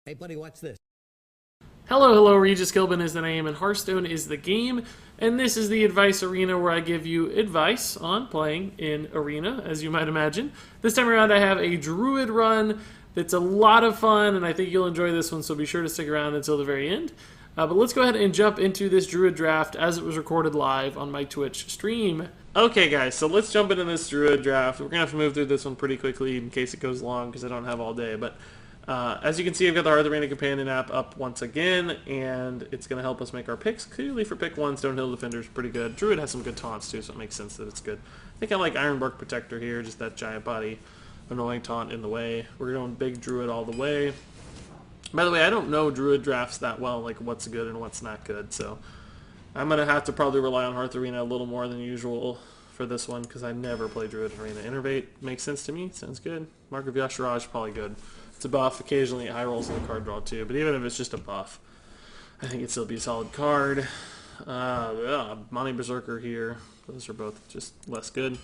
Hey, buddy, watch this. Hello, Regis Gilbin is the name, and Hearthstone is the game, and this is the Advice Arena where I give you advice on playing in Arena, as you might imagine. This time around, I have a Druid run that's a lot of fun, and I think you'll enjoy this one, so be sure to stick around until the very end. But let's go ahead and jump into this Druid draft as it was recorded live on my Twitch stream. Okay, guys, so let's jump into this Druid draft. We're going to have to move through this one pretty quickly in case it goes long because I don't have all day, but as you can see, I've got the Hearth Arena Companion app up once again, and it's going to help us make our picks. Clearly for pick 1, Stonehill Defender's pretty good. Druid has some good taunts too, so it makes sense that it's good. I think I like Ironbark Protector here, just that giant body, annoying taunt in the way. We're going big Druid all the way. By the way, I don't know Druid drafts that well, like what's good and what's not good, so I'm going to have to probably rely on Hearth Arena a little more than usual for this one, because I never play Druid Arena. Innervate makes sense to me, sounds good. Mark of Yashiraj, probably good. It's a buff. Occasionally it high rolls in the card draw too, but even if it's just a buff, I think it'd still be a solid card. Money Berserker here. Those are both just less good.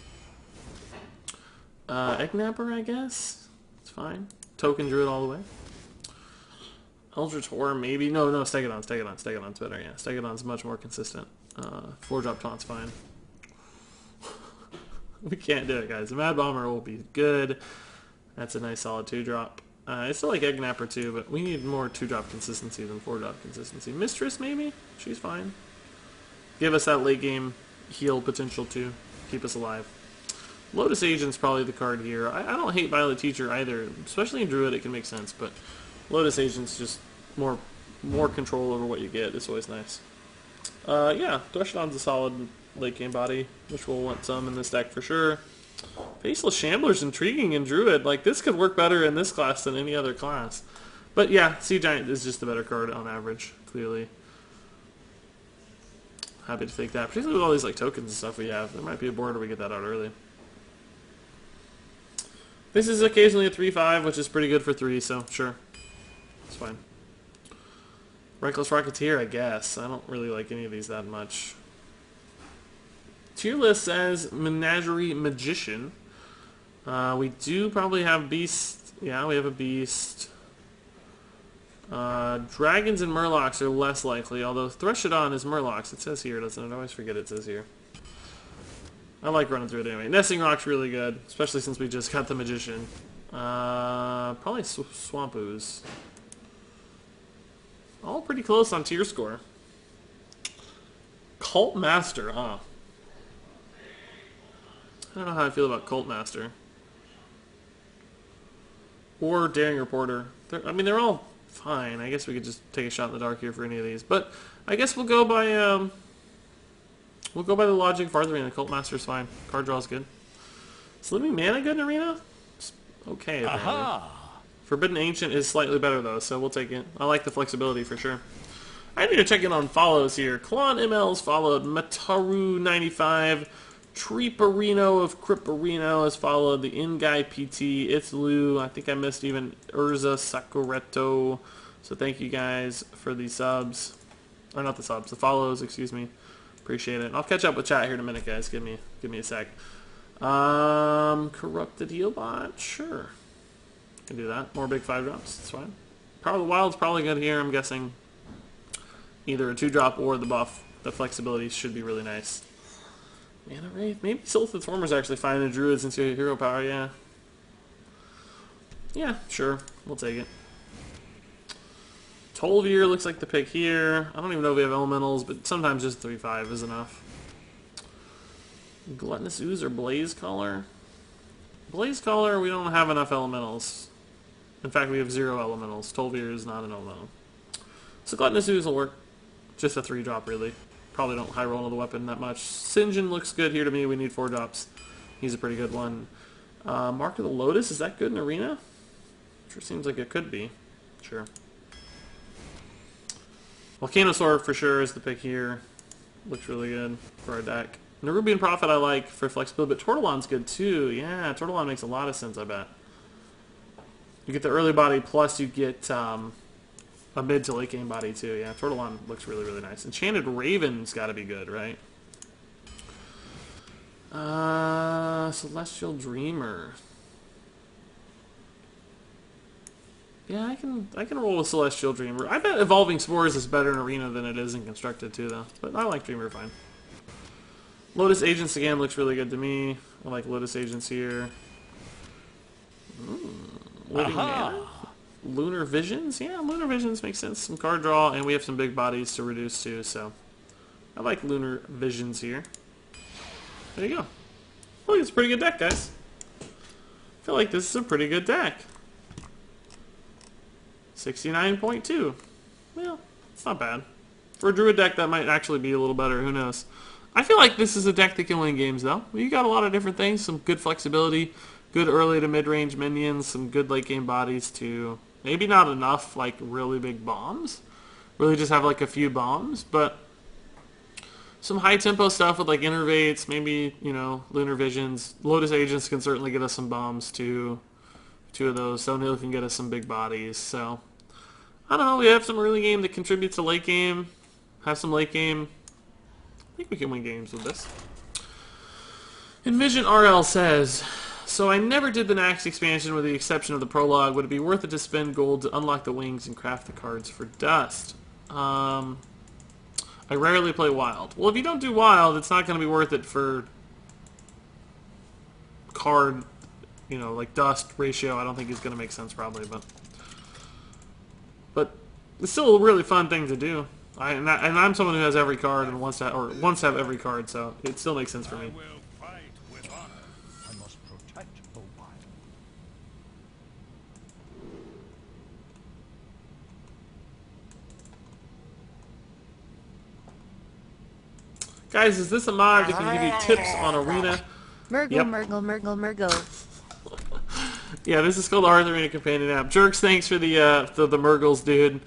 Eggnapper, I guess. It's fine. Token Druid all the way. Eldritch Horror, maybe. No, Stegodon. Stegodon's better, yeah. Stegodon's much more consistent. 4-drop taunt's fine. We can't do it, guys. The Mad Bomber will be good. That's a nice solid 2-drop. I still like Eggnapper too, but we need more 2-drop consistency than 4-drop consistency. Mistress, maybe? She's fine. Give us that late game heal potential too. Keep us alive. Lotus Agent's probably the card here. I don't hate Violet Teacher either. Especially in Druid, it can make sense, but Lotus Agent's just more control over what you get. It's always nice. Yeah, Threshodon's a solid late game body, which we'll want some in this deck for sure. Faceless Shambler's intriguing in Druid. Like, this could work better in this class than any other class. But yeah, Sea Giant is just the better card on average, clearly. Happy to take that. Particularly with all these like tokens and stuff we have. There might be a board where we get that out early. This is occasionally a 3-5, which is pretty good for 3, so sure. It's fine. Reckless Rocketeer, I guess. I don't really like any of these that much. Tier list says Menagerie Magician. We do probably have Beast. Yeah, we have a Beast. Dragons and Murlocs are less likely, although Threshodon is Murlocs. It says here, doesn't it? I always forget it says here. I like running through it anyway. Nesting Rock's really good, especially since we just got the Magician. Probably Swamp Ooze. All pretty close on tier score. Cult Master, huh? I don't know how I feel about Cult Master. Or Daring Reporter. They're all fine. I guess we could just take a shot in the dark here for any of these. But I guess we'll go by the logic of Hearth Arena. Cult Master's fine. Card draw's good. Slimming Mana good in Arena? It's okay, apparently. Aha! Forbidden Ancient is slightly better though, so we'll take it. I like the flexibility for sure. I need to check in on follows here. Klon ML's followed. Mataru95. Treeperino of Cripperino has followed. The In-Guy PT. It's Lou. I think I missed even Urza Sakureto. So thank you guys for the subs. Or not the subs, the follows, excuse me. Appreciate it. I'll catch up with chat here in a minute, guys. Give me a sec. Corrupted Healbot? Sure. Can do that. More big 5-drops. It's fine. Probably Wild's probably good here, I'm guessing. Either a 2-drop or the buff. The flexibility should be really nice. Mana Wraith? Maybe Silphid Former's actually fine in Druid since you have hero power, yeah. Yeah, sure. We'll take it. Tolvier looks like the pick here. I don't even know if we have elementals, but sometimes just 3-5 is enough. Gluttonous Ooze or Blaze Caller? Blaze Caller, we don't have enough elementals. In fact, we have 0 elementals. Tolvier is not an elemental. So Gluttonous Ooze will work. Just a 3-drop, really. Probably don't high roll into the weapon that much. Sinjin looks good here to me. We need 4 drops. He's a pretty good one. Mark of the Lotus, is that good in Arena? Sure seems like it could be. Sure. Volcanosaur for sure is the pick here. Looks really good for our deck. Nerubian Prophet I like for flexibility, but Tortolon's good too. Yeah, Tortolon makes a lot of sense, I bet. You get the early body, plus you get a mid to late game body too. Yeah, Tortolon looks really, really nice. Enchanted Raven's got to be good, right? Celestial Dreamer. Yeah, I can roll with Celestial Dreamer. I bet Evolving Spores is better in Arena than it is in Constructed too, though. But I like Dreamer fine. Lotus Agents again looks really good to me. I like Lotus Agents here. Living Mana? Lunar Visions? Yeah, Lunar Visions makes sense. Some card draw, and we have some big bodies to reduce too, so I like Lunar Visions here. There you go. Look, it's a pretty good deck, guys. I feel like this is a pretty good deck. 69.2. Well, it's not bad. For a Druid deck, that might actually be a little better. Who knows? I feel like this is a deck that can win games, though. You got a lot of different things. Some good flexibility, good early to mid-range minions, some good late-game bodies, too. Maybe not enough, like, really big bombs. Really just have, like, a few bombs, but some high-tempo stuff with, like, Innervates, maybe, you know, Lunar Visions. Lotus Agents can certainly get us some bombs, too. 2 of those. Stonehill can get us some big bodies, so I don't know. We have some early game that contributes to late game. Have some late game. I think we can win games with this. Envision RL says, so I never did the Nax expansion with the exception of the prologue. Would it be worth it to spend gold to unlock the wings and craft the cards for Dust? I rarely play Wild. Well, if you don't do Wild, it's not going to be worth it for card, you know, like Dust ratio. I don't think is going to make sense probably, but it's still a really fun thing to do. And I'm someone who has every card and wants to have every card, so it still makes sense for me. Guys, is this a mod that can give you tips on Arena? Murgle, yep. Murgle. Yeah, this is called the Hearth Arena Companion app. Jerks, thanks for the Murgles, dude.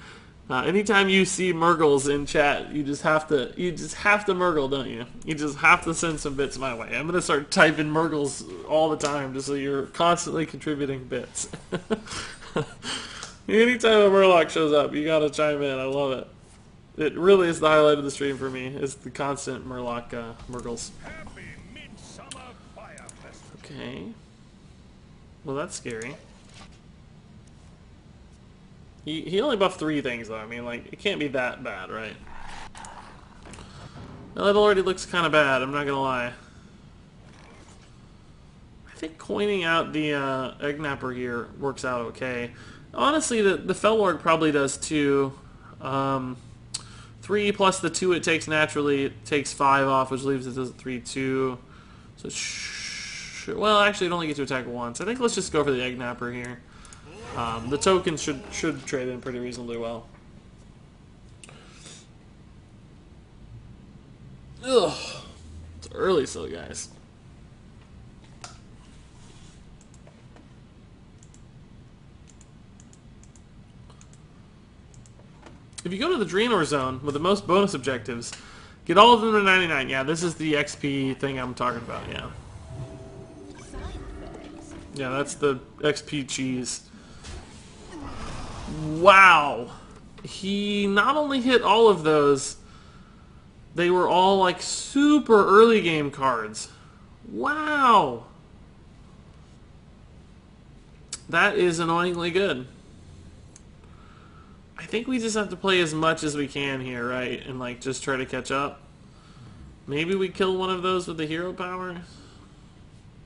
Anytime you see Murgles in chat, you just have to Murgle, don't you? You just have to send some bits my way. I'm gonna start typing Murgles all the time, just so you're constantly contributing bits. Anytime a Murloc shows up, you gotta chime in. I love it. It really is the highlight of the stream for me. Is the constant Murloc Murgles. Okay. Well, that's scary. He only buffed 3 things, though. I mean, like, it can't be that bad, right? Well, that already looks kind of bad, I'm not gonna lie. I think coining out the Eggnapper here works out okay. Honestly, the Fellorg probably does too. 3 plus the 2 it takes naturally, it takes 5 off, which leaves it as 3-2. So, well, actually, it only gets to attack once. I think let's just go for the Eggnapper here. The tokens should trade in pretty reasonably well. Ugh. It's early still, guys. If you go to the Draenor zone with the most bonus objectives, get all of them to 99. Yeah, this is the XP thing I'm talking about, yeah. Yeah, that's the XP cheese. Wow. He not only hit all of those, they were all like super early game cards. Wow. That is annoyingly good. I think we just have to play as much as we can here, right? And like just try to catch up. Maybe we kill one of those with the hero power.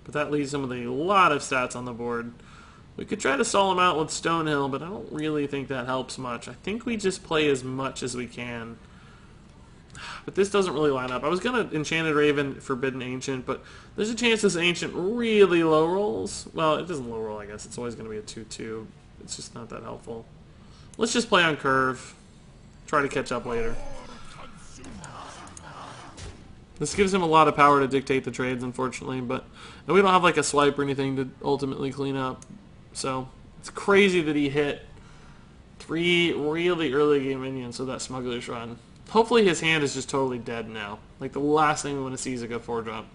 But that leaves him with a lot of stats on the board. We could try to stall him out with Stonehill, but I don't really think that helps much. I think we just play as much as we can. But this doesn't really line up. I was going to Enchanted Raven, Forbidden Ancient, but there's a chance this Ancient really low rolls. Well, it doesn't low roll, I guess. It's always going to be a 2-2. It's just not that helpful. Let's just play on curve. Try to catch up later. This gives him a lot of power to dictate the trades, unfortunately, but and we don't have like a swipe or anything to ultimately clean up. So it's crazy that he hit 3 really early game minions with that Smuggler's Run. Hopefully his hand is just totally dead now. Like the last thing we want to see is a good 4-drop.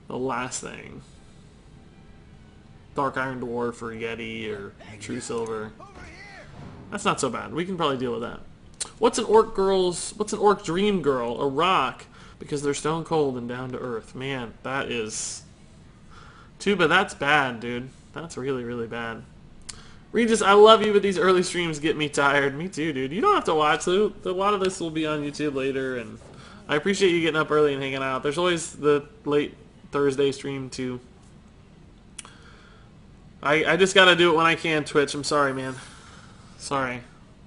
The last thing. Dark Iron Dwarf or Yeti or True Silver. That's not so bad. We can probably deal with that. What's an orc dream girl? A rock. Because they're stone cold and down to earth. Man, that is... Tuba, that's bad, dude. That's really, really bad. Regis, I love you, but these early streams get me tired. Me too, dude. You don't have to watch. A lot of this will be on YouTube later, and I appreciate you getting up early and hanging out. There's always the late Thursday stream, too. I just gotta do it when I can, Twitch. I'm sorry, man. Sorry.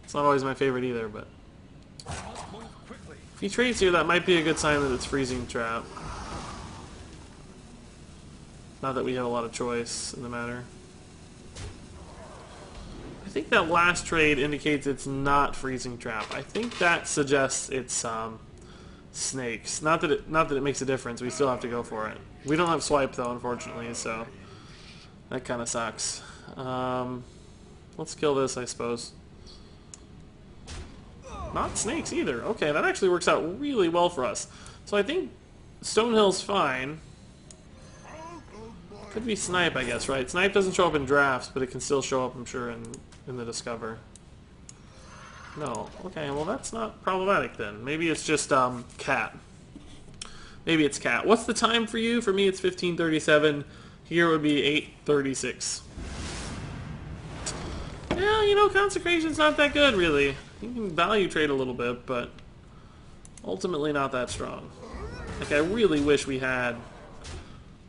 It's not always my favorite either, but... If he trades here, that might be a good sign that it's freezing trap. Not that we have a lot of choice in the matter. I think that last trade indicates it's not freezing trap. I think that suggests it's snakes. Not that it makes a difference. We still have to go for it. We don't have swipe though, unfortunately, so that kind of sucks. Let's kill this, I suppose. Not snakes either. Okay, that actually works out really well for us. So I think Stonehill's fine. Could be Snipe, I guess, right? Snipe doesn't show up in drafts, but it can still show up, I'm sure, in the Discover. No. Okay, well that's not problematic then. Maybe it's just cat. Maybe it's cat. What's the time for you? For me, it's 15:37. Here it would be 8:36. Yeah, you know, Consecration's not that good, really. You can value trade a little bit, but ultimately not that strong. Like, I really wish we had...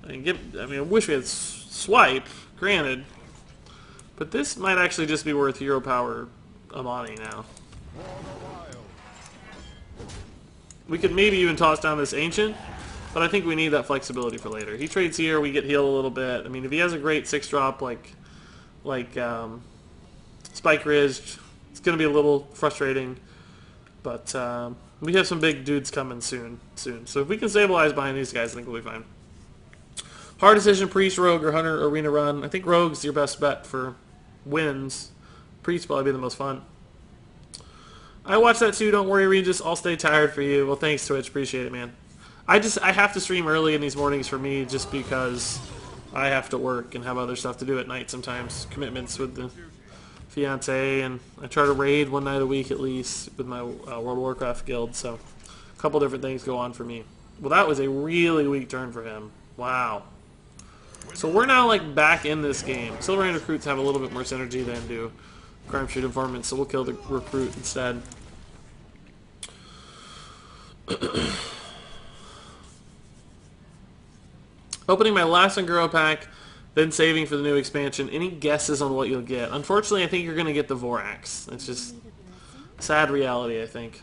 I wish we had swipe, granted. But this might actually just be worth hero power Amani now. We could maybe even toss down this Ancient, but I think we need that flexibility for later. He trades here, we get healed a little bit. I mean, if he has a great 6-drop like Spike Ridge, it's going to be a little frustrating. But we have some big dudes coming soon. So if we can stabilize behind these guys, I think we'll be fine. Hard decision, Priest, Rogue, or Hunter, Arena Run. I think Rogue's your best bet for wins. Priest probably be the most fun. I watch that too, don't worry, Regis. I'll stay tired for you. Well, thanks, Twitch. Appreciate it, man. I have to stream early in these mornings for me just because I have to work and have other stuff to do at night sometimes. Commitments with the fiance, and I try to raid one night a week at least with my World of Warcraft guild, so a couple different things go on for me. Well, that was a really weak turn for him. Wow. So we're now like back in this game. Silverhand recruits have a little bit more synergy than do Crime Street informants, so we'll kill the recruit instead. Opening my last Unguro pack, then saving for the new expansion. Any guesses on what you'll get? Unfortunately, I think you're going to get the Vorax. It's just sad reality, I think.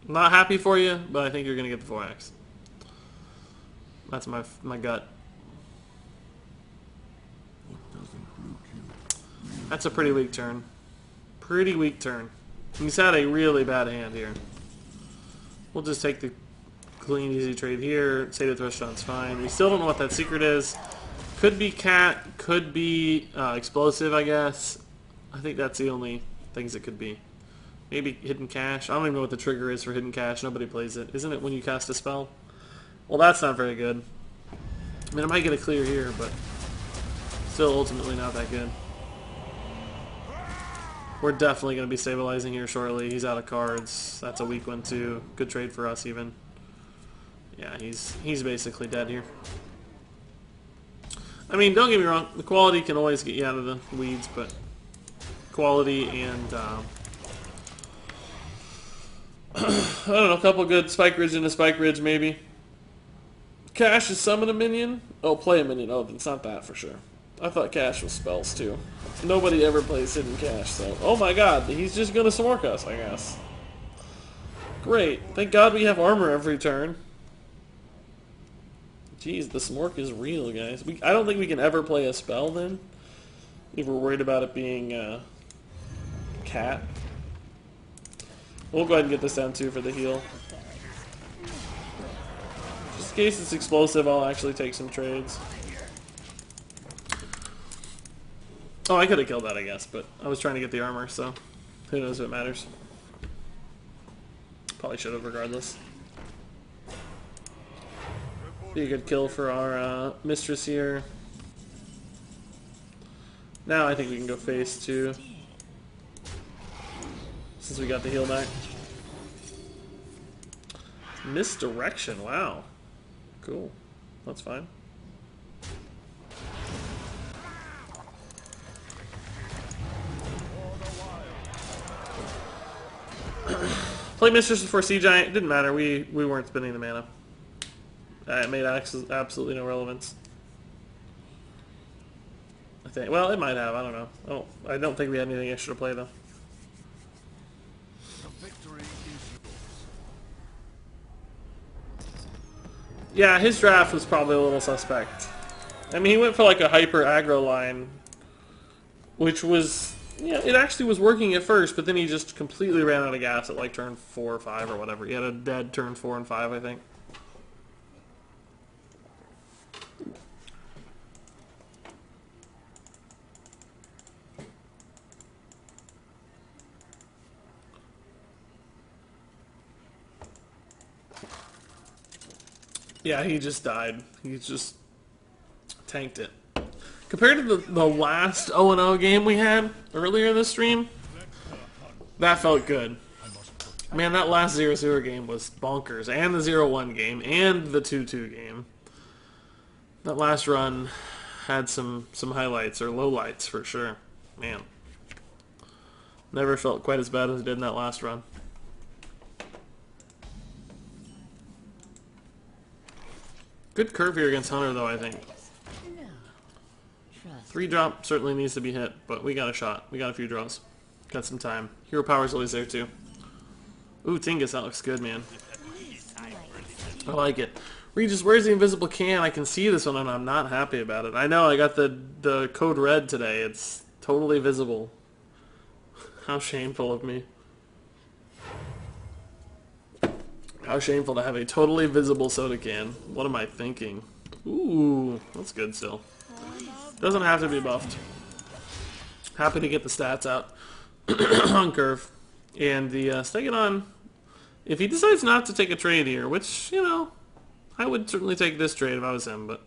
I'm not happy for you, but I think you're going to get the Vorax. That's my gut. That's a pretty weak turn. Pretty weak turn. He's had a really bad hand here. We'll just take the clean, easy trade here. Say the Threshold's fine. We still don't know what that secret is. Could be cat, could be explosive, I guess. I think that's the only things it could be. Maybe hidden cache. I don't even know what the trigger is for hidden cache. Nobody plays it. Isn't it when you cast a spell? Well, that's not very good. I mean, I might get a clear here, but still ultimately not that good. We're definitely going to be stabilizing here shortly. He's out of cards. That's a weak one, too. Good trade for us, even. Yeah, he's basically dead here. I mean, don't get me wrong. The quality can always get you out of the weeds, but quality and... I don't know, a couple good Spike Ridge and a Spike Ridge, maybe. Cash is summon a minion? Oh, play a minion. Oh, it's not that for sure. I thought Cash was spells, too. Nobody ever plays Hidden Cash, so... Oh my god, he's just gonna smork us, I guess. Great. Thank god we have armor every turn. Jeez, the smork is real, guys. I don't think we can ever play a spell, then. If we're worried about it being, cat. We'll go ahead and get this down, too, for the heal. Just in case it's explosive, I'll actually take some trades. Oh, I could have killed that, I guess, but I was trying to get the armor, so who knows if it matters. Probably should have, regardless. Be a good kill for our mistress here. Now I think we can go face, too. Since we got the heal back. Misdirection, wow. Cool. That's fine. Play Mistress before Sea Giant. It didn't matter. We weren't spending the mana. It made absolutely no relevance. I think. Well, it might have. I don't know. Oh, I don't think we had anything extra to play though. Yeah, his draft was probably a little suspect. I mean, he went for like a hyper aggro line, which was, yeah, it actually was working at first, but then he just completely ran out of gas at like turn 4 or 5 or whatever. He had a dead turn 4 and 5, I think. Yeah, he just died. He just tanked it. Compared to the last 0-0 game we had earlier in the stream, that felt good. Man, that last 0-0 game was bonkers. And the 0-1 game, and the 2-2 game. That last run had some highlights, or lowlights for sure. Man. Never felt quite as bad as it did in that last run. Good curve here against Hunter, though, I think. 3-drop certainly needs to be hit, but we got a shot. We got a few draws. Got some time. Hero Power's always there, too. Ooh, Tingus, that looks good, man. I like it. Regis, where's the invisible can? I can see this one, and I'm not happy about it. I know, I got the code red today. It's totally visible. How shameful of me. How shameful to have a totally visible soda can. What am I thinking? Ooh, that's good still. Doesn't have to be buffed. Happy to get the stats out on curve. And the Stegadon, if he decides not to take a trade here, which, you know, I would certainly take this trade if I was him, but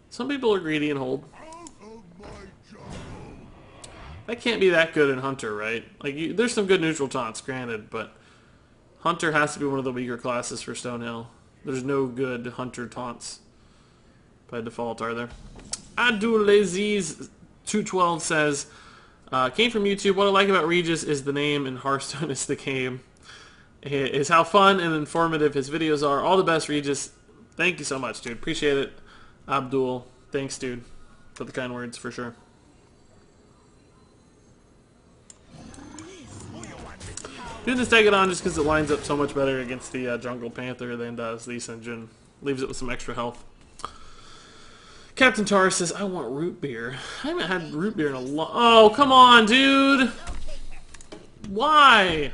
some people are greedy and hold. That can't be that good in Hunter, right? Like, there's some good neutral taunts, granted, but Hunter has to be one of the weaker classes for Stonehill. There's no good Hunter taunts by default, are there? Abdulaziz212 says, came from YouTube. What I like about Regis is the name and Hearthstone is the game. Is how fun and informative his videos are. All the best, Regis. Thank you so much, dude. Appreciate it. Abdul, thanks, dude, for the kind words, for sure. Doing this Stegadon just because it lines up so much better against the Jungle Panther than does the Sinjin. Leaves it with some extra health. Captain Tar says, I want root beer. I haven't had root beer in a long... Oh, come on, dude! Why?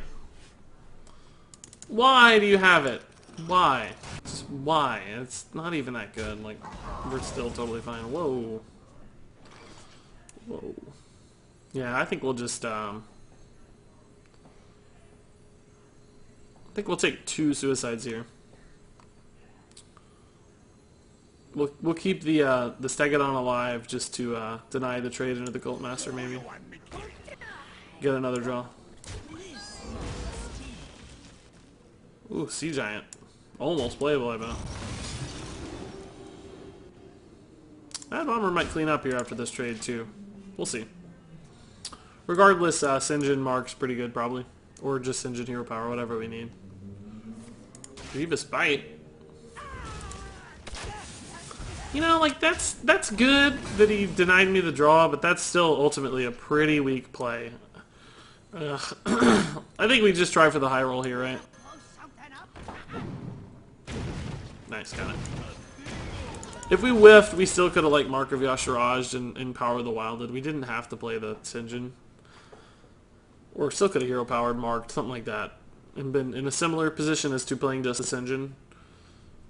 Why do you have it? Why? Just why? It's not even that good. Like, we're still totally fine. Whoa. Whoa. Yeah, I think we'll just, I think we'll take 2 suicides here. We'll keep the Stegadon alive just to deny the trade into the Cult Master, maybe. Get another draw. Ooh, Sea Giant. Almost playable, I bet. That Bomber might clean up here after this trade, too. We'll see. Regardless, Sinjin Mark's pretty good, probably. Or just Sinjin Hero Power, whatever we need. Grievous Bite. You know, like, that's good that he denied me the draw, but that's still ultimately a pretty weak play. I think we just try for the high roll here, right? Nice, got it. If we whiffed, we still could have, like, Mark of Yashiraj and Power the Wilded. We didn't have to play the Sinjin. Or still could have Hero Powered Marked, something like that. And been in a similar position as to playing just a Sinjin.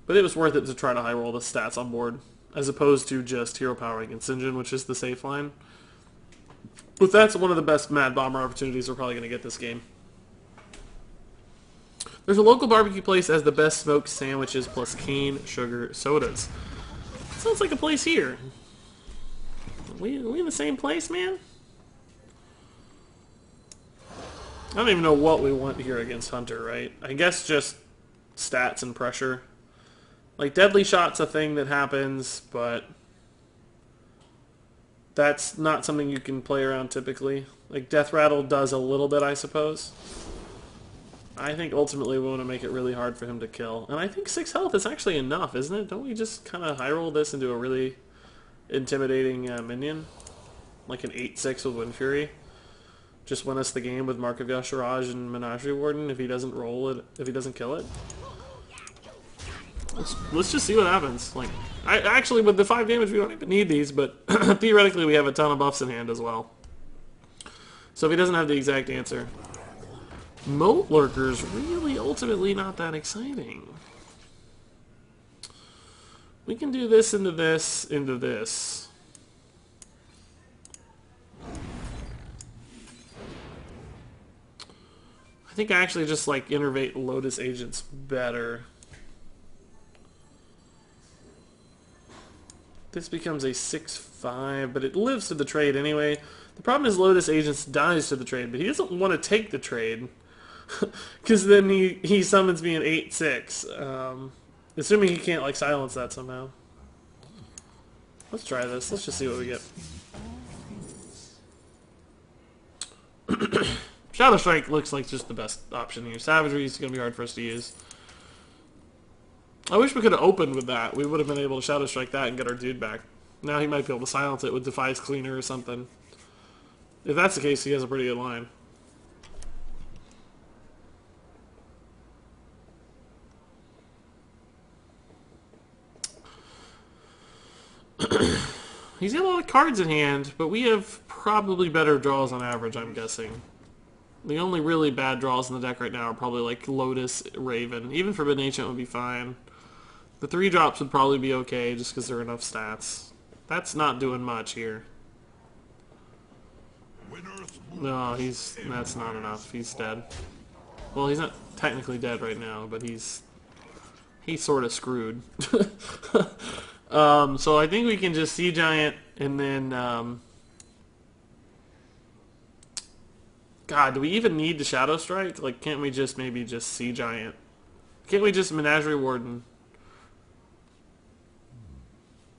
But it was worth it to try to high roll the stats on board, as opposed to just Hero Powering and Sinjin, which is the safe line. But that's one of the best Mad Bomber opportunities we're probably going to get this game. There's a local barbecue place that has the best smoked sandwiches plus cane sugar sodas. Sounds like a place here. Are we in the same place, man? I don't even know what we want here against Hunter, right? I guess just stats and pressure. Like, Deadly Shot's a thing that happens, but that's not something you can play around typically. Like, Death Rattle does a little bit, I suppose. I think ultimately we want to make it really hard for him to kill. And I think 6 health is actually enough, isn't it? Don't we just kind of high roll this into a really intimidating minion? Like an 8-6 with Wind Fury. Just win us the game with Mark of Yasharaj and Menagerie Warden if he doesn't roll it, if he doesn't kill it. Let's just see what happens. Like, actually with the 5 damage we don't even need these, but theoretically we have a ton of buffs in hand as well. So if he doesn't have the exact answer. Moat Lurker's really ultimately not that exciting. We can do this into this into this. I think I actually just like innervate Lotus Agents better. This becomes a 6-5, but it lives to the trade anyway. The problem is Lotus Agents dies to the trade, but he doesn't want to take the trade. Because then he summons me an 8-6. Assuming he can't like silence that somehow. Let's try this. Let's just see what we get. Shadow Strike looks like just the best option here. Savagery is going to be hard for us to use. I wish we could have opened with that. We would have been able to Shadow Strike that and get our dude back. Now he might be able to silence it with Defies Cleaner or something. If that's the case, he has a pretty good line. He's got a lot of cards in hand, but we have probably better draws on average, I'm guessing. The only really bad draws in the deck right now are probably like Lotus, Raven. Even Forbidden Ancient would be fine. The 3 drops would probably be okay just because there are enough stats. That's not doing much here. No, that's not enough. He's dead. Well, he's not technically dead right now, but he's sort of screwed. So I think we can just Sea Giant and then God, do we even need to Shadow Strike? Like, can't we just maybe just Sea Giant? Can't we just Menagerie Warden?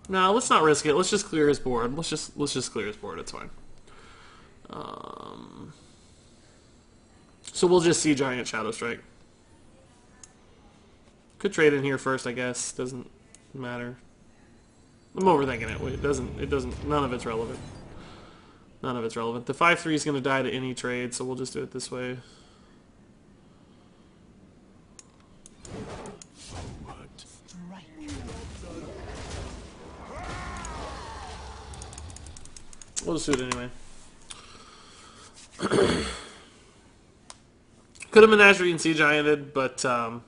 No, let's not risk it. Let's just clear his board. Let's just clear his board. It's fine. So we'll just Sea Giant Shadow Strike. Could trade in here first, I guess. Doesn't matter. I'm overthinking it. Wait, it doesn't. None of it's relevant. None of it's relevant. The 5/3 is going to die to any trade, so we'll just do it this way. We'll just do it anyway. Could have Menagerie and Sea Gianted, but then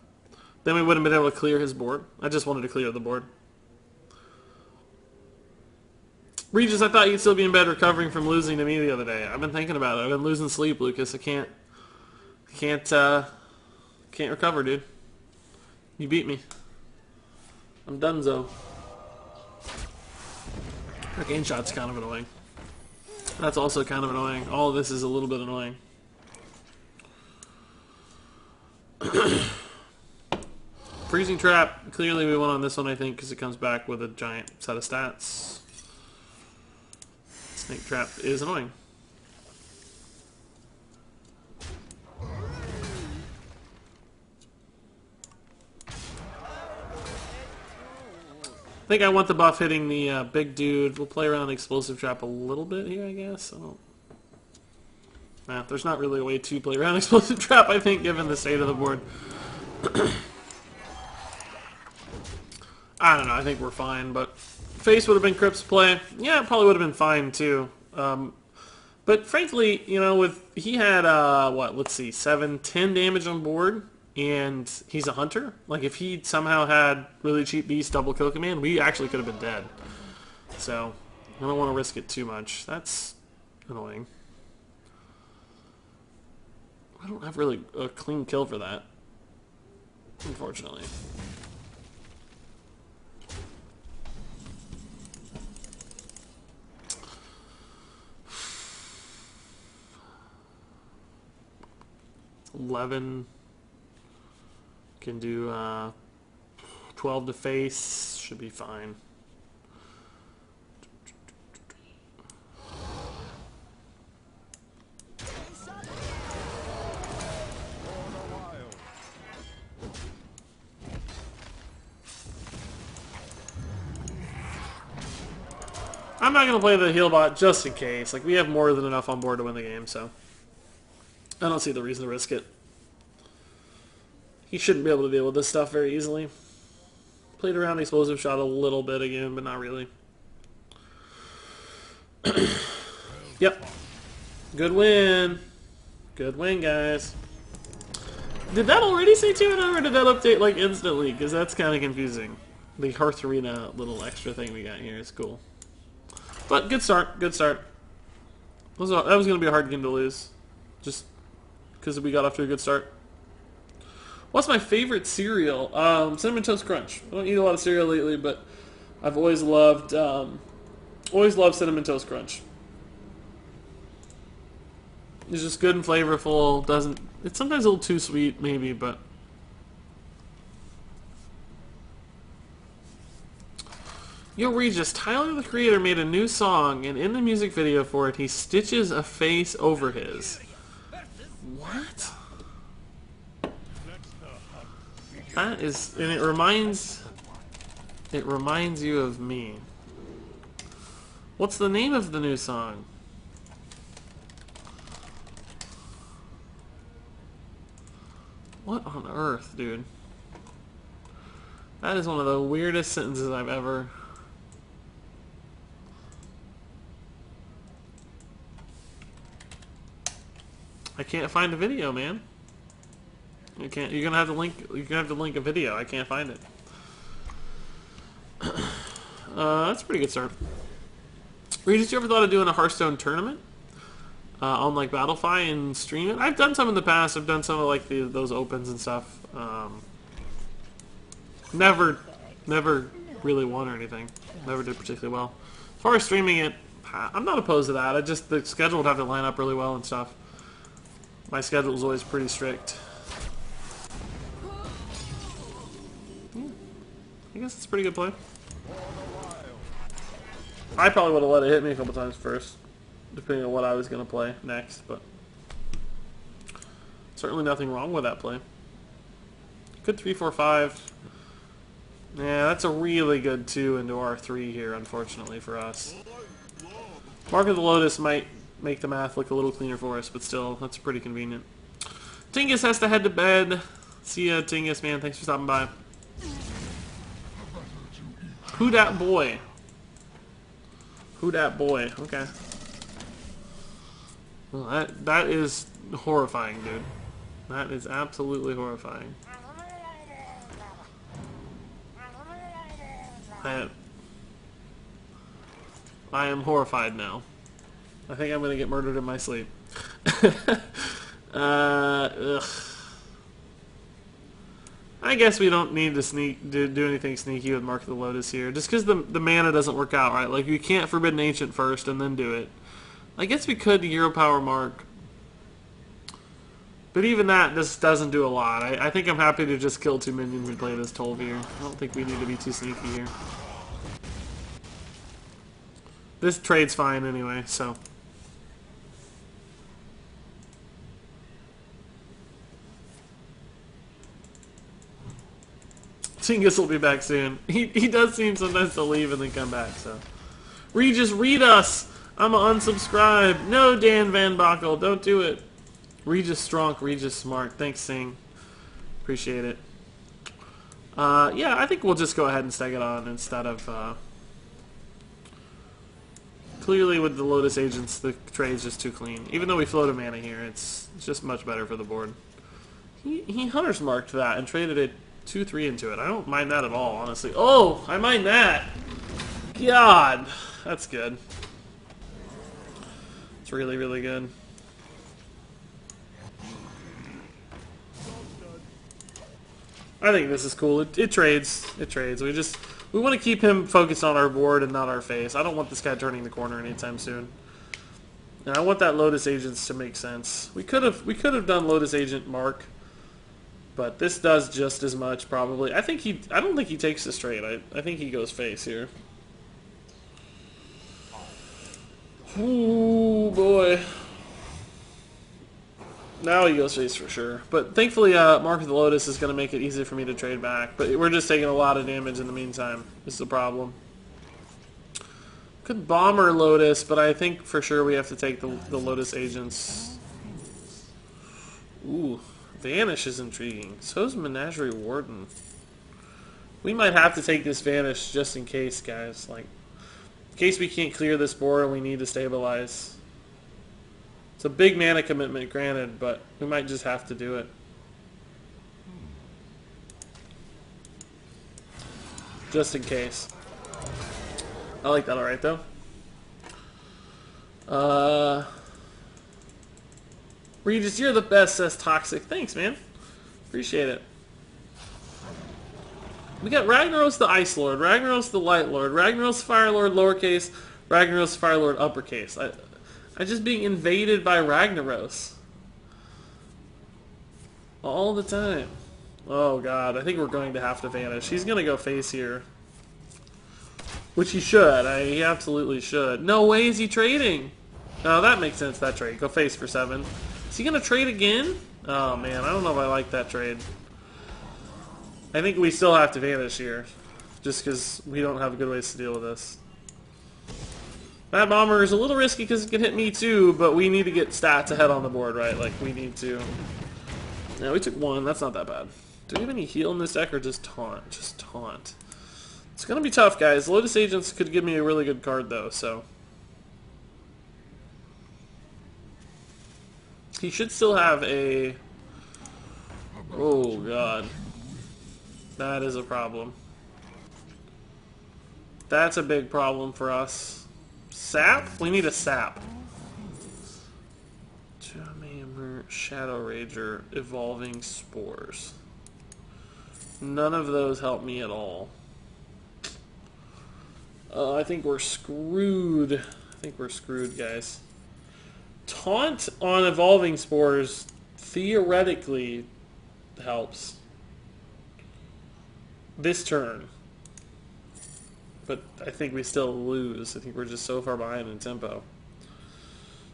we wouldn't have been able to clear his board. I just wanted to clear the board. Regis, I thought you'd still be in bed recovering from losing to me the other day. I've been thinking about it. I've been losing sleep, Lucas. I can't recover, dude. You beat me. I'm donezo. Arcane Shot's kind of annoying. That's also kind of annoying. All of this is a little bit annoying. Freezing Trap. Clearly we won on this one, I think, because it comes back with a giant set of stats. Snake Trap is annoying. I think I want the buff hitting the big dude. We'll play around the Explosive Trap a little bit here, I guess. Nah, there's not really a way to play around Explosive Trap, I think, given the state of the board. I don't know, I think we're fine, but Face would have been Crypt's play. Yeah, it probably would have been fine, too. But frankly, you know, he had, what, let's see, 7, 10 damage on board, and he's a hunter. Like, if he somehow had really cheap beast double kill command, we actually could have been dead. So, I don't want to risk it too much. That's annoying. I don't have really a clean kill for that, unfortunately. $11 can do 12 to face, should be fine. I'm not going to play the heal bot just in case. Like, we have more than enough on board to win the game, so I don't see the reason to risk it. He shouldn't be able to deal with this stuff very easily. Played around explosive shot a little bit again, but not really. Yep. Good win. Good win, guys. Did that already say 2-0, or did that update like instantly? Because that's kind of confusing. The Hearth Arena little extra thing we got here is cool. But good start. Good start. That was going to be a hard game to lose. Just because we got off to a good start. What's my favorite cereal? Cinnamon Toast Crunch. I don't eat a lot of cereal lately, but I've always loved Cinnamon Toast Crunch. It's just good and flavorful. It's sometimes a little too sweet, maybe, but Yo, Regis, Tyler the Creator made a new song, and in the music video for it, he stitches a face over his. What? That is, and it reminds you of me. What's the name of the new song? What on earth, dude? That is one of the weirdest sentences I've ever... I can't find a video, man. You can't. You're gonna have to link. You're gonna have to link a video. I can't find it. That's a pretty good start. Regis, you ever thought of doing a Hearthstone tournament on like Battlefy and stream it? I've done some in the past. I've done some of like those opens and stuff. Never really won or anything. Never did particularly well. As far as streaming it, I'm not opposed to that. The schedule would have to line up really well and stuff. My schedule is always pretty strict. Yeah, I guess it's a pretty good play. I probably would have let it hit me a couple times first, depending on what I was going to play next, but certainly nothing wrong with that play. Good 3-4-5. Yeah, that's a really good 2 into our 3 here, unfortunately for us. Mark of the Lotus might make the math look a little cleaner for us, but still, that's pretty convenient. Tingus has to head to bed. See ya, Tingus, man. Thanks for stopping by. Who dat boy? Who dat boy? Okay. Well, that is horrifying, dude. That is absolutely horrifying. I am horrified now. I think I'm going to get murdered in my sleep. Ugh. I guess we don't need to do anything sneaky with Mark of the Lotus here. Just because the mana doesn't work out, right? Like, you can't Forbidden Ancient first and then do it. I guess we could Hero Power Mark. But even that just doesn't do a lot. I think I'm happy to just kill 2 minions and play this Tol'Vir. I don't think we need to be too sneaky here. This trade's fine anyway, so... Tingus will be back soon. He does seem sometimes to leave and then come back, so... Regis, read us! I'm gonna unsubscribe! No, Dan Van Bockel, don't do it! Regis Stronk, Regis Smart. Thanks, Sing. Appreciate it. Yeah, I think we'll just go ahead and stag it on instead of... Clearly with the Lotus Agents, the trade's just too clean. Even though we float a mana here, it's just much better for the board. He Hunter's marked that and traded it 2-3 into it. I don't mind that at all, honestly. Oh, I mind that! God! That's good. It's really, really good. I think this is cool. It trades. It trades. We want to keep him focused on our board and not our face. I don't want this guy turning the corner anytime soon. And I want that Lotus Agents to make sense. We could have done Lotus Agent Mark, but this does just as much probably. I don't think he takes this trade. I think he goes face here. Ooh boy. Now he goes face for sure. But thankfully, Mark of the Lotus is going to make it easier for me to trade back. But we're just taking a lot of damage in the meantime. This is a problem. Could Bomber Lotus, but I think for sure we have to take the Lotus Agents. Ooh, Vanish is intriguing. So is Menagerie Warden. We might have to take this Vanish just in case, guys. Like, in case we can't clear this board and we need to stabilize. It's a big mana commitment, granted, but we might just have to do it. Just in case. I like that alright, though. Regis, you're the best, says Toxic. Thanks, man. Appreciate it. We got Ragnaros the Ice Lord, Ragnaros the Light Lord, Ragnaros Fire Lord lowercase, Ragnaros Fire Lord uppercase. I'm just being invaded by Ragnaros. All the time. Oh god, I think we're going to have to vanish. He's going to go face here. Which he should. He absolutely should. No way is he trading. Oh, that makes sense, that trade. Go face for 7. Is he going to trade again? Oh man, I don't know if I like that trade. I think we still have to vanish here. Just because we don't have good ways to deal with this. That Bomber is a little risky because it can hit me too, but we need to get stats ahead on the board, right? Like, we need to. Yeah, we took 1. That's not that bad. Do we have any heal in this deck or just taunt? Just taunt. It's going to be tough, guys. Lotus Agents could give me a really good card, though, so. He should still have a... Oh, God. That is a problem. That's a big problem for us. Sap? We need a sap. Shadow Rager, Evolving Spores. None of those help me at all. I think we're screwed. I think we're screwed, guys. Taunt on Evolving Spores theoretically helps this turn. But I think we still lose. I think we're just so far behind in tempo.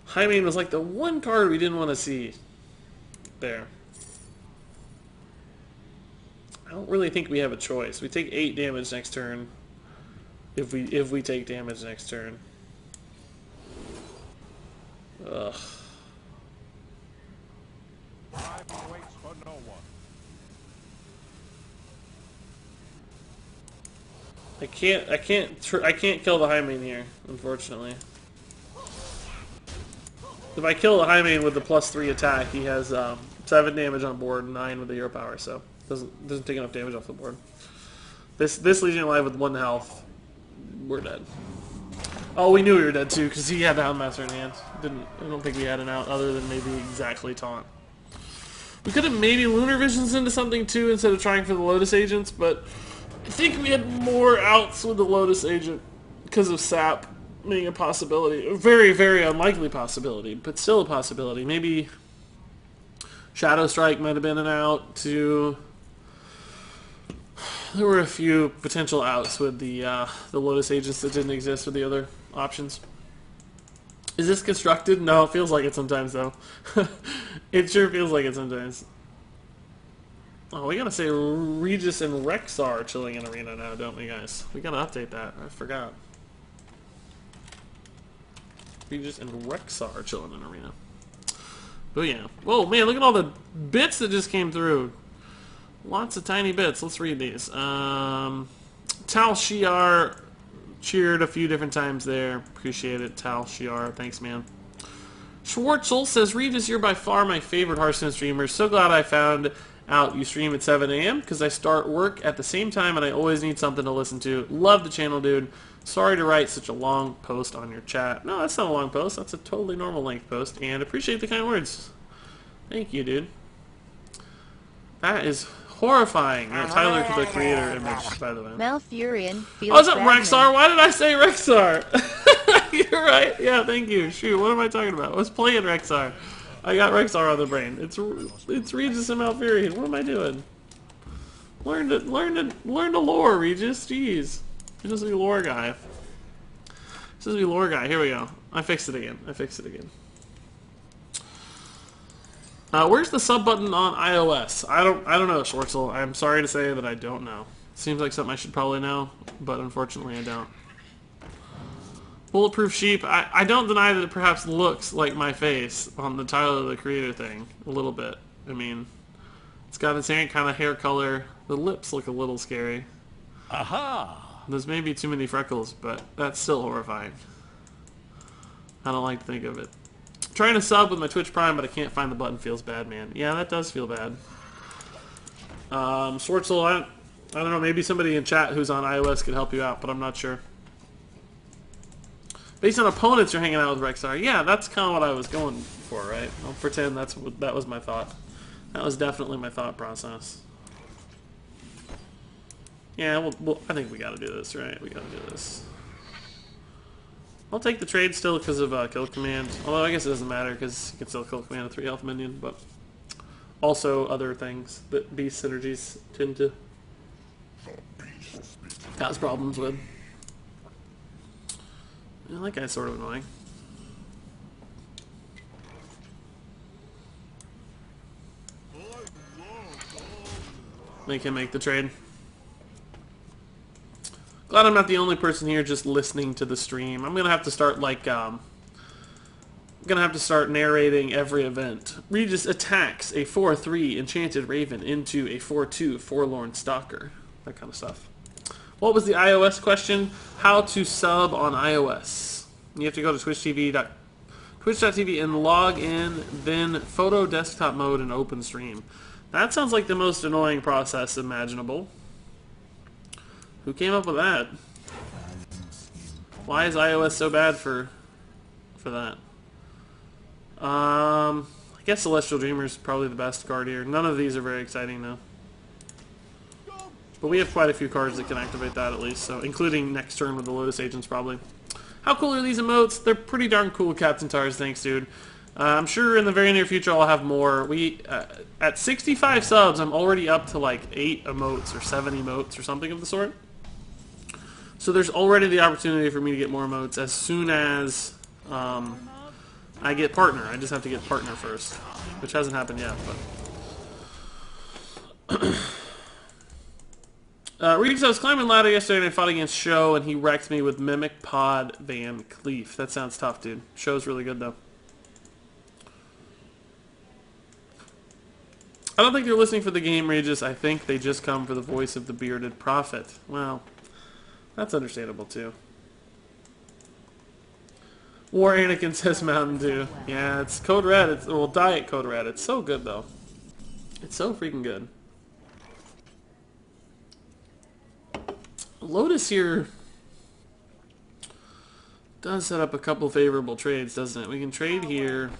Highmane was like the one card we didn't want to see there. I don't really think we have a choice. We take 8 damage next turn. If we take damage next turn. Ugh. I can't kill the Highmane here, unfortunately. If I kill the Highmane with the +3 attack, he has 7 damage on board, 9 with the hero power, so doesn't take enough damage off the board. This Legion alive with 1 health, we're dead. Oh, we knew we were dead too because he had the Houndmaster in hand. I don't think we had an out other than maybe exactly taunt. We could have maybe Lunar Visions into something too instead of trying for the Lotus Agents, but I think we had more outs with the Lotus Agent because of Sap being a possibility. A very, very unlikely possibility, but still a possibility. Maybe Shadow Strike might have been an out too. There were a few potential outs with the Lotus Agents that didn't exist with the other options. Is this constructed? No, it feels like it sometimes, though. It sure feels like it sometimes. Oh, we gotta say Regis and Rexar are chilling in Arena now, don't we, guys? We gotta update that. I forgot. Regis and Rexar are chilling in Arena. But yeah. Whoa, man, look at all the bits that just came through. Lots of tiny bits. Let's read these. Tal Shiar cheered a few different times there. Appreciate it, Tal Shiar. Thanks, man. Schwartzel says, Regis, you're by far my favorite Hearthstone streamer. So glad I found out you stream at 7 a.m. because I start work at the same time and I always need something to listen to. Love the channel, dude. Sorry to write such a long post on your chat. No, that's not a long post. That's a totally normal length post. And appreciate the kind words. Thank you, dude. That is horrifying. No, Tyler, the creator image, by the way. Malfurion feels Oh, what's up, Rexar? Why did I say Rexar? You're right. Yeah, thank you. Shoot, what am I talking about? I was playing Rexar. I got Rexar on the brain. It's Regis and Malfurion. What am I doing? Learn to lore, Regis. Jeez. You're supposed to be a lore guy. You're supposed to be a lore guy. Here we go. I fixed it again. Where's the sub button on iOS? I don't know, Schwartzel. I'm sorry to say that I don't know. Seems like something I should probably know, but unfortunately I don't. Bulletproof sheep. I don't deny that it perhaps looks like my face on the Tyler the Creator thing a little bit. I mean, it's got the same kind of hair color. The lips look a little scary. Aha! There's maybe too many freckles, but that's still horrifying. I don't like to think of it. Trying to sub with my Twitch Prime, but I can't find the button. Feels bad, man. Yeah, that does feel bad. Schwartzel, I don't know. Maybe somebody in chat who's on iOS could help you out, but I'm not sure. Based on opponents, you're hanging out with Rexar. Yeah, that's kind of what I was going for, right? I'll pretend that was my thought. That was definitely my thought process. Yeah, well, I think we gotta do this, right? We gotta do this. I'll take the trade still because of kill command. Although I guess it doesn't matter because you can still kill command a 3 health minion, but also other things that beast synergies tend to cause problems with. Yeah, that guy's sort of annoying. Make him make the trade. Glad I'm not the only person here just listening to the stream. I'm gonna have to start like I'm gonna have to start narrating every event. Regis attacks a 4/3 enchanted raven into a 4/2 forlorn stalker. That kind of stuff. What was the iOS question? How to sub on iOS. You have to go to twitch.tv and log in, then photo desktop mode and open stream. That sounds like the most annoying process imaginable. Who came up with that? Why is iOS so bad for that? I guess Celestial Dreamer is probably the best card here. None of these are very exciting though. But we have quite a few cards that can activate that at least, so including next turn with the Lotus Agents probably. How cool are these emotes? They're pretty darn cool, Captain Tars. Thanks, dude. I'm sure in the very near future I'll have more. At 65 subs, I'm already up to like 8 emotes or 7 emotes or something of the sort. So there's already the opportunity for me to get more emotes as soon as I get partner. I just have to get partner first, which hasn't happened yet. But Regis, I was climbing ladder yesterday and I fought against Show and he wrecked me with Mimic Pod Van Cleef. That sounds tough, dude. Show's really good though. I don't think they're listening for the game, Regis. I think they just come for the voice of the bearded prophet. Well, that's understandable too. War Anakin says Mountain Dew. Yeah, it's Code Red. It's Diet Code Red. It's so good though. It's so freaking good. Lotus here does set up a couple favorable trades, doesn't it? We can trade here,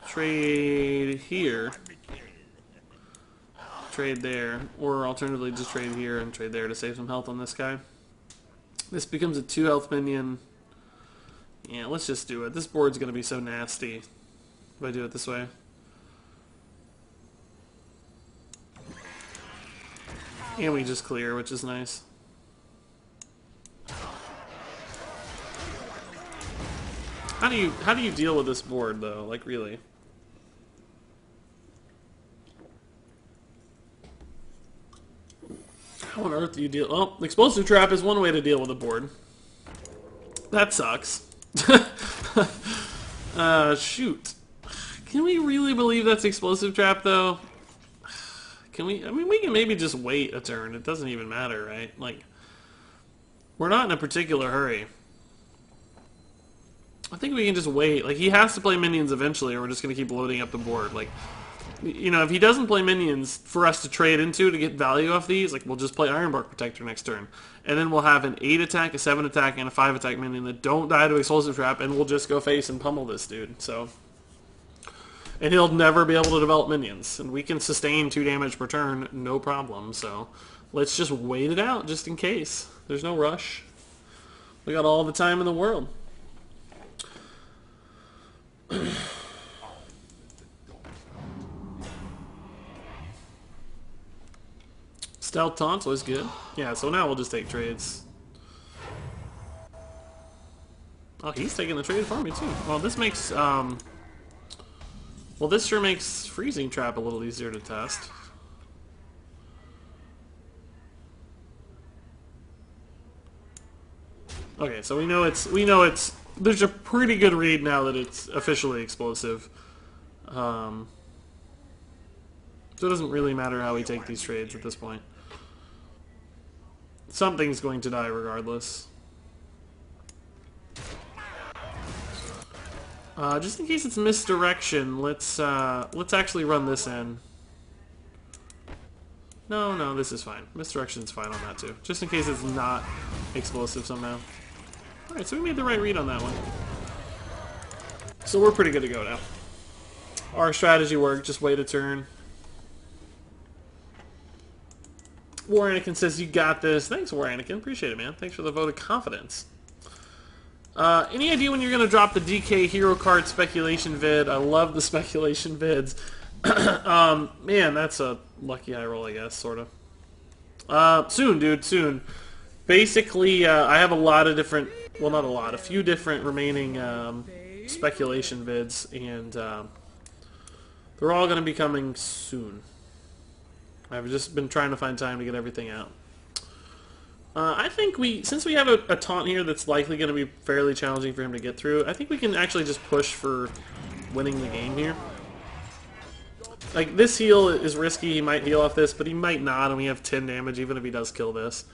trade here, trade there, or alternatively just trade here and trade there to save some health on this guy. This becomes a 2 health minion. Yeah, let's just do it. This board's going to be so nasty if I do it this way. And we just clear, which is nice. How do you deal with this board though? Like really? How on earth do you deal? Well, explosive trap is one way to deal with a board. That sucks. Shoot. Can we really believe that's explosive trap though? Can we? I mean, we can maybe just wait a turn. It doesn't even matter, right? Like, we're not in a particular hurry. I think we can just wait. Like, he has to play minions eventually, or we're just going to keep loading up the board. Like, you know, if he doesn't play minions for us to trade into to get value off these, like, we'll just play Ironbark Protector next turn. And then we'll have an 8 attack, a 7 attack, and a 5 attack minion that don't die to Explosive Trap, and we'll just go face and pummel this dude. So, and he'll never be able to develop minions. And we can sustain 2 damage per turn, no problem. So, let's just wait it out, just in case. There's no rush. We got all the time in the world. Stealth Taunt's always good. Yeah, so now we'll just take trades. Oh, he's taking the trade for me too. Well, this makes well, this sure makes Freezing Trap a little easier to test. Okay, so we know it's there's a pretty good read now that it's officially explosive. So it doesn't really matter how we take these trades at this point. Something's going to die regardless. Just in case it's misdirection, let's actually run this in. No, this is fine. Misdirection's fine on that too. Just in case it's not explosive somehow. Alright, so we made the right read on that one. So we're pretty good to go now. Our strategy worked, just wait a turn. War Anakin says, you got this. Thanks, War Anakin. Appreciate it, man. Thanks for the vote of confidence. Any idea when you're going to drop the DK hero card speculation vid? I love the speculation vids. Man, that's a lucky high roll, I guess, sort of. Soon, dude, soon. Basically, I have a lot of different, well, not a lot, a few different remaining speculation vids, and they're all going to be coming soon. I've just been trying to find time to get everything out. I think since we have a taunt here that's likely going to be fairly challenging for him to get through, I think we can actually just push for winning the game here. Like, this heal is risky, he might heal off this, but he might not, and we have 10 damage even if he does kill this.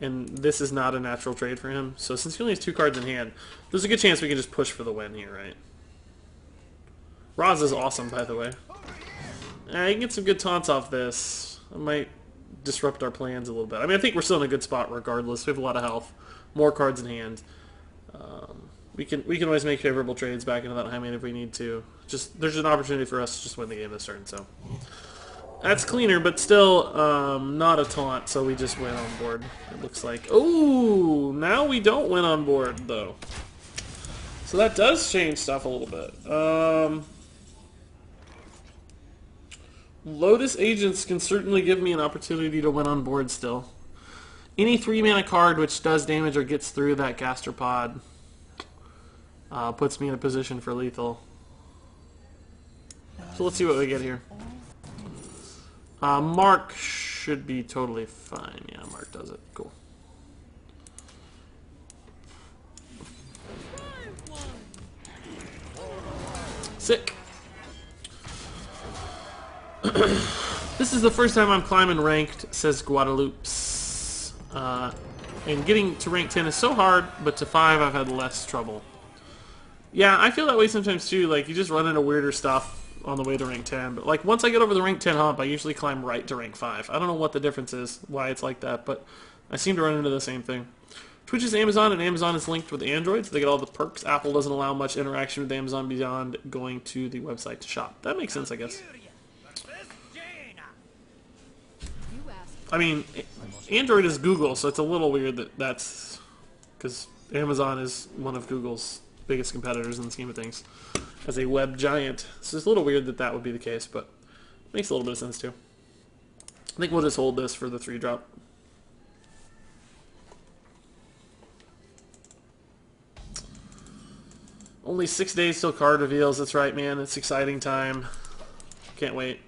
And this is not a natural trade for him, so since he only has 2 cards in hand, there's a good chance we can just push for the win here, right? Roz is awesome, by the way. You can get some good taunts off this. I might disrupt our plans a little bit. I mean, I think we're still in a good spot regardless. We have a lot of health, more cards in hand. We can always make favorable trades back into that high main if we need to. Just there's an opportunity for us to just win the game this turn, so that's cleaner, but still not a taunt. So we just win on board. It looks like. Oh, now we don't win on board though. So that does change stuff a little bit. Lotus Agents can certainly give me an opportunity to win on board still. Any 3-mana card which does damage or gets through that gastropod puts me in a position for lethal. So let's see what we get here. Mark should be totally fine. Yeah, Mark does it. Cool. Sick. This is the first time I'm climbing ranked, says Guadalupe's. And getting to rank 10 is so hard, but to 5 I've had less trouble. Yeah, I feel that way sometimes too. Like, you just run into weirder stuff on the way to rank 10. But like, once I get over the rank 10 hump, I usually climb right to rank 5. I don't know what the difference is, why it's like that, but I seem to run into the same thing. Twitch is Amazon, and Amazon is linked with Android, so they get all the perks. Apple doesn't allow much interaction with Amazon beyond going to the website to shop. That makes sense, I guess. I mean, Android is Google, so it's a little weird that that's... because Amazon is one of Google's biggest competitors in the scheme of things as a web giant. So it's a little weird that that would be the case, but it makes a little bit of sense too. I think we'll just hold this for the 3-drop. Only 6 days till card reveals. That's right, man. It's exciting time. Can't wait.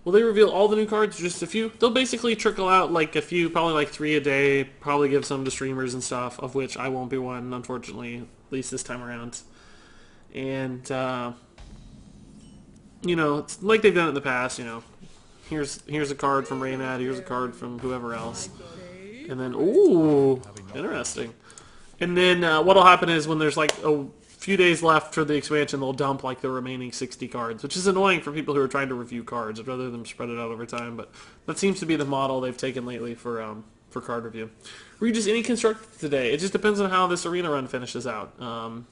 Will they reveal all the new cards or just a few? They'll basically trickle out like a few, probably like 3 a day, probably give some to streamers and stuff, of which I won't be one, unfortunately, at least this time around. And, you know, it's like they've done it in the past, you know. Here's a card from Raynad, here's a card from whoever else. And then, ooh, interesting. And then what'll happen is when there's like a few days left for the expansion, they'll dump like the remaining 60 cards, which is annoying for people who are trying to review cards. I'd rather them spread it out over time, but that seems to be the model they've taken lately for card review. Regis, any construct today? It just depends on how this arena run finishes out. I'm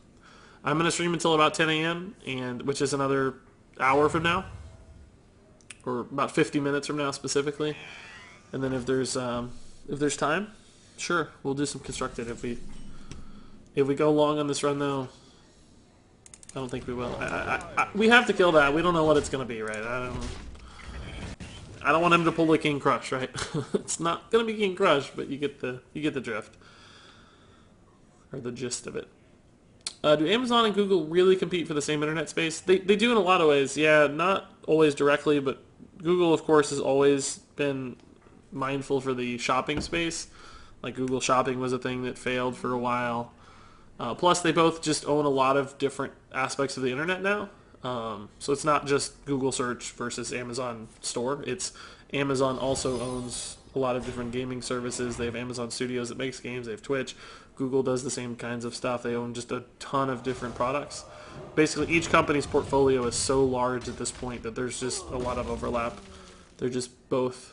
going to stream until about 10 a.m., and which is another hour from now, or about 50 minutes from now specifically. And then if there's time, sure, we'll do some constructed. If we go long on this run, though, I don't think we will. We have to kill that. We don't know what it's going to be, right? I don't want him to pull the King Crush, right? It's not going to be King Crush, but you get the drift, or the gist of it. Do Amazon and Google really compete for the same internet space? They do in a lot of ways. Yeah, not always directly, but Google, of course, has always been mindful for the shopping space. Like, Google Shopping was a thing that failed for a while. Plus, they both just own a lot of different aspects of the internet now. So it's not just Google search versus Amazon store. It's Amazon also owns a lot of different gaming services. They have Amazon Studios that makes games. They have Twitch. Google does the same kinds of stuff. They own just a ton of different products. Basically, each company's portfolio is so large at this point that there's just a lot of overlap. They're just both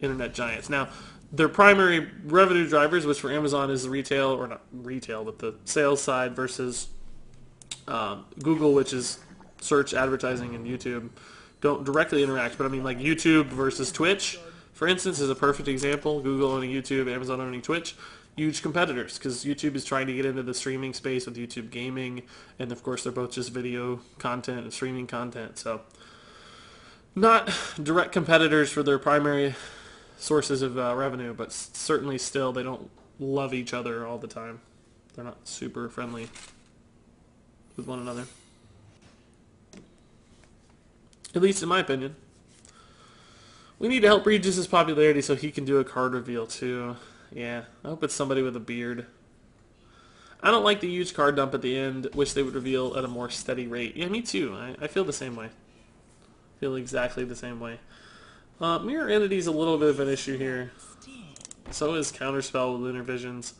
internet giants. Now, their primary revenue drivers, which for Amazon is the retail, or not retail, but the sales side versus Google, which is search, advertising, and YouTube, don't directly interact. But I mean, like YouTube versus Twitch, for instance, is a perfect example. Google owning YouTube, Amazon owning Twitch. Huge competitors, because YouTube is trying to get into the streaming space with YouTube Gaming, and of course they're both just video content and streaming content, so not direct competitors for their primary sources of revenue, but certainly still they don't love each other all the time. They're not super friendly with one another. At least in my opinion. We need to help Regis' popularity so he can do a card reveal too. Yeah, I hope it's somebody with a beard. I don't like the huge card dump at the end. Wish they would reveal at a more steady rate. Yeah, me too. I feel the same way. Feel exactly the same way. Mirror Entity's a little bit of an issue here. So is Counterspell with Lunar Visions.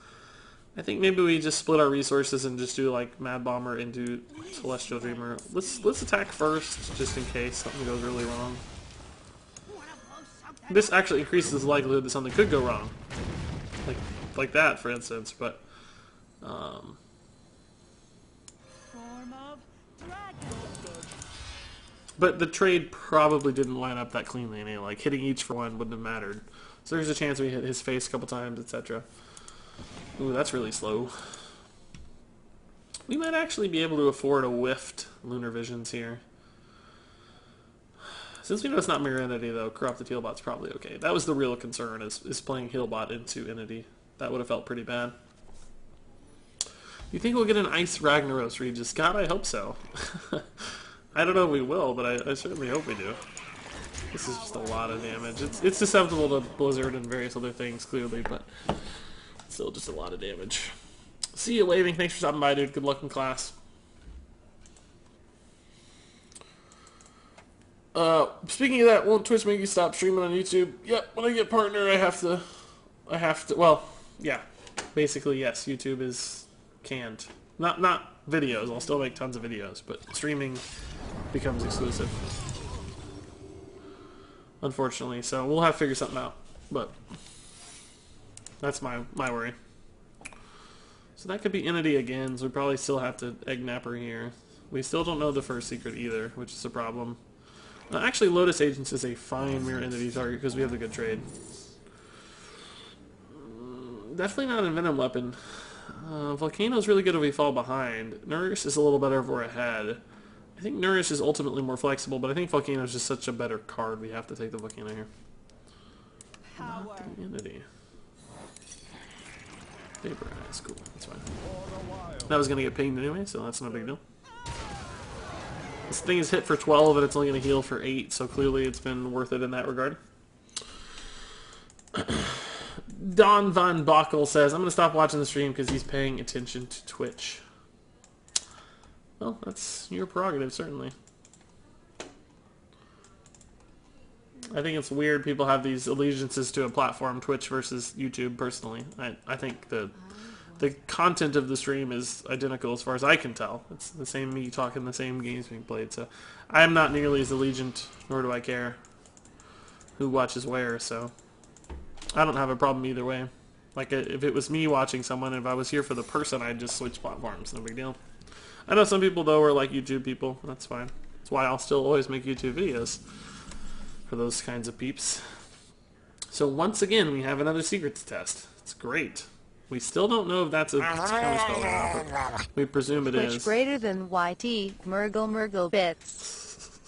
I think maybe we just split our resources and just do like Mad Bomber and do Celestial Dreamer. Let's attack first, just in case something goes really wrong. This actually increases the likelihood that something could go wrong. Like that, for instance, but the trade probably didn't line up that cleanly anyway. Like hitting each for one wouldn't have mattered. So there's a chance we hit his face a couple times, etc. Ooh, that's really slow. We might actually be able to afford a whiffed Lunar Visions here. Since we know it's not Mirror Entity, though, Corrupted Healbot's probably okay. That was the real concern, is playing Healbot into Entity. That would have felt pretty bad. You think we'll get an Ice Ragnaros, Regis? God, I hope so. I don't know if we will, but I certainly hope we do. This is just a lot of damage. It's susceptible to Blizzard and various other things, clearly, but still just a lot of damage. See you, Waving. Thanks for stopping by, dude. Good luck in class. Speaking of that, won't Twitch make you stop streaming on YouTube? Yep, when I get partner, I have to, well, yeah, basically, yes, YouTube is canned. Not videos, I'll still make tons of videos, but streaming becomes exclusive. Unfortunately, so we'll have to figure something out, but that's my worry. So that could be Entity again, so we probably still have to Egg Napper here. We still don't know the first secret either, which is a problem. Actually, Lotus Agents is a fine Mirror Entity target because we have the good trade. Definitely not a Venom Weapon. Volcano's really good if we fall behind. Nourish is a little better if we're ahead. I think Nourish is ultimately more flexible, but I think Volcano is just such a better card. We have to take the Volcano here. Not the Entity. Vaporize, cool, that's fine. That was going to get pinged anyway, so that's no big deal. This thing is hit for 12 and it's only going to heal for 8, so clearly it's been worth it in that regard. Don Von Bockel says, I'm going to stop watching the stream because he's paying attention to Twitch. Well, that's your prerogative, certainly. I think it's weird people have these allegiances to a platform, Twitch versus YouTube, personally. I think the content of the stream is identical as far as I can tell. It's the same me talking the same games being played, so I'm not nearly as allegiant, nor do I care who watches where, so I don't have a problem either way. Like, if it was me watching someone, if I was here for the person, I'd just switch platforms, no big deal. I know some people, though, are like YouTube people. That's fine. That's why I'll still always make YouTube videos for those kinds of peeps. So once again, we have another secret to test. It's great. We still don't know if that's a counterspell or not, but we presume it is. Twitch greater than YT, Murgle bits.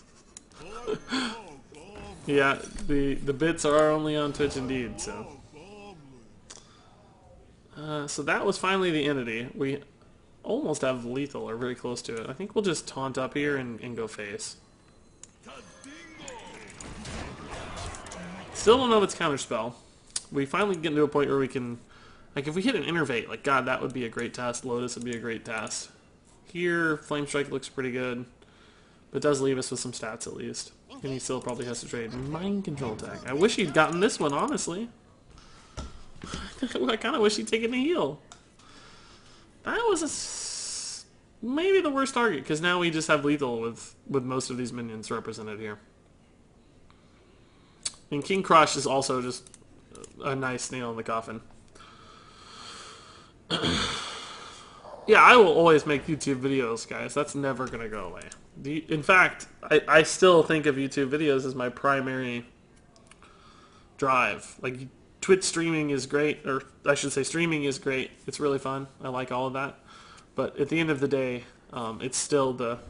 Yeah, the bits are only on Twitch indeed, so. So that was finally the Entity. We almost have lethal, or very close to it. I think we'll just taunt up here and go face. Still don't know if it's counterspell. We finally get to a point where we can Like, if we hit an Innervate, like, God, that would be a great test. Lotus would be a great test. Here, Flame Strike looks pretty good. But it does leave us with some stats, at least. And he still probably has to trade Mind Control attack. I wish he'd gotten this one, honestly. I kind of wish he'd taken a heal. That was maybe the worst target, because now we just have lethal with most of these minions represented here. And King Crush is also just a nice nail in the coffin. Yeah, I will always make YouTube videos, guys. That's never going to go away. In fact, I still think of YouTube videos as my primary drive. Like, Twitch streaming is great, or I should say streaming is great. It's really fun. I like all of that. But at the end of the day, it's still the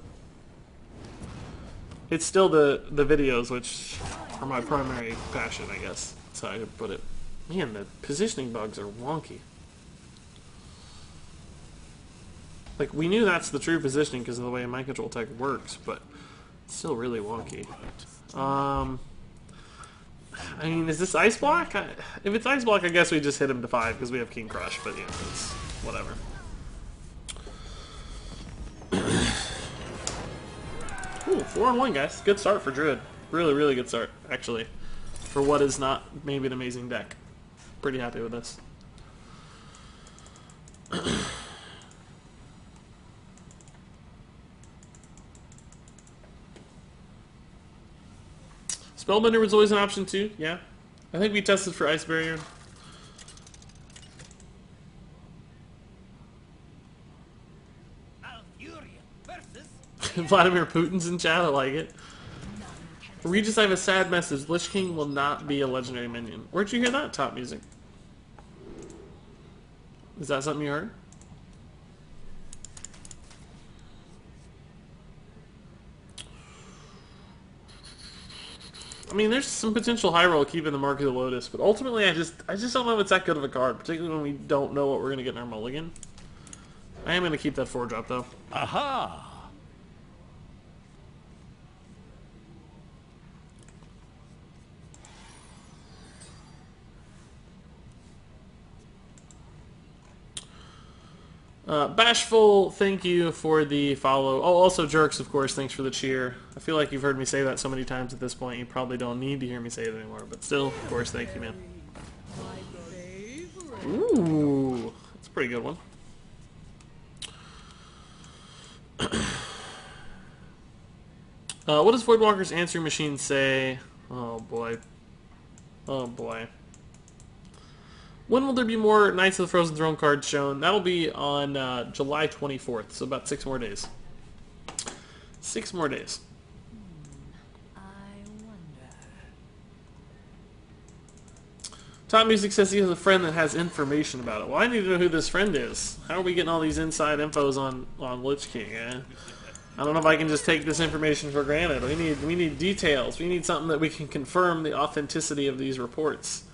videos which are my primary passion, I guess. That's how I could put it. Man, the positioning bugs are wonky. Like, we knew that's the true positioning because of the way Mind Control tech works, but it's still really wonky. I mean, is this Ice Block? If it's Ice Block, I guess we just hit him to 5 because we have King Crush, but yeah, it's whatever. Ooh, 4-1, guys. Good start for Druid. Really, really good start, actually. For what is not maybe an amazing deck. Pretty happy with this. Spellbender was always an option too, yeah. I think we tested for Ice Barrier. Vladimir Putin's in chat, I like it. Regis, I have a sad message. Lich King will not be a legendary minion. Where'd you hear that top music? Is that something you heard? I mean, there's some potential high roll keeping the Mark of the Lotus, but ultimately I just don't know if it's that good of a card, particularly when we don't know what we're going to get in our mulligan. I am going to keep that 4-drop, though. Aha! Bashful, thank you for the follow. Oh, also Jerks, of course, thanks for the cheer. I feel like you've heard me say that so many times at this point, you probably don't need to hear me say it anymore. But still, of course, thank you, man. Ooh, that's a pretty good one. What does Voidwalker's answering machine say? Oh, boy. Oh, boy. When will there be more Knights of the Frozen Throne cards shown? That'll be on July 24th, so about 6 more days. 6 more days. I wonder. Top Music says he has a friend that has information about it. Well, I need to know who this friend is. How are we getting all these inside infos on Lich King, eh? I don't know if I can just take this information for granted. We need details. We need something that we can confirm the authenticity of these reports.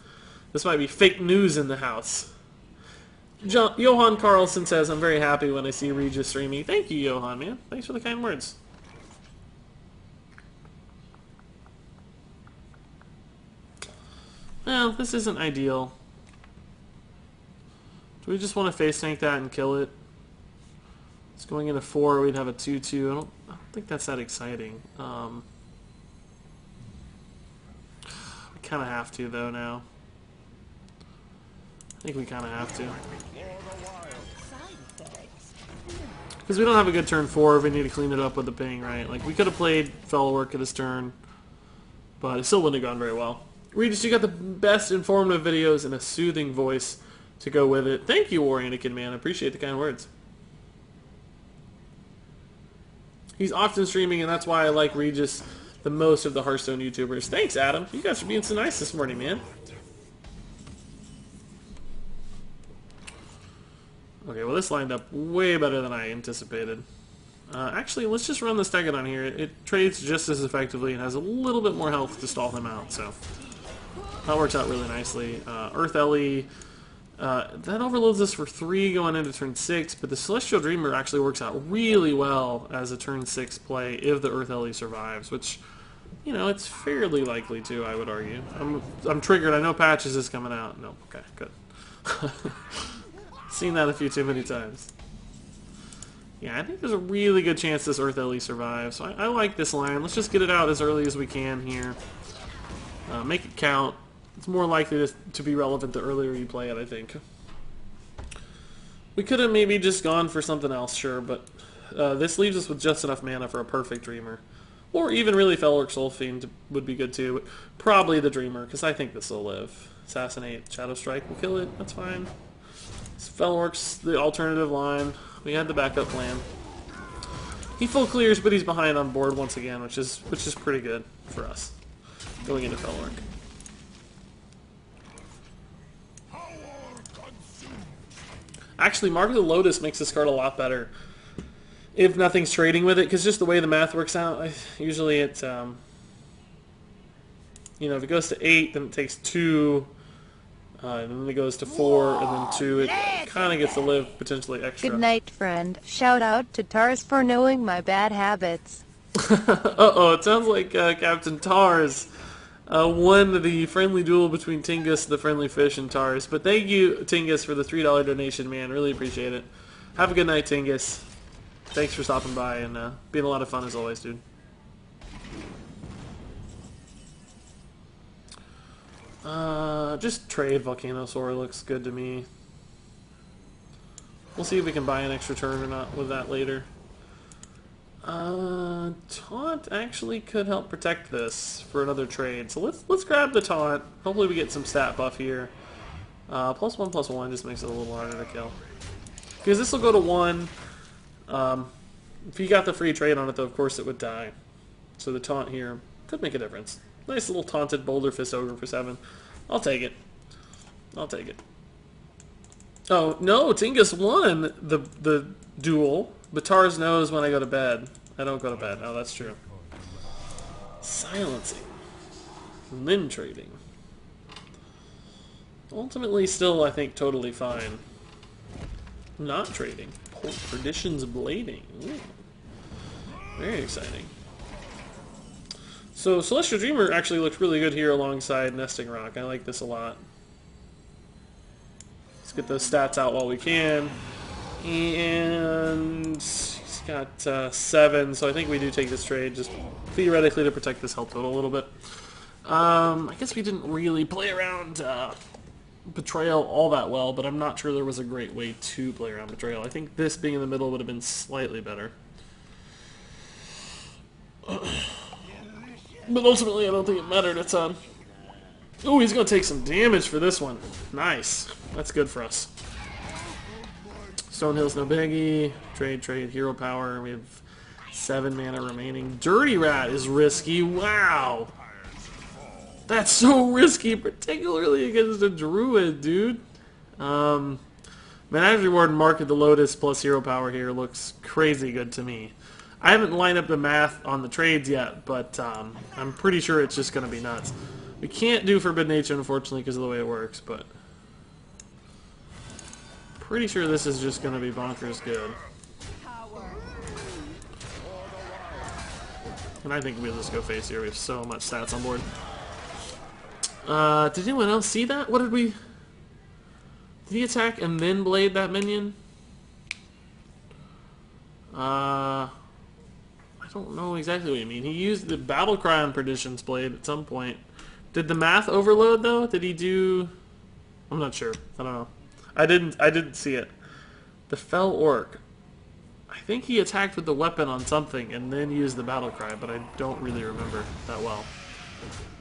This might be fake news in the house. Johan Carlson says, I'm very happy when I see Regis streaming. Thank you, Johan, man. Thanks for the kind words. Well, this isn't ideal. Do we just want to face tank that and kill it? It's going into 4, we'd have a 2-2. I don't think that's that exciting. We kind of have to, though, now. I think we kind of have to. Because we don't have a good turn 4 if we need to clean it up with the ping, right? Like, we could have played Fellow Work at his turn, but it still wouldn't have gone very well. Regis, you got the best informative videos and a soothing voice to go with it. Thank you, War Anakin, man. I appreciate the kind words. He's often streaming, and that's why I like Regis the most of the Hearthstone YouTubers. Thanks, Adam. You guys are being so nice this morning, man. Okay, well this lined up way better than I anticipated. Actually, let's just run the Stegodon here. It trades just as effectively and has a little bit more health to stall him out, so that works out really nicely. Earth Ellie, that overloads us for 3 going into turn 6, but the Celestial Dreamer actually works out really well as a turn 6 play if the Earth Ellie survives, which, you know, it's fairly likely to, I would argue. I'm triggered. I know Patches is coming out. No, okay, good. Seen that a few too many times. Yeah, I think there's a really good chance this Earth Ellie survives. So I like this line. Let's just get it out as early as we can here. Make it count. It's more likely to be relevant the earlier you play it, I think. We could have maybe just gone for something else, sure, but this leaves us with just enough mana for a perfect Dreamer. Or even really Felorc Soul Fiend would be good too, but probably the Dreamer, because I think this will live. Assassinate, Shadow Strike will kill it, that's fine. Felorc's the alternative line. We had the backup plan. He full clears, but he's behind on board once again, which is pretty good for us going into Felorc. Actually, Mark of the Lotus makes this card a lot better if nothing's trading with it, because just the way the math works out, usually it's you know, if it goes to 8, then it takes 2. And then it goes to 4, and then 2. It kind of gets to live potentially extra. Good night, friend. Shout out to Tars for knowing my bad habits. Uh-oh, it sounds like Captain Tars won the friendly duel between Tingus, the friendly fish, and Tars. But thank you, Tingus, for the $3 donation, man. Really appreciate it. Have a good night, Tingus. Thanks for stopping by and being a lot of fun as always, dude. Just trade Volcanosaur looks good to me. We'll see if we can buy an extra turn or not with that later. Taunt actually could help protect this for another trade. So let's grab the Taunt. Hopefully we get some stat buff here. +1/+1 just makes it a little harder to kill. Because this will go to 1. If you got the free trade on it though, of course it would die. So the Taunt here could make a difference. Nice little taunted Boulder Fist Ogre for 7. I'll take it. I'll take it. Oh, no, Tingus won the duel, but Tars knows when I go to bed. I don't go to bed. Oh, that's true. Silencing. And then trading. Ultimately, still, I think, totally fine. Not trading. Perdition's Blading. Ooh. Very exciting. So Celestial Dreamer actually looks really good here alongside Nesting Rock. I like this a lot. Let's get those stats out while we can. And he's got 7, so I think we do take this trade just theoretically to protect this health total a little bit. I guess we didn't really play around Betrayal all that well, but I'm not sure there was a great way to play around Betrayal. I think this being in the middle would have been slightly better. But ultimately, I don't think it mattered a ton. Oh, he's going to take some damage for this one. Nice. That's good for us. Stonehill's no biggie. Trade, hero power. We have 7 mana remaining. Dirty Rat is risky. Wow. That's so risky, particularly against a Druid, dude. Menagerie Warden, Mark of the Lotus plus hero power here looks crazy good to me. I haven't lined up the math on the trades yet, but I'm pretty sure it's just going to be nuts. We can't do Forbidden Nature, unfortunately, because of the way it works, but pretty sure this is just going to be bonkers good. And I think we'll just go face here. We have so much stats on board. Did anyone else see that? What did we... Did he attack and then blade that minion? I don't know exactly what you mean. He used the Battle Cry on Perdition's Blade at some point. Did the math overload though? Did he do... I'm not sure. I don't know. I didn't see it. The Fell Orc. I think he attacked with the weapon on something and then used the Battle Cry, but I don't really remember that well.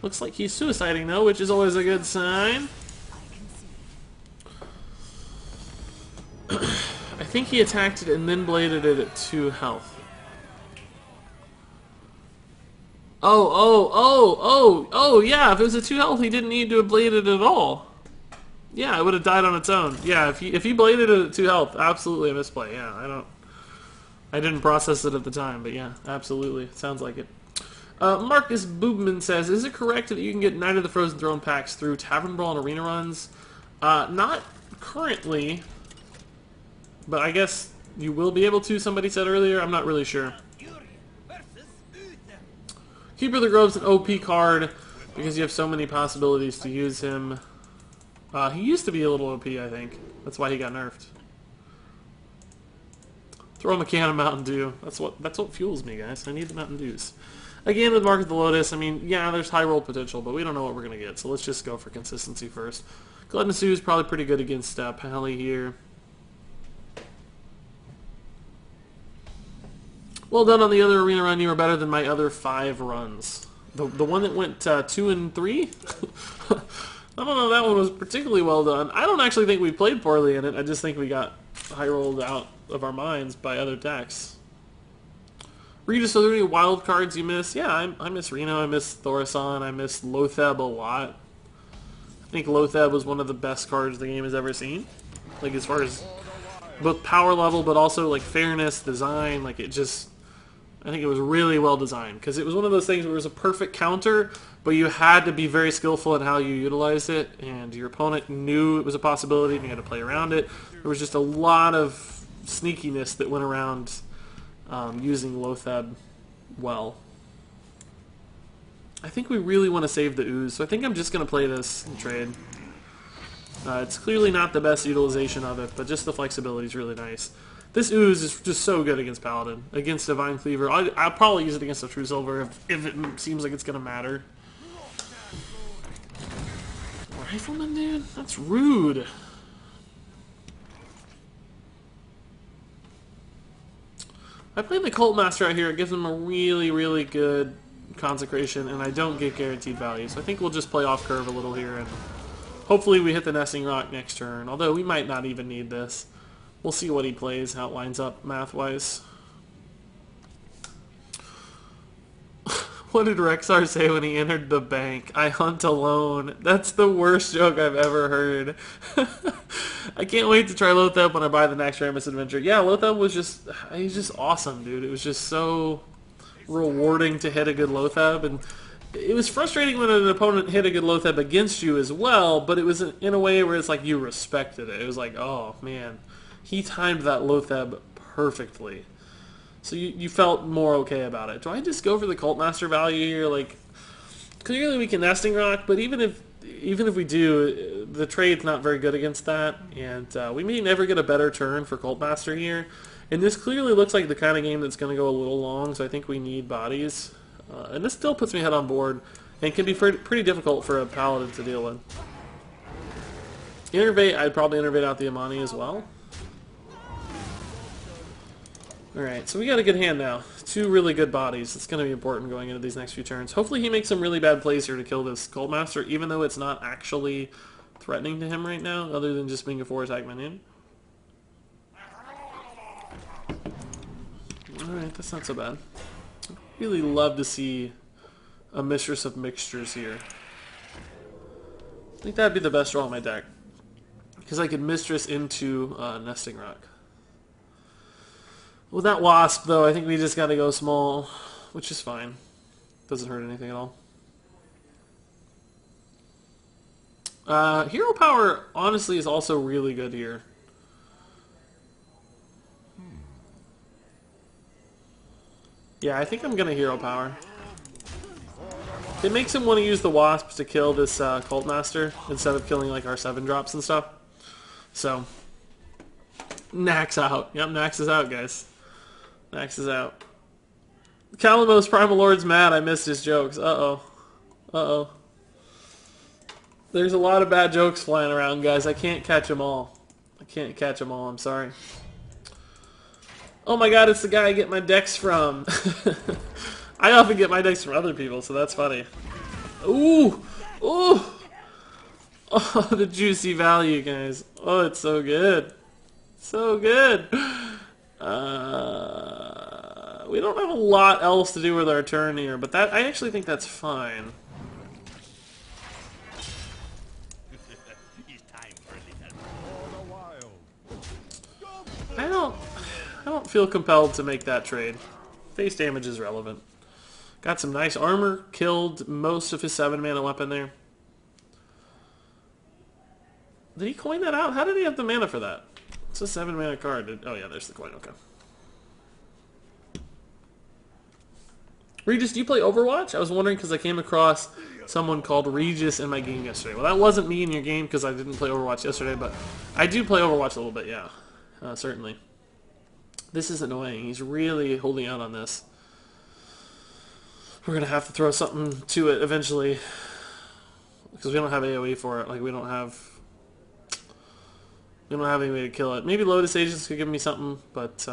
Looks like he's suiciding though, which is always a good sign. I think he attacked it and then bladed it at 2 health. Oh, yeah, if it was at 2 health, he didn't need to have bladed it at all. Yeah, it would have died on its own. Yeah, if he bladed it at 2 health, absolutely a misplay. Yeah, I didn't process it at the time, but yeah, absolutely. Sounds like it. Marcus Boobman says, is it correct that you can get Knight of the Frozen Throne packs through Tavern Brawl and Arena runs? Not currently, but I guess you will be able to, somebody said earlier. I'm not really sure. Keeper of the Grove's an OP card because you have so many possibilities to use him. He used to be a little OP, I think. That's why he got nerfed. Throw him a can of Mountain Dew. That's what fuels me, guys. I need the Mountain Dews. Again, with Mark of the Lotus, I mean, yeah, there's high roll potential, but we don't know what we're going to get, so let's just go for consistency first. Gluttonous Ooze is probably pretty good against Pally here. Well done on the other arena run. You were better than my other 5 runs. The one that went 2 and 3? I don't know, that one was particularly well done. I don't actually think we played poorly in it. I just think we got high rolled out of our minds by other decks. Regis, are there any wild cards you miss? Yeah, I miss Reno, I miss Thaurissan, I miss Lotheb a lot. I think Lotheb was one of the best cards the game has ever seen. Like, as far as both power level, but also, like, fairness, design, like, it just... I think it was really well designed, because it was one of those things where it was a perfect counter, but you had to be very skillful in how you utilized it, and your opponent knew it was a possibility, and you had to play around it. There was just a lot of sneakiness that went around using Lotheb well. I think we really want to save the Ooze, so I think I'm just going to play this and trade. It's clearly not the best utilization of it, but just the flexibility is really nice. This Ooze is just so good against Paladin. Against Divine Cleaver. I'll probably use it against a True Silver if it seems like it's going to matter. Rifleman, dude? That's rude. I played the Cult Master out here. It gives him a really, really good consecration, and I don't get guaranteed value. So I think we'll just play off curve a little here, and hopefully we hit the Nesting Rock next turn. Although we might not even need this. We'll see what he plays, how it lines up math-wise. What did Rexar say when he entered the bank? I hunt alone. That's the worst joke I've ever heard. I can't wait to try Lotheb when I buy the next Ramus Adventure. Yeah, Lotheb was he's just awesome, dude. It was just so rewarding to hit a good Lotheb, and it was frustrating when an opponent hit a good Lotheb against you as well, but it was in a way where it's like you respected it. It was like, oh, man, he timed that Lotheb perfectly. So you felt more okay about it. Do I just go for the Cult Master value here? Like, clearly we can Nesting Rock, but even if we do, the trade's not very good against that, and we may never get a better turn for Cult Master here. And this clearly looks like the kind of game that's going to go a little long, so I think we need bodies. And this still puts me head on board, and can be pretty difficult for a Paladin to deal with. Innervate, I'd probably Innervate out the Imani as well. Alright, so we got a good hand now. 2 really good bodies. It's going to be important going into these next few turns. Hopefully he makes some really bad plays here to kill this Cult Master, even though it's not actually threatening to him right now, other than just being a 4-attack minion. Alright, that's not so bad. I'd really love to see a Mistress of Mixtures here. I think that'd be the best draw in my deck, because I could Mistress into Nesting Rock. With that Wasp, though, I think we just gotta go small, which is fine. Doesn't hurt anything at all. Hero Power, honestly, is also really good here. Yeah, I think I'm gonna Hero Power. It makes him want to use the Wasps to kill this Cult Master, instead of killing, like, our 7-drops and stuff. So, Nax out. Yep, Nax is out, guys. Nax is out. Calamos Primal Lord's mad I missed his jokes. Uh-oh. Uh-oh. There's a lot of bad jokes flying around, guys. I can't catch them all. I can't catch them all. I'm sorry. Oh my god, it's the guy I get my decks from. I often get my decks from other people, so that's funny. Ooh! Ooh! Oh, the juicy value, guys. Oh, it's so good. So good. We don't have a lot else to do with our turn here, but I actually think that's fine. I don't feel compelled to make that trade. Face damage is relevant. Got some nice armor, killed most of his 7-mana weapon there. Did he coin that out? How did he have the mana for that? It's a 7-mana card. Oh yeah, there's the coin, okay. Regis, do you play Overwatch? I was wondering because I came across someone called Regis in my game yesterday. Well, that wasn't me in your game because I didn't play Overwatch yesterday, but I do play Overwatch a little bit, yeah. Certainly. This is annoying. He's really holding out on this. We're going to have to throw something to it eventually because we don't have AoE for it. Like, we don't have any way to kill it. Maybe Lotus Agents could give me something, but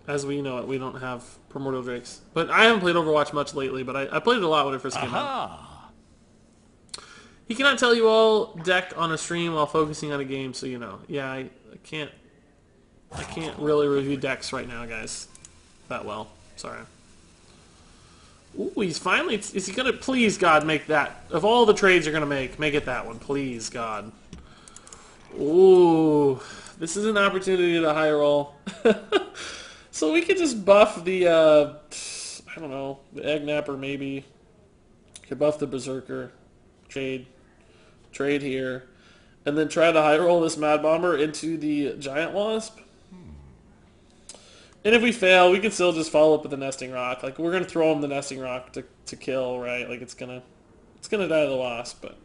as we know it, we don't have Primordial Drakes. But I haven't played Overwatch much lately, but I played it a lot when it first came out. He cannot tell you all deck on a stream while focusing on a game, so you know. Yeah, I can't really review decks right now, guys. That well. Sorry. Ooh, he's finally... Is he going to... Please, God, make that... Of all the trades you're going to make it that one. Please, God. Ooh. This is an opportunity to high roll. So we could just buff the... I don't know. The Egg Napper, maybe. Could buff the Berserker. Trade here. And then try to high roll this Mad Bomber into the Giant Wasp. And if we fail, we can still just follow up with the Nesting Rock. Like, we're gonna throw him the Nesting Rock to kill, right? Like, it's gonna die to the Wasp, but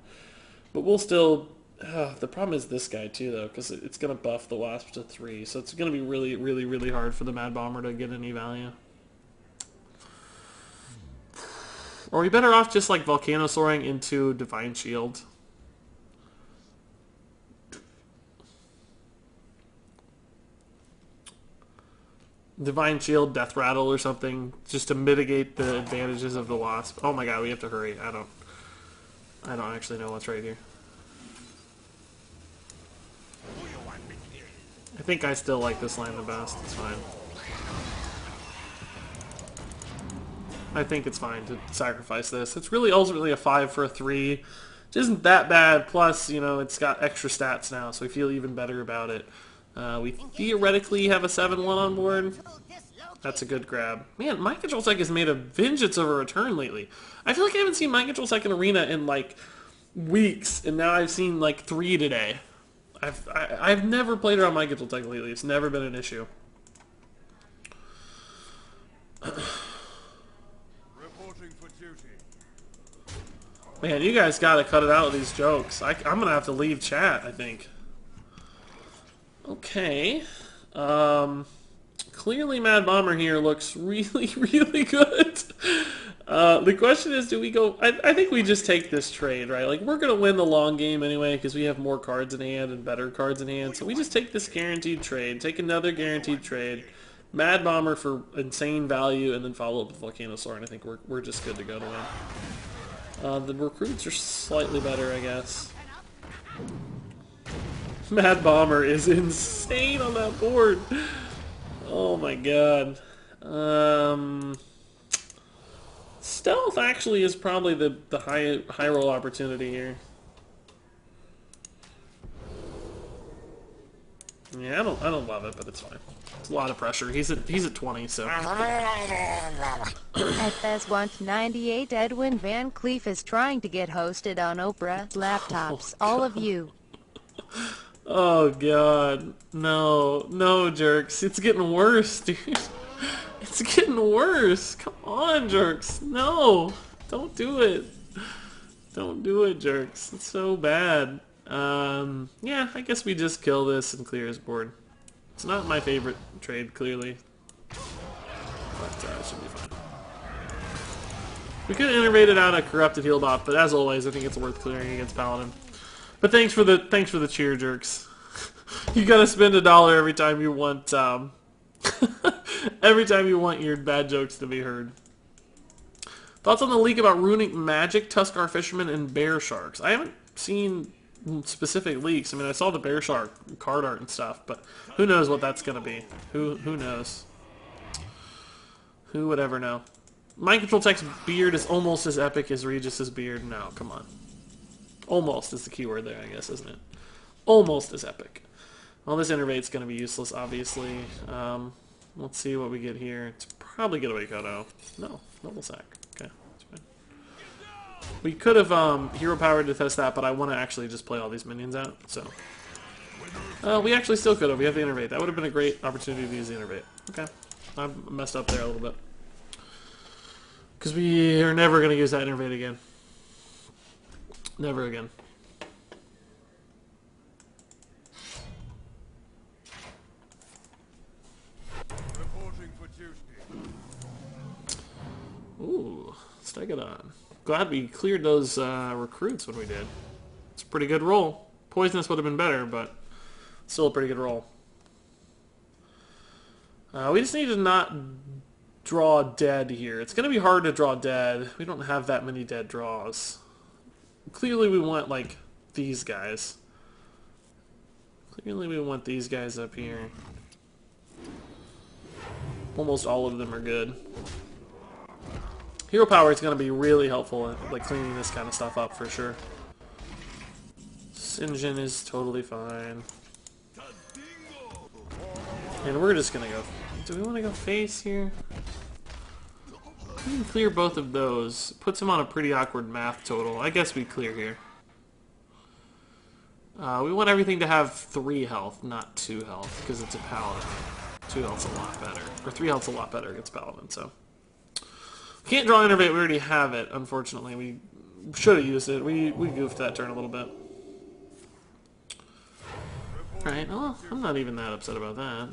we'll still. The problem is this guy too, though, because it's gonna buff the Wasp to 3, so it's gonna be really, really, really hard for the Mad Bomber to get any value. Or are we better off just like Volcano Soaring into Divine Shield? Divine Shield, Death Rattle or something, just to mitigate the advantages of the Wasp. Oh my god, we have to hurry. I don't actually know what's right here. I think I still like this line the best. It's fine. I think it's fine to sacrifice this. It's really ultimately a 5 for a 3. Which isn't that bad. Plus, you know, it's got extra stats now, so we feel even better about it. We theoretically have a 7-1 on board. That's a good grab. Man, Mind Control Tech has made a vengeance of a return lately. I feel like I haven't seen Mind Control Tech in Arena in, like, weeks, and now I've seen, like, 3 today. I've never played around Mind Control Tech lately. It's never been an issue. Man, you guys gotta cut it out with these jokes. I'm gonna have to leave chat, I think. Okay. Clearly Mad Bomber here looks really, really good. The question is, do we go... I think we just take this trade, right? Like, we're going to win the long game anyway because we have more cards in hand and better cards in hand. So we just take this guaranteed trade, take another guaranteed trade, Mad Bomber for insane value, and then follow up with Volcano Soar, and I think we're just good to go to win. The recruits are slightly better, I guess. Mad Bomber is insane on that board. Oh my god. Stealth actually is probably the high roll opportunity here. Yeah, I don't love it, but it's fine. It's a lot of pressure. He's at 20, so. FS198 Edwin Van Cleef is trying to get hosted on Oprah laptops. All of you. Oh god, no, jerks! It's getting worse, dude. It's getting worse. Come on, jerks! No, don't do it. Don't do it, jerks. It's so bad. Yeah, I guess we just kill this and clear his board. It's not my favorite trade, clearly, but it should be fine. We could have innovated out a corrupted heal bot, but as always, I think it's worth clearing against Paladin. But thanks for the cheer, jerks. You gotta spend $1 every time you want every time you want your bad jokes to be heard. Thoughts on the leak about Runic Magic, Tuskar Fisherman, and Bear Sharks? I haven't seen specific leaks. I mean, I saw the Bear Shark card art and stuff, but who knows what that's gonna be? Who knows? Who would ever know? Mind Control Tech's beard is almost as epic as Regis's beard. No, come on. Almost is the keyword there, I guess, isn't it? Almost as epic. Well, this innervate's going to be useless, obviously. Let's see what we get here. It's probably Getaway Kodo. No, Noble Sack. Okay, that's fine. We could have hero powered to test that, but I want to actually just play all these minions out, so. We actually still could have. We have the innervate. That would have been a great opportunity to use the innervate. Okay. I messed up there a little bit. Because we are never going to use that innervate again. Never again. Ooh, Stegodon. Glad we cleared those recruits when we did. It's a pretty good roll. Poisonous would have been better, but still a pretty good roll. We just need to not draw dead here. It's going to be hard to draw dead. We don't have that many dead draws. Clearly we want, like, these guys. Clearly we want these guys up here. Almost all of them are good. Hero power is going to be really helpful at, like, cleaning this kind of stuff up for sure. Sinjin is totally fine. And we're just going to go... Do we want to go face here? We can clear both of those. Puts him on a pretty awkward math total. I guess we clear here. We want everything to have 3 health, not 2 health, because it's a paladin. 2 health's a lot better. Or 3 health's a lot better against paladin, so... Can't draw Innervate, we already have it, unfortunately. We should have used it. We goofed that turn a little bit. Alright, well, I'm not even that upset about that.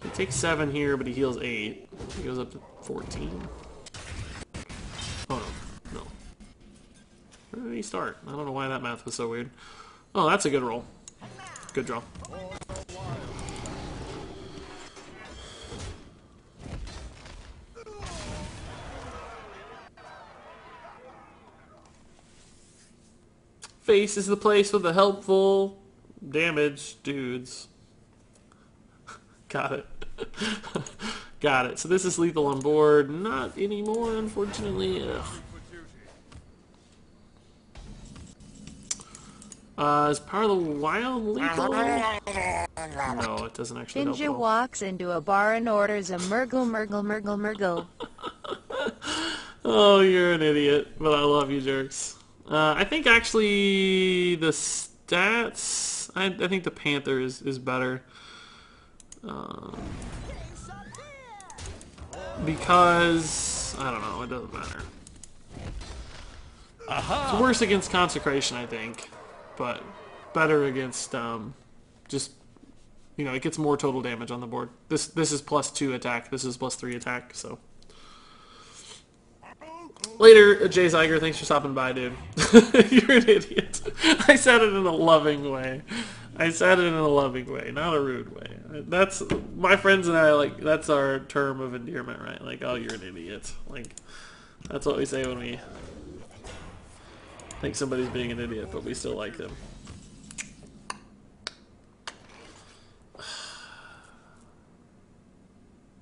He takes 7 here, but he heals 8. He goes up to 14. Oh, no. No. Where did he start? I don't know why that math was so weird. Oh, that's a good roll. Good draw. Face is the place with the helpful damage dudes. Got it. Got it. So this is lethal on board. Not anymore, unfortunately. Ugh. Is Power of the Wild lethal? No, it doesn't actually help at Ninja all. walks into a bar and orders a Murgle, Murgle, Murgle, Murgle. Oh, you're an idiot. But I love you, jerks. I think actually the stats... I think the Panther is better. Because... I don't know, it doesn't matter. It's worse against Consecration, I think. But better against... just... You know, it gets more total damage on the board. This is +2 attack, this is +3 attack, so... Later, Jay Zeiger, thanks for stopping by, dude. You're an idiot. I said it in a loving way. I said it in a loving way, not a rude way. That's, my friends and I, like, that's our term of endearment, right? Like, oh, you're an idiot. Like, that's what we say when we think somebody's being an idiot, but we still like them.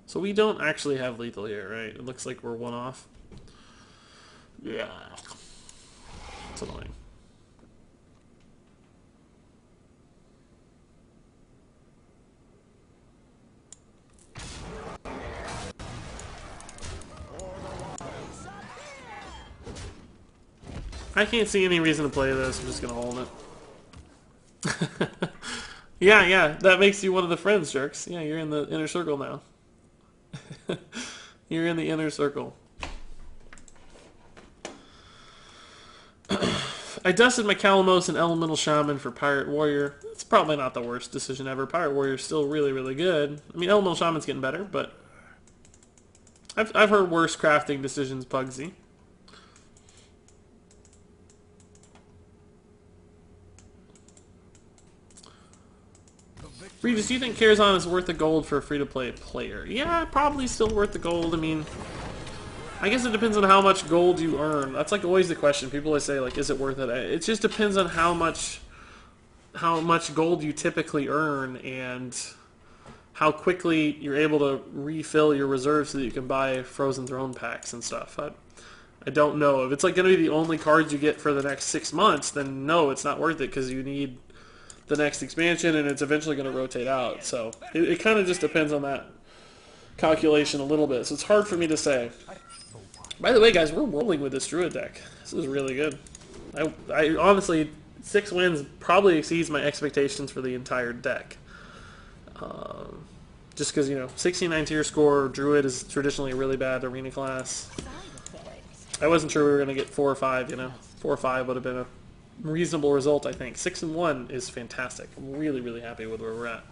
So we don't actually have lethal here, right? It looks like we're one off. Yeah. It's annoying. I can't see any reason to play this. I'm just gonna hold it. Yeah, that makes you one of the friends, jerks. Yeah, you're in the inner circle now. You're in the inner circle. I dusted my Calamos and Elemental Shaman for Pirate Warrior. It's probably not the worst decision ever. Pirate Warrior is still really, really good. I mean, Elemental Shaman's getting better, but I've heard worse crafting decisions, Pugsy. Regis, do you think Karazhan is worth the gold for a free-to-play player? Yeah, probably still worth the gold. I mean, I guess it depends on how much gold you earn. That's like always the question. People always say, like, is it worth it? It just depends on how much gold you typically earn and how quickly you're able to refill your reserves so that you can buy Frozen Throne packs and stuff. I don't know. If it's like going to be the only cards you get for the next 6 months, then no, it's not worth it because you need the next expansion and it's eventually going to rotate out. So it kind of just depends on that calculation a little bit. So it's hard for me to say. By the way, guys, we're rolling with this Druid deck. This is really good. I honestly, 6 wins probably exceeds my expectations for the entire deck. Just because, you know, 69 tier score, Druid is traditionally a really bad arena class. I wasn't sure we were going to get 4 or 5, you know. 4 or 5 would have been a reasonable result, I think. 6 and 1 is fantastic. I'm really, really happy with where we're at.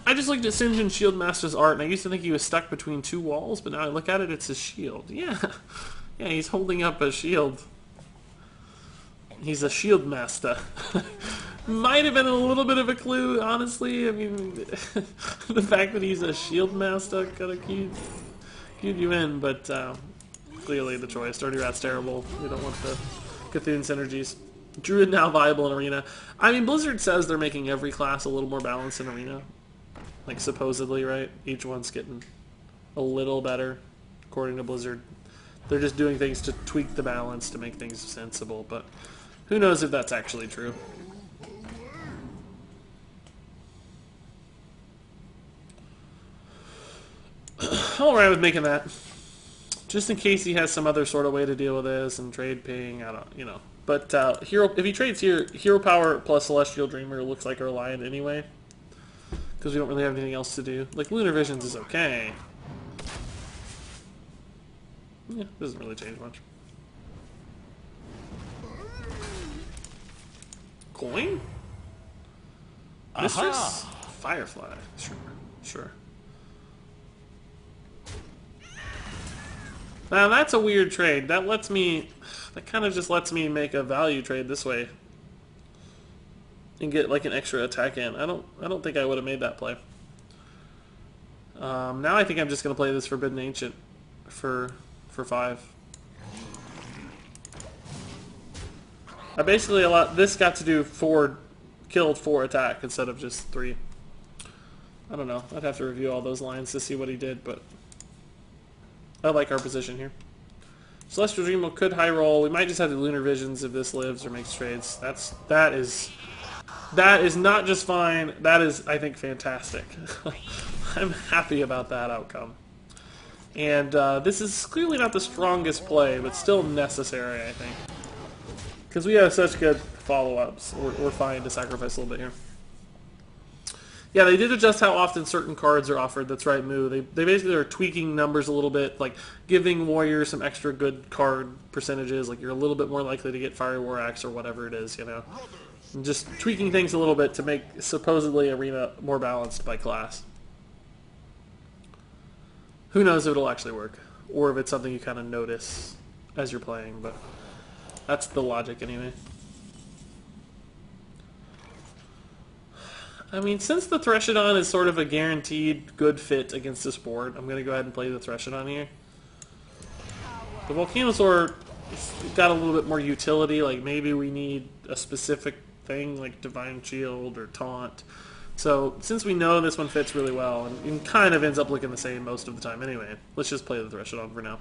I just looked at Sinjin Shieldmaster's art, and I used to think he was stuck between 2 walls, but now I look at it, it's his shield. Yeah, yeah, he's holding up a shield. He's a shield master. Might have been a little bit of a clue, honestly. I mean, the fact that he's a shield master kind of cued you in, but clearly the choice. Dirty Rat's terrible. We don't want the Cthulhu synergies. Druid now viable in Arena. I mean, Blizzard says they're making every class a little more balanced in Arena. Like, supposedly, right? Each one's getting a little better, according to Blizzard. They're just doing things to tweak the balance to make things sensible, but who knows if that's actually true. Alright with making that. Just in case he has some other sort of way to deal with this and trade ping, I don't, you know. But if he trades here, Hero Power plus Celestial Dreamer looks like our line anyway. Because we don't really have anything else to do. Like, Lunar Visions is okay. Yeah, doesn't really change much. Coin? Mistress? Firefly. Sure. Sure. Now that's a weird trade. That lets me... That kind of just lets me make a value trade this way. And get like an extra attack in. I don't think I would have made that play. Now I think I'm just going to play this Forbidden Ancient for 5. I basically this got to do killed 4 attack instead of just 3. I don't know. I'd have to review all those lines to see what he did, but I like our position here. Celestial Dreamer could high roll. We might just have the Lunar Visions if this lives or makes trades. That is not just fine. That is, I think, fantastic. I'm happy about that outcome. And this is clearly not the strongest play, but still necessary, I think. Because we have such good follow-ups. We're fine to sacrifice a little bit here. Yeah, they did adjust how often certain cards are offered. That's right, Moo. They basically are tweaking numbers a little bit, like giving warriors some extra good card percentages. Like you're a little bit more likely to get Fire War Axe or whatever it is, you know. And just tweaking things a little bit to make supposedly Arena more balanced by class. Who knows if it'll actually work, or if it's something you kind of notice as you're playing, but that's the logic anyway. I mean, since the Threshodon is sort of a guaranteed good fit against this board, I'm going to go ahead and play the Threshodon here. The Volcanosaur got a little bit more utility, like maybe we need a specific thing like Divine Shield or Taunt. So, since we know this one fits really well, and it kind of ends up looking the same most of the time anyway, let's just play the Threshodon for now.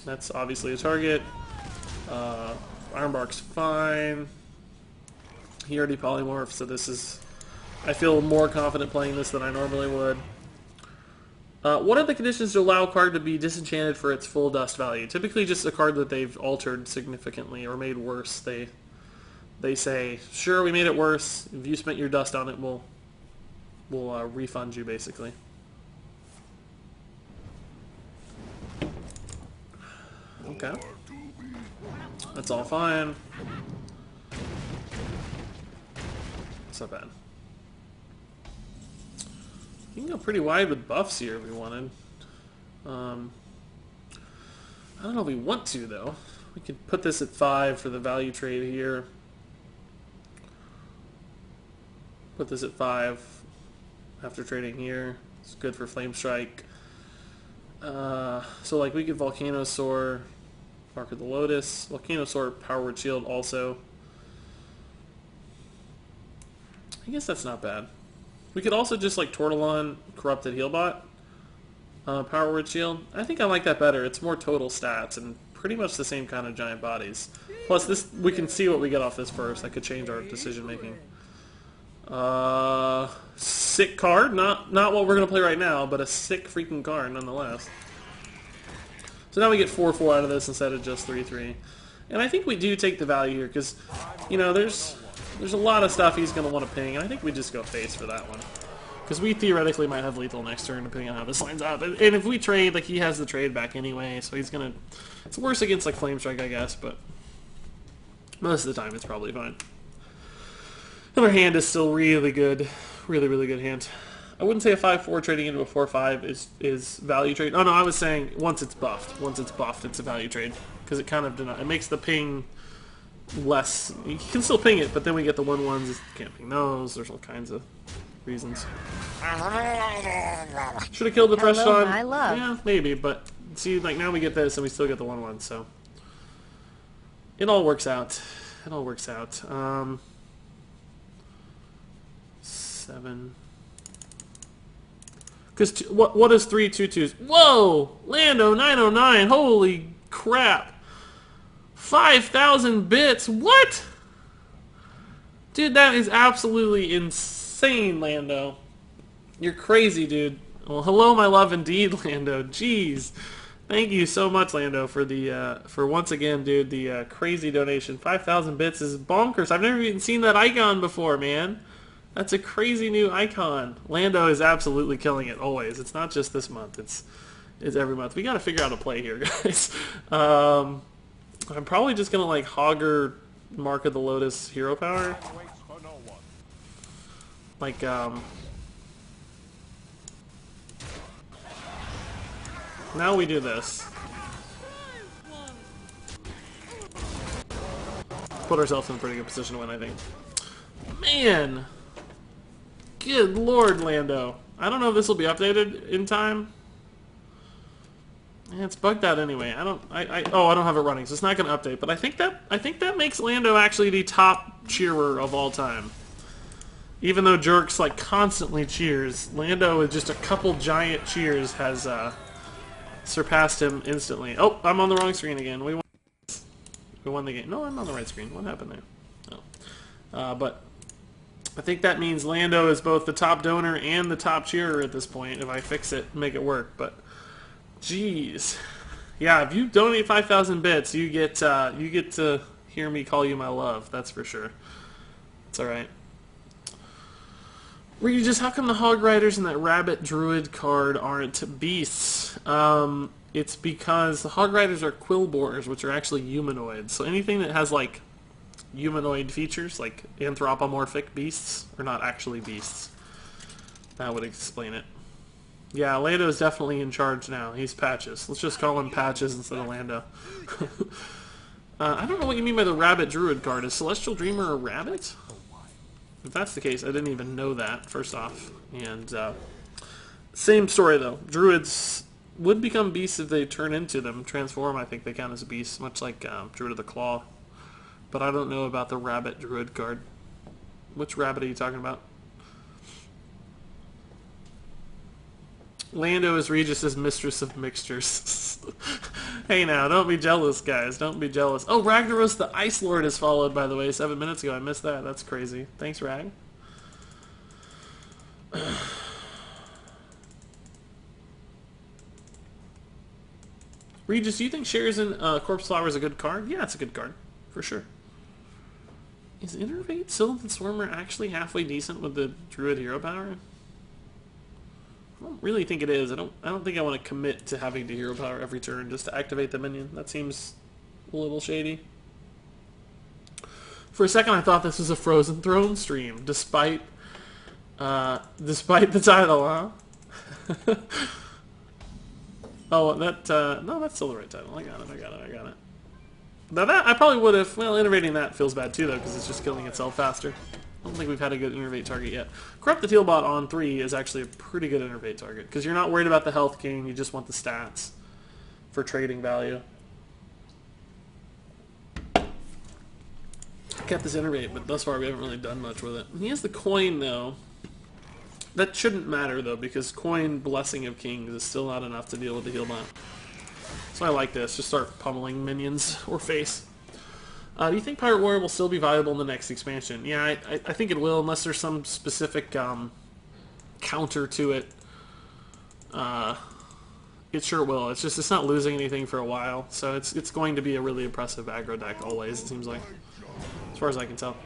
That's obviously a target. Ironbark's fine. He already polymorphed, so this is... I feel more confident playing this than I normally would. What are the conditions to allow a card to be disenchanted for its full dust value? Typically just a card that they've altered significantly or made worse. They say, sure, we made it worse. If you spent your dust on it, we'll refund you, basically. Okay. That's all fine. It's not bad. You can go pretty wide with buffs here if we wanted. I don't know if we want to, though. We could put this at 5 for the value trade here. Put this at 5 after trading here. It's good for Flame Strike. So, like, we could Volcanosaur, Mark of the Lotus, Volcanosaur, Power Word Shield also. I guess that's not bad. We could also just like Tortolon, Corrupted Healbot, Power Word Shield. I think I like that better. It's more total stats and pretty much the same kind of giant bodies. Plus, this we can see what we get off this first. That could change our decision making. Sick card, not what we're gonna play right now, but a sick freaking card nonetheless. So now we get 4/4 out of this instead of just 3/3. And I think we do take the value here because, you know, there's a lot of stuff he's going to want to ping, and I think we just go face for that one. Because we theoretically might have lethal next turn, depending on how this lines up. And if we trade, like, he has the trade back anyway, so he's going to... It's worse against, like, Flame Strike, I guess, but most of the time it's probably fine. And our hand is still really good. Really, really good hand. I wouldn't say a 5/4 trading into a 4/5 is value trade. Oh, no, I was saying once it's buffed. Once it's buffed, it's a value trade. Because it kind of... It makes the ping less... You can still ping it, but then we get the 1/1s. You can't ping those. There's all kinds of... reasons. Should have killed the fresh Hello, on. my love. Yeah, maybe, but see, like now we get this and we still get the 1/1, so it all works out. It all works out. 7. Because what is 3 2/2s? Whoa, Lando 909. Holy crap! 5,000 bits. What? Dude, that is absolutely insane, Lando. You're crazy, dude. Well, hello, my love, indeed, Lando. Jeez. Thank you so much, Lando, for the for once again, dude, the crazy donation. 5,000 bits is bonkers. I've never even seen that icon before, man. That's a crazy new icon. Lando is absolutely killing it always. It's not just this month. It's every month. We got to figure out a play here, guys. I'm probably just gonna like Hogger Mark of the Lotus hero power. Like, now we do this. Put ourselves in a pretty good position to win, I think. Man! Good lord, Lando. I don't know if this will be updated in time. Yeah, it's bugged out anyway. I don't have it running, so it's not going to update. But I think that makes Lando actually the top cheerer of all time. Even though Jerks like constantly cheers, Lando with just a couple giant cheers has surpassed him instantly. Oh, I'm on the wrong screen again. We won the game. No, I'm on the right screen. What happened there? Oh. But I think that means Lando is both the top donor and the top cheerer at this point. If I fix it, make it work. But jeez, yeah. If you donate 5,000 bits, you get to hear me call you my love. That's for sure. It's all right. Regis, how come the Hog Riders and that Rabbit Druid card aren't beasts? It's because the Hog Riders are Quillboars, which are actually humanoids. So anything that has, like, humanoid features, like anthropomorphic beasts, are not actually beasts. That would explain it. Yeah, Lando is definitely in charge now. He's Patches. Let's just call him Patches instead of Lando. I don't know what you mean by the Rabbit Druid card. Is Celestial Dreamer a rabbit? If that's the case, I didn't even know that, first off. And, same story, though. Druids would become beasts if they turn into them. Transform, I think they count as beasts, much like Druid of the Claw. But I don't know about the Rabbit Druid card. Which rabbit are you talking about? Lando is Regis' mistress of mixtures. Hey now, don't be jealous, guys. Don't be jealous. Oh, Ragnaros the Ice Lord is followed, by the way, 7 minutes ago. I missed that. That's crazy. Thanks, Rag. Regis, do you think Shares in Corpse Flower is a good card? Yeah, it's a good card. For sure. Is Innervate Sylvan Swarmer actually halfway decent with the Druid hero power? I don't really think it is. I don't think I want to commit to having to hero power every turn just to activate the minion. That seems a little shady. For a second I thought this was a Frozen Throne stream, despite the title, huh? Oh, that no, that's still the right title. I got it. Now that I probably would have. Well, innovating that feels bad too, though, because it's just killing itself faster. I don't think we've had a good innervate target yet. Corrupt the Tealbot on 3 is actually a pretty good innervate target, because you're not worried about the health gain, you just want the stats for trading value. Kept this innervate, but thus far we haven't really done much with it. He has the coin, though. That shouldn't matter, though, because coin Blessing of Kings is still not enough to deal with the Healbot. So I like this. Just start pummeling minions or face. Do you think Pirate Warrior will still be viable in the next expansion? Yeah, I think it will, unless there's some specific counter to it It sure will. It's just it's not losing anything for a while, so it's going to be a really impressive aggro deck always. It seems like, as far as I can tell.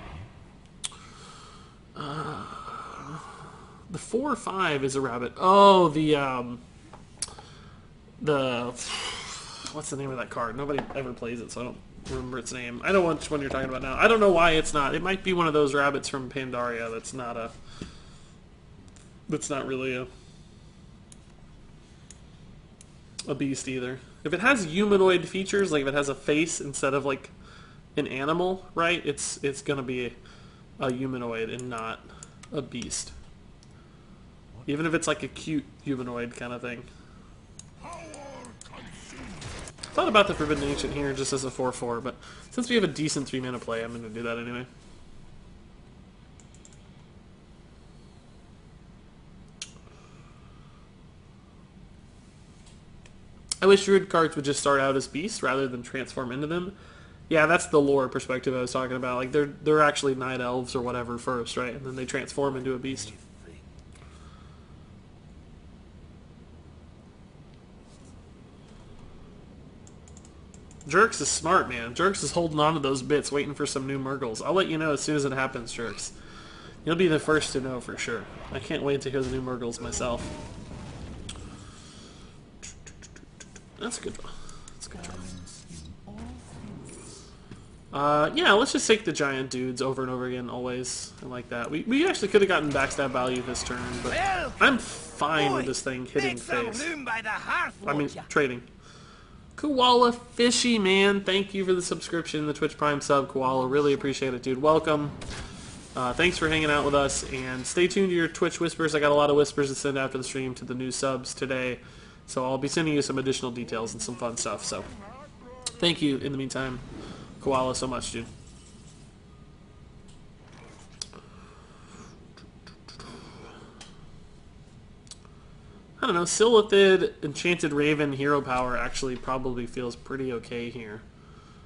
The 4/5 is a rabbit. Oh, the what's the name of that card? Nobody ever plays it, so I don't remember its name. I know which one you're talking about now. I don't know why it's not. It might be one of those rabbits from Pandaria that's not really a beast either. If it has humanoid features, like if it has a face instead of like an animal, right? It's gonna be a humanoid and not a beast. Even if it's like a cute humanoid kind of thing. Thought about the Forbidden Ancient here just as a 4/4, but since we have a decent 3-mana play, I'm going to do that anyway. I wish Druid cards would just start out as beasts rather than transform into them. Yeah, that's the lore perspective I was talking about. Like they're actually night elves or whatever first, right? And then they transform into a beast. Jerks is smart, man. Jerks is holding on to those bits, waiting for some new Murgles. I'll let you know as soon as it happens, Jerks. You'll be the first to know for sure. I can't wait to hear the new Murgles myself. That's a good one. That's a good one. Yeah, let's just take the giant dudes over and over again, always. I like that. We actually could have gotten backstab value this turn, but I'm fine with this thing hitting face. I mean, trading. Koala Fishy, man. Thank you for the subscription, the Twitch Prime sub, Koala. Really appreciate it, dude. Welcome. Thanks for hanging out with us, and stay tuned to your Twitch whispers. I got a lot of whispers to send after the stream to the new subs today, so I'll be sending you some additional details and some fun stuff. So thank you in the meantime, Koala, so much, dude. I don't know, Silithid, Enchanted Raven, Hero Power actually probably feels pretty okay here.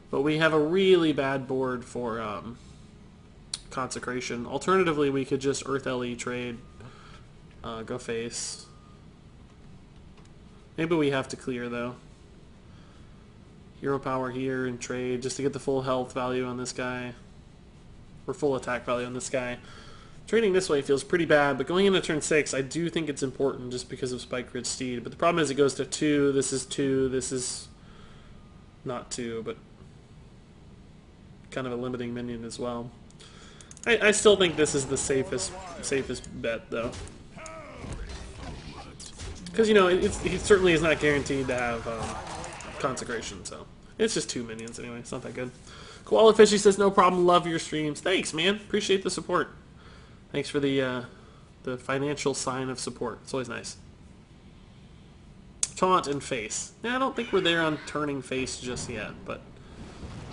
But we have a really bad board for Consecration. Alternatively, we could just Earth LE trade, go face. Maybe we have to clear, though. Hero Power here and trade just to get the full health value on this guy. Or full attack value on this guy. Trading this way feels pretty bad, but going into turn 6, I do think it's important just because of Spike Ridge Steed. But the problem is it goes to 2, this is not 2, but kind of a limiting minion as well. I still think this is the safest bet, though. Because, you know, he certainly is not guaranteed to have Consecration, so it's just 2 minions anyway. It's not that good. Koala Fishy says, no problem, love your streams. Thanks, man. Appreciate the support. Thanks for the financial sign of support. It's always nice. Taunt and face. Yeah, I don't think we're there on turning face just yet, but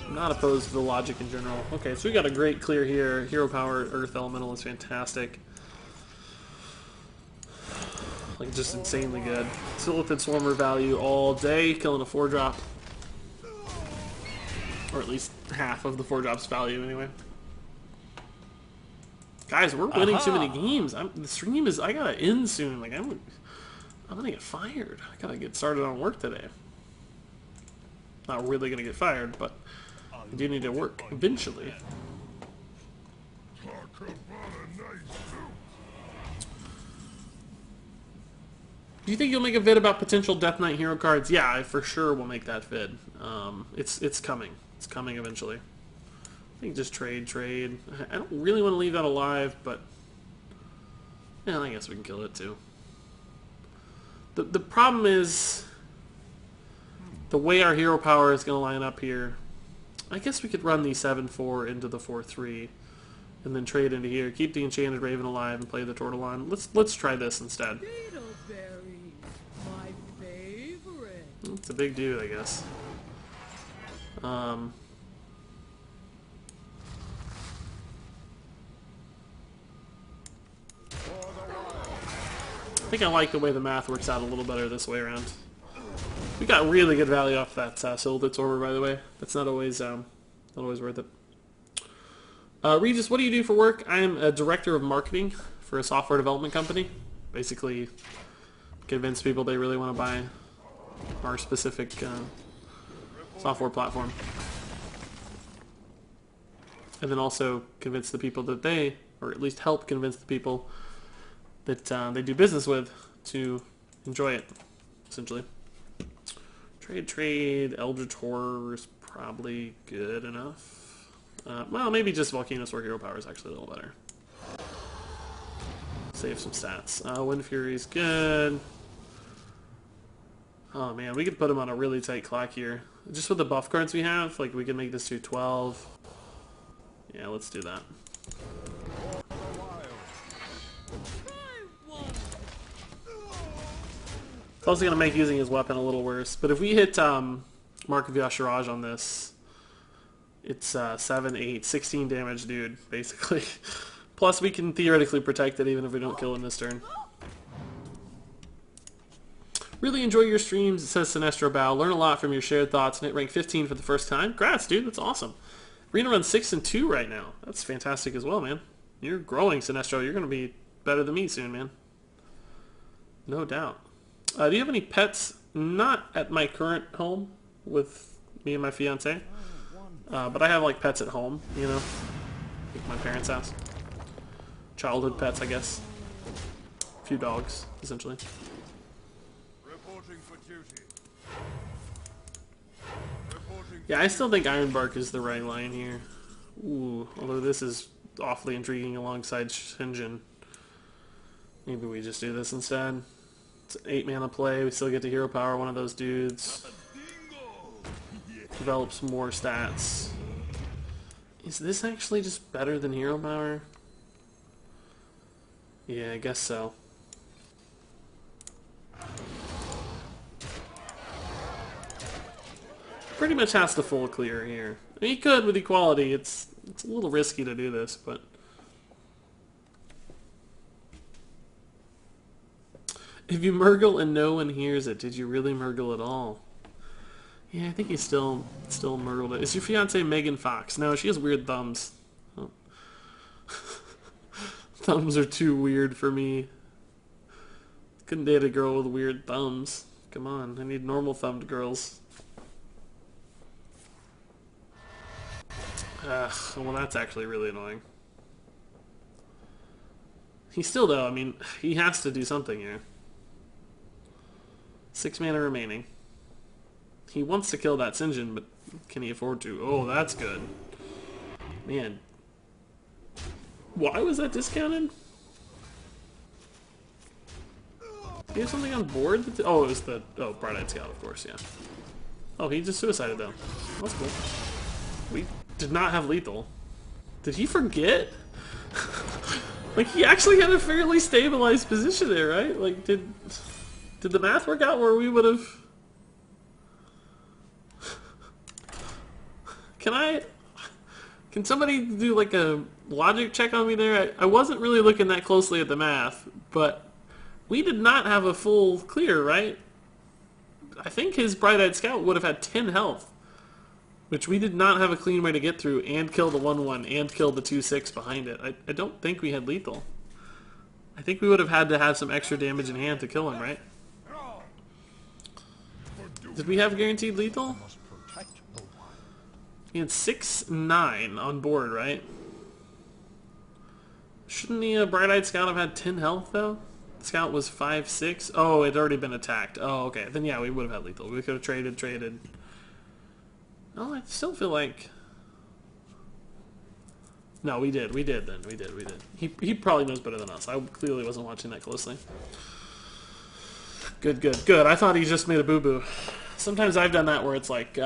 I'm not opposed to the logic in general. Okay, so we got a great clear here. Hero Power, Earth Elemental is fantastic. Like, just insanely good. Silithid Swarmer value all day, killing a 4-drop. Or at least half of the 4-drop's value, anyway. Guys, we're winning too many games. The stream is... I gotta end soon. Like, I'm gonna get fired. I gotta get started on work today. Not really gonna get fired, but I do need to work eventually. Do you think you'll make a vid about potential Death Knight hero cards? Yeah, I for sure will make that vid. It's coming. It's coming eventually. I think just trade. I don't really want to leave that alive, but yeah, I guess we can kill it too. The problem is the way our hero power is going to line up here. I guess we could run the 7/4 into the 4/3 and then trade into here. Keep the Enchanted Raven alive and play the Tortillon. Let's try this instead. My favorite. It's a big dude, I guess. I think I like the way the math works out a little better this way around. We got really good value off that Silithid Swarmer, by the way. That's not always worth it. Regis, what do you do for work? I am a director of marketing for a software development company. Basically, convince people they really want to buy our specific software platform. And then also convince the people that they, or at least help convince the people that they do business with to enjoy it, essentially. Trade, Eldritch Horror is probably good enough. Well, maybe just Volcanosaur Hero Power is actually a little better. Save some stats. Wind Fury is good. Oh man, we could put him on a really tight clock here. Just with the buff cards we have, like we can make this to 12. Yeah, let's do that. It's also going to make using his weapon a little worse. But if we hit Mark of Yasharaj on this, it's 7, 8, 16 damage, dude, basically. Plus, we can theoretically protect it even if we don't kill him this turn. Really enjoy your streams, it says Sinestro Bow. Learn a lot from your shared thoughts and hit rank 15 for the first time. Congrats, dude, that's awesome. Arena runs 6 and 2 right now. That's fantastic as well, man. You're growing, Sinestro. You're going to be better than me soon, man. No doubt. Do you have any pets? Not at my current home with me and my fiance. But I have like pets at home, you know, like my parents' house. Childhood pets, I guess. A few dogs, essentially. Reporting for duty. Yeah, I still think Ironbark is the right line here. Ooh, although this is awfully intriguing alongside Shinjin. Maybe we just do this instead. It's an 8 mana play. We still get to hero power one of those dudes. Develop some more stats. Is this actually just better than hero power? Yeah, I guess so. Pretty much has to full clear here. I mean, he could with equality. It's a little risky to do this, but if you Murgle and no one hears it, did you really Murgle at all? Yeah, I think he still Murgled it. Is your fiance Megan Fox? No, she has weird thumbs. Oh. Thumbs are too weird for me. Couldn't date a girl with weird thumbs. Come on, I need normal thumbed girls. Well, that's actually really annoying. He still, though, I mean, he has to do something here. 6 mana remaining. He wants to kill that Sinjin, but can he afford to? Oh, that's good. Man. Why was that discounted? Did he have something on board? Oh, it was the... Oh, Bright-Eyed Scout, of course, yeah. Oh, he just suicided, though. That's cool. We did not have lethal. Did he forget? Like, he actually had a fairly stabilized position there, right? Like, did the math work out where we would have... Can somebody do like a logic check on me there? I wasn't really looking that closely at the math, but we did not have a full clear, right? I think his Bright-Eyed Scout would have had 10 health, which we did not have a clean way to get through and kill the 1/1 and kill the 2/6 behind it. I don't think we had lethal. I think we would have had to have some extra damage in hand to kill him, right? Did we have guaranteed lethal? He had 6/9 on board, right? Shouldn't the Bright-Eyed Scout have had 10 health, though? The Scout was 5/6. Oh, it had already been attacked. Oh, okay. Then, yeah, we would have had lethal. We could have traded. Oh, I still feel like... No, we did then. We did. He probably knows better than us. I clearly wasn't watching that closely. Good. I thought he just made a boo-boo. Sometimes I've done that where it's like...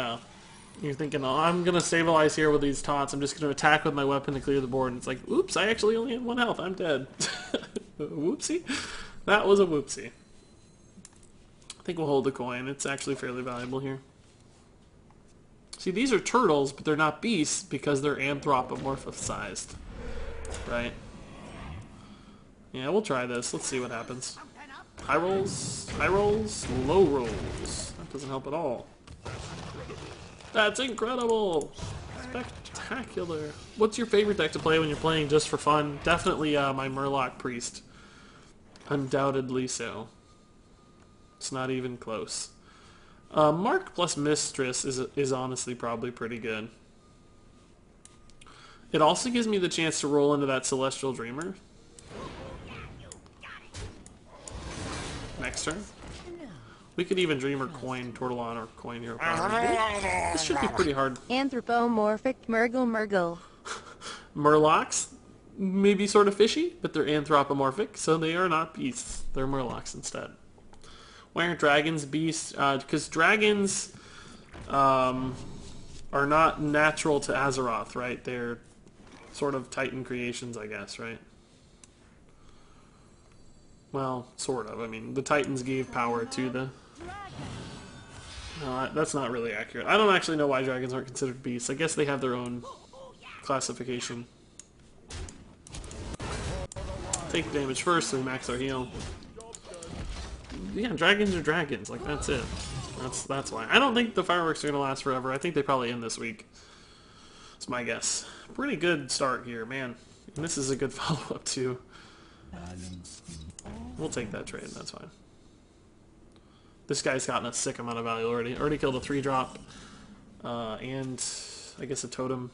You're thinking, oh, I'm going to stabilize here with these taunts. I'm just going to attack with my weapon to clear the board. And it's like, oops, I actually only had 1 health. I'm dead. Whoopsie. That was a whoopsie. I think we'll hold the coin. It's actually fairly valuable here. See, these are turtles, but they're not beasts because they're anthropomorphized. Right? Yeah, we'll try this. Let's see what happens. High rolls, low rolls. That doesn't help at all. That's incredible! Spectacular. What's your favorite deck to play when you're playing just for fun? Definitely my Murloc Priest. Undoubtedly so. It's not even close. Mark plus Mistress is honestly probably pretty good. It also gives me the chance to roll into that Celestial Dreamer. Next turn. We could even Dreamer coin Tortolon or coin Hero Power. This should be pretty hard. Anthropomorphic Murgle. Murlocs may be sort of fishy, but they're anthropomorphic, so they are not beasts. They're Murlocs instead. Why aren't dragons beasts? Because dragons are not natural to Azeroth, right? They're sort of Titan creations, I guess, right? Well, sort of. I mean, the Titans gave power to the... No, that's not really accurate. I don't actually know why dragons aren't considered beasts. I guess they have their own classification. Take damage first, so we max our heal. Yeah, dragons are dragons. Like, that's it. That's why. I don't think the fireworks are going to last forever. I think they probably end this week. That's my guess. Pretty good start here, man. And this is a good follow-up, too. We'll take that trade. That's fine. This guy's gotten a sick amount of value already. Already killed a 3-drop. And I guess a totem.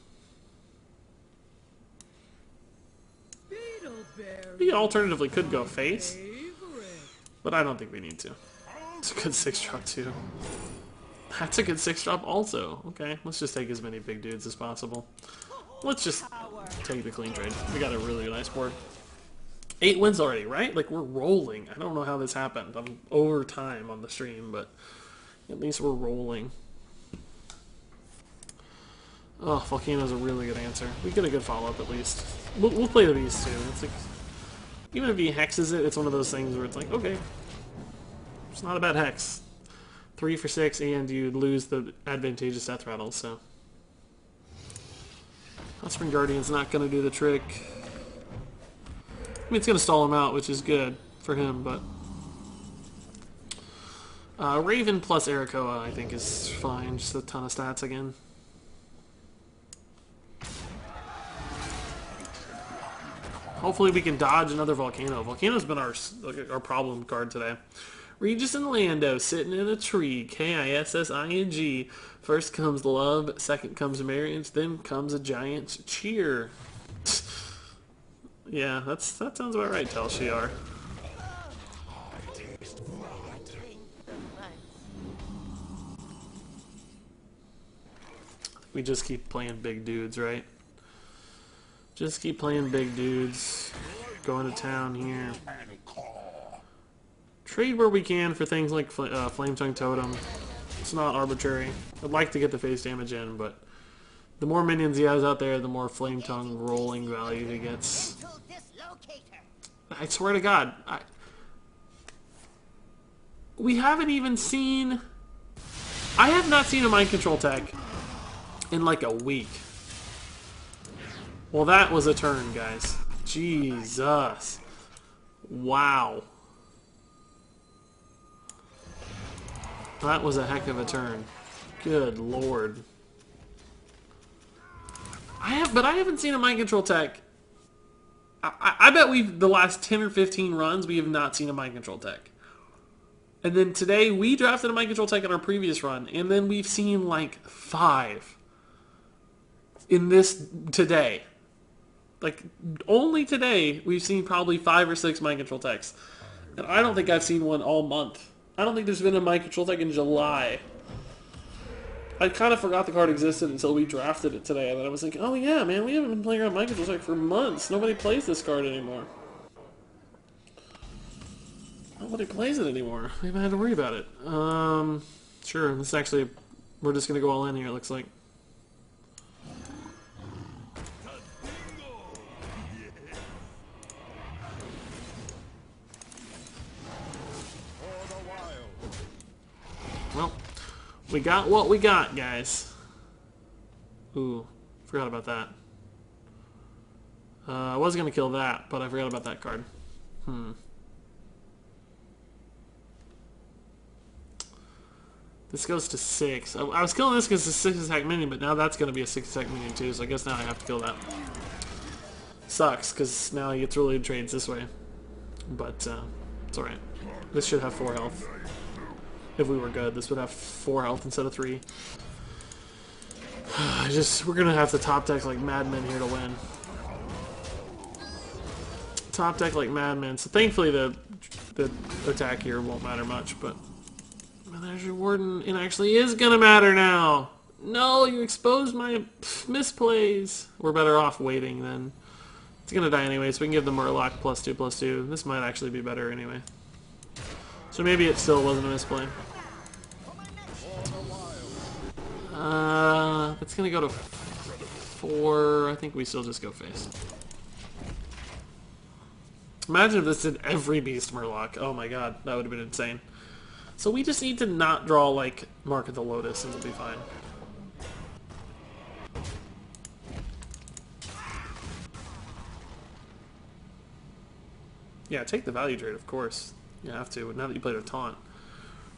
We alternatively could go face. But I don't think we need to. It's a good 6-drop too. That's a good 6-drop also. Okay, let's just take as many big dudes as possible. Let's just take the clean trade. We got a really nice board. 8 wins already, right? Like, we're rolling. I don't know how this happened. I'm over time on the stream, but at least we're rolling. Oh, Volcano's a really good answer. We get a good follow-up at least. We'll play the beast too. It's like, even if he hexes it, it's one of those things where it's like, okay, it's not a bad hex. 3 for 6, and you lose the advantageous death rattle, so. Hotspring Guardian's not going to do the trick. I mean, it's going to stall him out, which is good for him, but... Raven plus Arakoa, I think, is fine. Just a ton of stats again. Hopefully we can dodge another Volcano. Volcano's been our problem card today. Regis and Lando sitting in a tree. K-I-S-S-I-N-G. First comes love, second comes marriage, then comes a giant cheer. Yeah, that sounds about right, Tel Shiar. We just keep playing big dudes, right? Just keep playing big dudes. Going to town here. Trade where we can for things like Flame Tongue Totem. It's not arbitrary. I'd like to get the face damage in, but the more minions he has out there, the more Flame Tongue rolling value he gets. I swear to God, we haven't even seen... I have not seen a mind control tech in like a week. Well, that was a turn, guys. Jesus. Wow. That was a heck of a turn. Good lord. But I haven't seen a mind control tech. I bet the last 10 or 15 runs, we have not seen a mind control tech. And then today, we drafted a mind control tech in our previous run, and then we've seen like 5 in this today. Like, only today, we've seen probably 5 or 6 mind control techs. And I don't think I've seen one all month. I don't think there's been a mind control tech in July. I kind of forgot the card existed until we drafted it today. And then I was thinking, oh yeah, man, we haven't been playing around mind control tech for months. Nobody plays this card anymore. Nobody plays it anymore. We haven't had to worry about it. Sure, this actually, we're just going to go all in here, it looks like. Well, we got what we got, guys. Ooh, forgot about that. I was going to kill that, but I forgot about that card. This goes to 6. I was killing this because it's a 6-attack minion, but now that's going to be a 6-attack minion too, so I guess now I have to kill that. Sucks, because now he gets related trades this way. But, it's alright. This should have 4 health. if we were good. This would have 4 health instead of 3. We're gonna have to top deck like madmen here to win. Top deck like madmen. So thankfully the attack here won't matter much, but there's your warden. It actually is gonna matter now. No, you exposed my misplays. We're better off waiting then. It's gonna die anyway, so we can give the Murloc +2/+2. This might actually be better anyway. So maybe it still wasn't a misplay. It's gonna go to 4. I think we still just go face. Imagine if this did every beast Murloc. Oh my god, that would have been insane. So we just need to not draw like Mark of the Lotus and we'll be fine. Yeah, take the value trade, of course. You have to, but now that you played a taunt.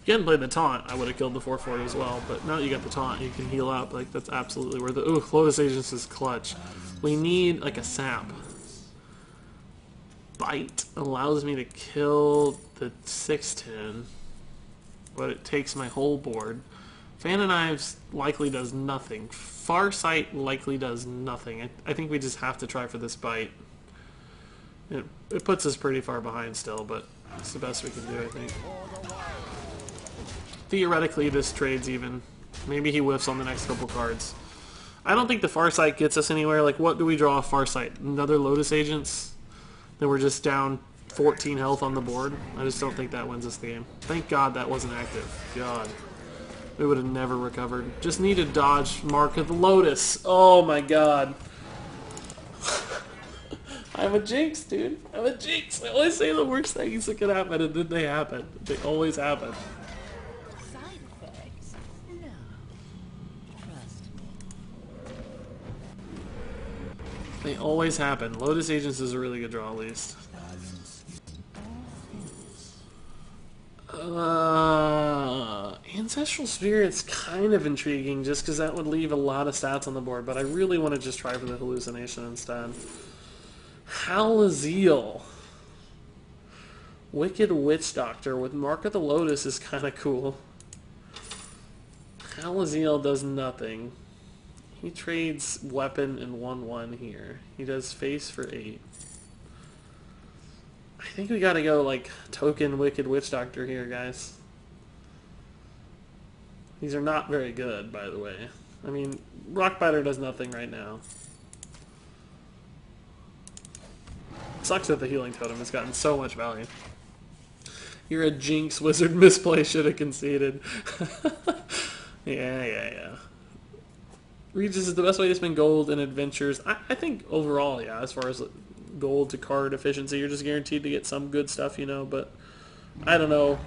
If you hadn't played the taunt, I would have killed the 4/4 as well, but now that you got the taunt, you can heal up. Like, that's absolutely worth it. Ooh, Lotus Agents is clutch. We need, like, a sap. Bite allows me to kill the 6/10, but it takes my whole board. Fan of Knives likely does nothing. Farsight likely does nothing. I think we just have to try for this bite. It puts us pretty far behind still, but it's the best we can do, I think. Theoretically, this trade's even. Maybe he whiffs on the next couple cards. I don't think the Farsight gets us anywhere. Like, what do we draw off Farsight? Another Lotus Agents? Then we're just down 14 health on the board. I just don't think that wins us the game. Thank God that wasn't active. God. We would have never recovered. Just need to dodge Mark of the Lotus. Oh my god. I'm a jinx, dude. I'm a jinx. I always say the worst things that could happen, and then they happen. They always happen. Side effects? No. Trust me. They always happen. Lotus Agents is a really good draw, at least. Ancestral Spirit's kind of intriguing, just because that would leave a lot of stats on the board, but I really want to just try for the hallucination instead. Halaziel. Wicked Witch Doctor with Mark of the Lotus is kind of cool. Halaziel does nothing. He trades weapon and 1/1 here. He does face for 8. I think we gotta go like token Wicked Witch Doctor here, guys. These are not very good, by the way. I mean, Rockbiter does nothing right now. Sucks that the Healing Totem has gotten so much value. You're a jinx, Wizard. Misplay, should have conceded. Yeah. Regis is the best way to spend gold in adventures. I think overall, yeah, as far as gold to card efficiency, you're just guaranteed to get some good stuff, you know, but I don't know.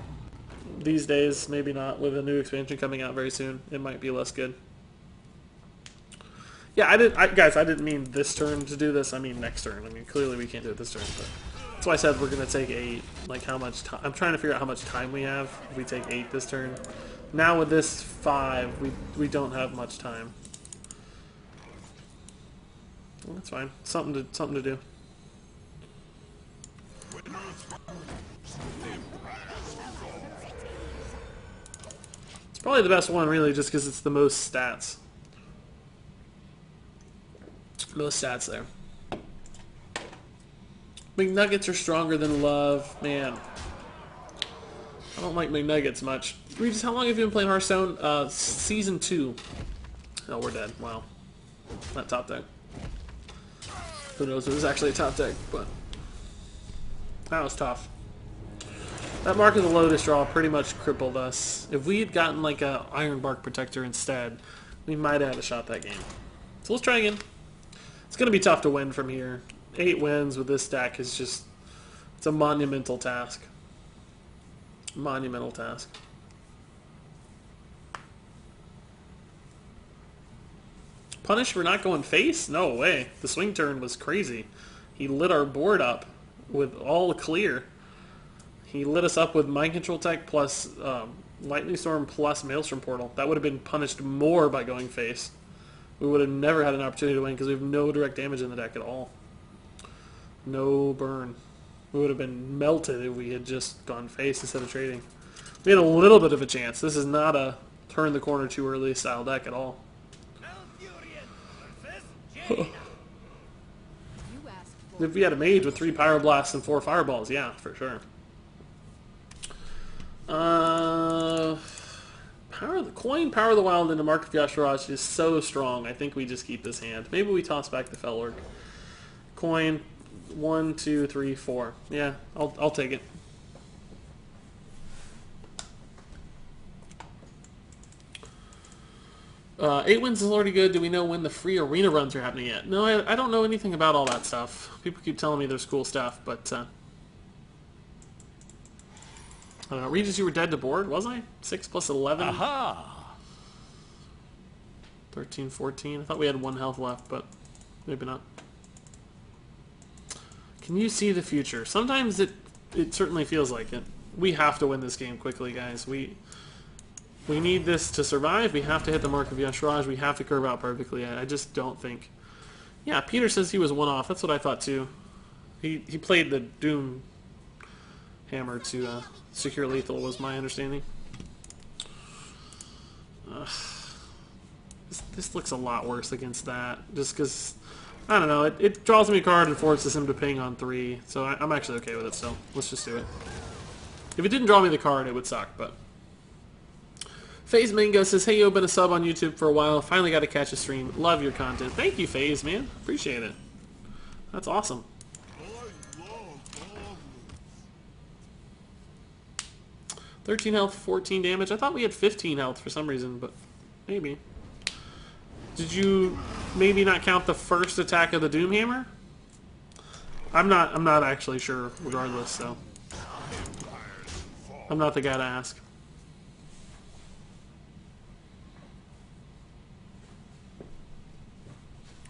These days, maybe not. With a new expansion coming out very soon, it might be less good. Yeah, guys, I didn't mean this turn to do this. I mean next turn. I mean, clearly we can't do it this turn, but that's why I said we're going to take 8. Like, how much time? I'm trying to figure out how much time we have if we take 8 this turn. Now with this 5, we don't have much time. Well, that's fine. Something to do. It's probably the best one, really, just because it's the most stats. Most stats there. McNuggets are stronger than love. Man. I don't like McNuggets much. Regis, how long have you been playing Hearthstone? Season 2. Oh, we're dead. Wow. Not top deck. Who knows if it was actually a top deck, but that was tough. That Mark of the Lotus draw pretty much crippled us. If we had gotten like a Iron Bark Protector instead, we might have had a shot that game. So let's try again. It's going to be tough to win from here. 8 wins with this deck is just, it's a monumental task. Monumental task. Punish for not going face? No way. The swing turn was crazy. He lit our board up with all clear. He lit us up with Mind Control Tech plus Lightning Storm plus Maelstrom Portal. That would have been punished more by going face. We would have never had an opportunity to win because we have no direct damage in the deck at all. No burn. We would have been melted if we had just gone face instead of trading. We had a little bit of a chance. This is not a turn the corner too early style deck at all. If we had a mage with 3 Pyroblasts and 4 Fireballs, yeah, for sure. Power of the Coin, Power of the Wild into Mark of Yasharaj is so strong. I think we just keep this hand. Maybe we toss back the Felorg. Coin, 1, 2, 3, 4. Yeah, I'll take it. Eight wins is already good. Do we know when the free arena runs are happening yet? No, I don't know anything about all that stuff. People keep telling me there's cool stuff, but I don't know. Regis, you were dead to board, was I? 6 plus 11? Aha! 13, 14. I thought we had 1 health left, but maybe not. Can you see the future? Sometimes it certainly feels like it. We have to win this game quickly, guys. We need this to survive. We have to hit the Mark of Yasharaj. We have to curve out perfectly. I just don't think... Yeah, Peter says he was one off. That's what I thought too. He played the Doom hammer to secure lethal, was my understanding. This looks a lot worse against that. Just because, I don't know, it draws me a card and forces him to ping on 3. So I'm actually okay with it still. Let's just do it. If it didn't draw me the card, it would suck, but... FaZe Mango says, hey yo, been a sub on YouTube for a while. Finally got to catch a stream. Love your content. Thank you, FaZe, man. Appreciate it. That's awesome. 13 health, 14 damage. I thought we had 15 health for some reason, but maybe. Did you maybe not count the first attack of the Doom Hammer? I'm not actually sure regardless, so I'm not the guy to ask.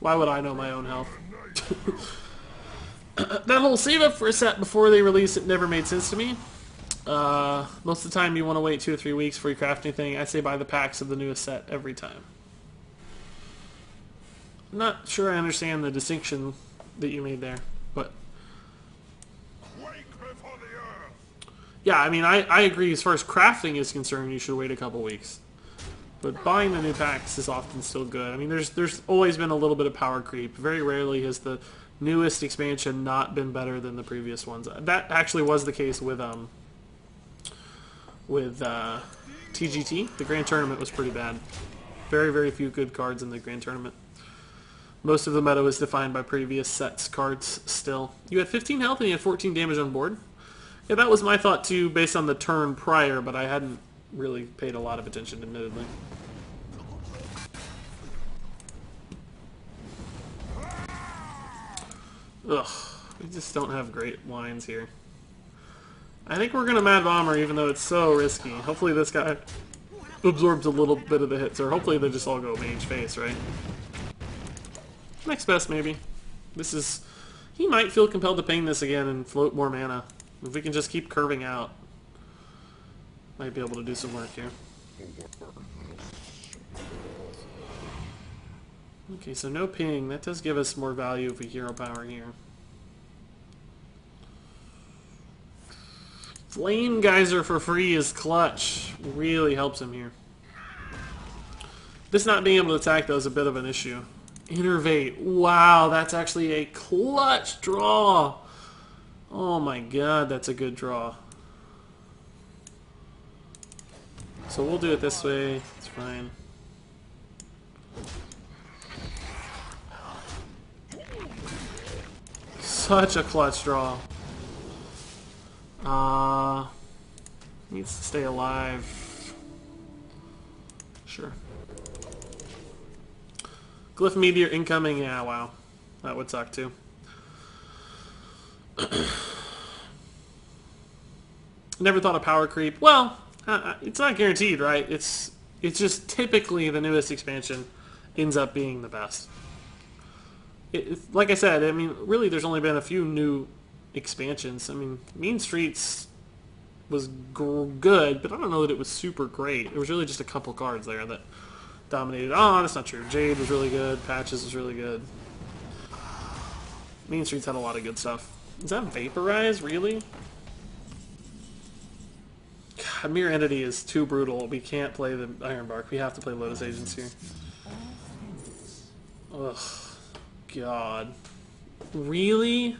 Why would I know my own health? That whole save up for a set before they release it never made sense to me. Most of the time you want to wait 2 or 3 weeks before you craft anything. I say buy the packs of the newest set every time. I'm not sure I understand the distinction that you made there, but... Yeah, I mean, I agree as far as crafting is concerned, you should wait a couple weeks. But buying the new packs is often still good. I mean, there's always been a little bit of power creep. Very rarely has the newest expansion not been better than the previous ones. That actually was the case with TGT. The Grand Tournament was pretty bad. Very, very few good cards in the Grand Tournament. Most of the meta was defined by previous sets cards still. You had 15 health and you had 14 damage on board. Yeah, that was my thought too, based on the turn prior, but I hadn't really paid a lot of attention, admittedly. Ugh, we just don't have great lines here. I think we're going to Mad Bomber, even though it's so risky. Hopefully this guy absorbs a little bit of the hits, or hopefully they just all go Mage Face, right? Next best, maybe. This is... He might feel compelled to ping this again and float more mana. If we can just keep curving out, might be able to do some work here. Okay, so no ping. That does give us more value if we hero power here. Flame Geyser for free is clutch. Really helps him here. This not being able to attack, though, is a bit of an issue. Innervate. Wow, that's actually a clutch draw. Oh my god, that's a good draw. So we'll do it this way. It's fine. Such a clutch draw. Needs to stay alive. Sure. Glyph Meteor incoming. Yeah, wow. That would suck too. Never thought of power creep. Well, it's not guaranteed, right? It's just typically the newest expansion ends up being the best. Like I said, I mean, really there's only been a few new expansions. I mean, Mean Streets was good, but I don't know that it was super great. It was really just a couple cards there that dominated. Oh, that's not true. Jade was really good. Patches was really good. Mean Streets had a lot of good stuff. Is that Vaporize, really? God, Mirror Entity is too brutal. We can't play the Ironbark. We have to play Lotus Agents here. Ugh. God. Really?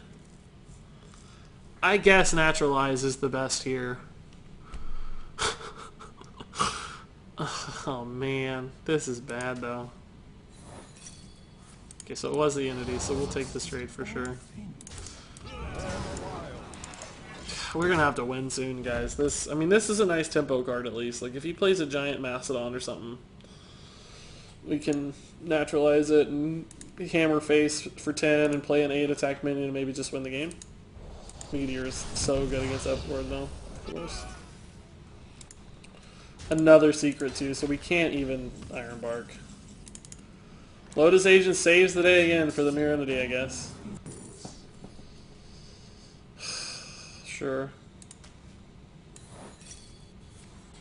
I guess Naturalize is the best here. Oh man, this is bad though. Okay, so it was the Entity, so we'll take this trade for sure. We're gonna have to win soon, guys. This is a nice tempo card at least. Like if he plays a giant Mastodon or something, we can naturalize it and hammer face for 10 and play an 8 attack minion and maybe just win the game. Meteor is so good against that board though, of course. Another secret too, so we can't even Ironbark. Lotus Agent saves the day again for the Mirror Entity, I guess. Sure.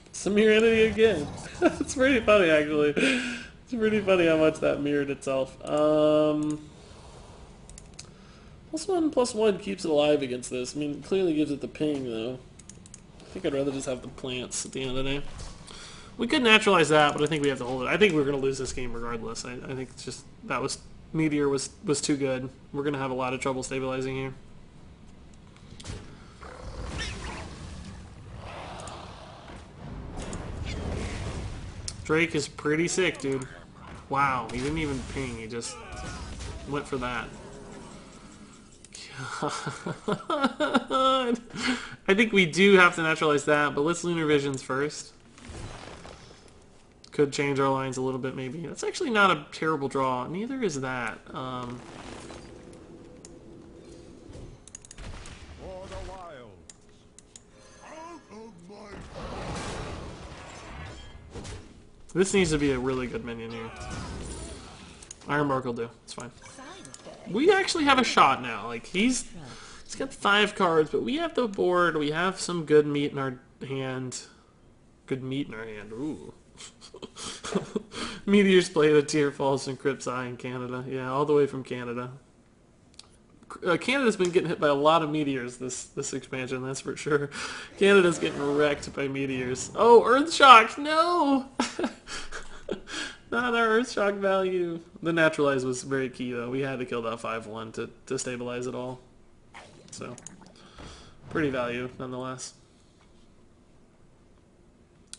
It's the Mirror Entity again. It's pretty funny, actually. It's pretty funny how much that mirrored itself. +1/+1 keeps it alive against this. I mean, it clearly gives it the ping, though. I think I'd rather just have the plants at the end of the day. We could naturalize that, but I think we have to hold it. I think we're going to lose this game regardless. I think it's just that Meteor was too good. We're going to have a lot of trouble stabilizing here. Drake is pretty sick, dude. Wow, he didn't even ping. He just went for that. God. I think we do have to naturalize that, but let's Lunar Visions first. Could change our lines a little bit, maybe. That's actually not a terrible draw. Neither is that. For the wilds. Out of my... This needs to be a really good minion here. Ironbark will do. It's fine. We actually have a shot now. Like he's got 5 cards, but we have the board. We have some good meat in our hand. Good meat in our hand. Ooh. Meteors played a Tear Falls and Crypt's Eye in Canada. Yeah, all the way from Canada. Canada's been getting hit by a lot of meteors this expansion, that's for sure. Canada's getting wrecked by meteors. Oh, Earthshock! No! Not our Earthshock value. The Naturalize was very key, though. We had to kill that 5/1 to stabilize it all. So, pretty value, nonetheless.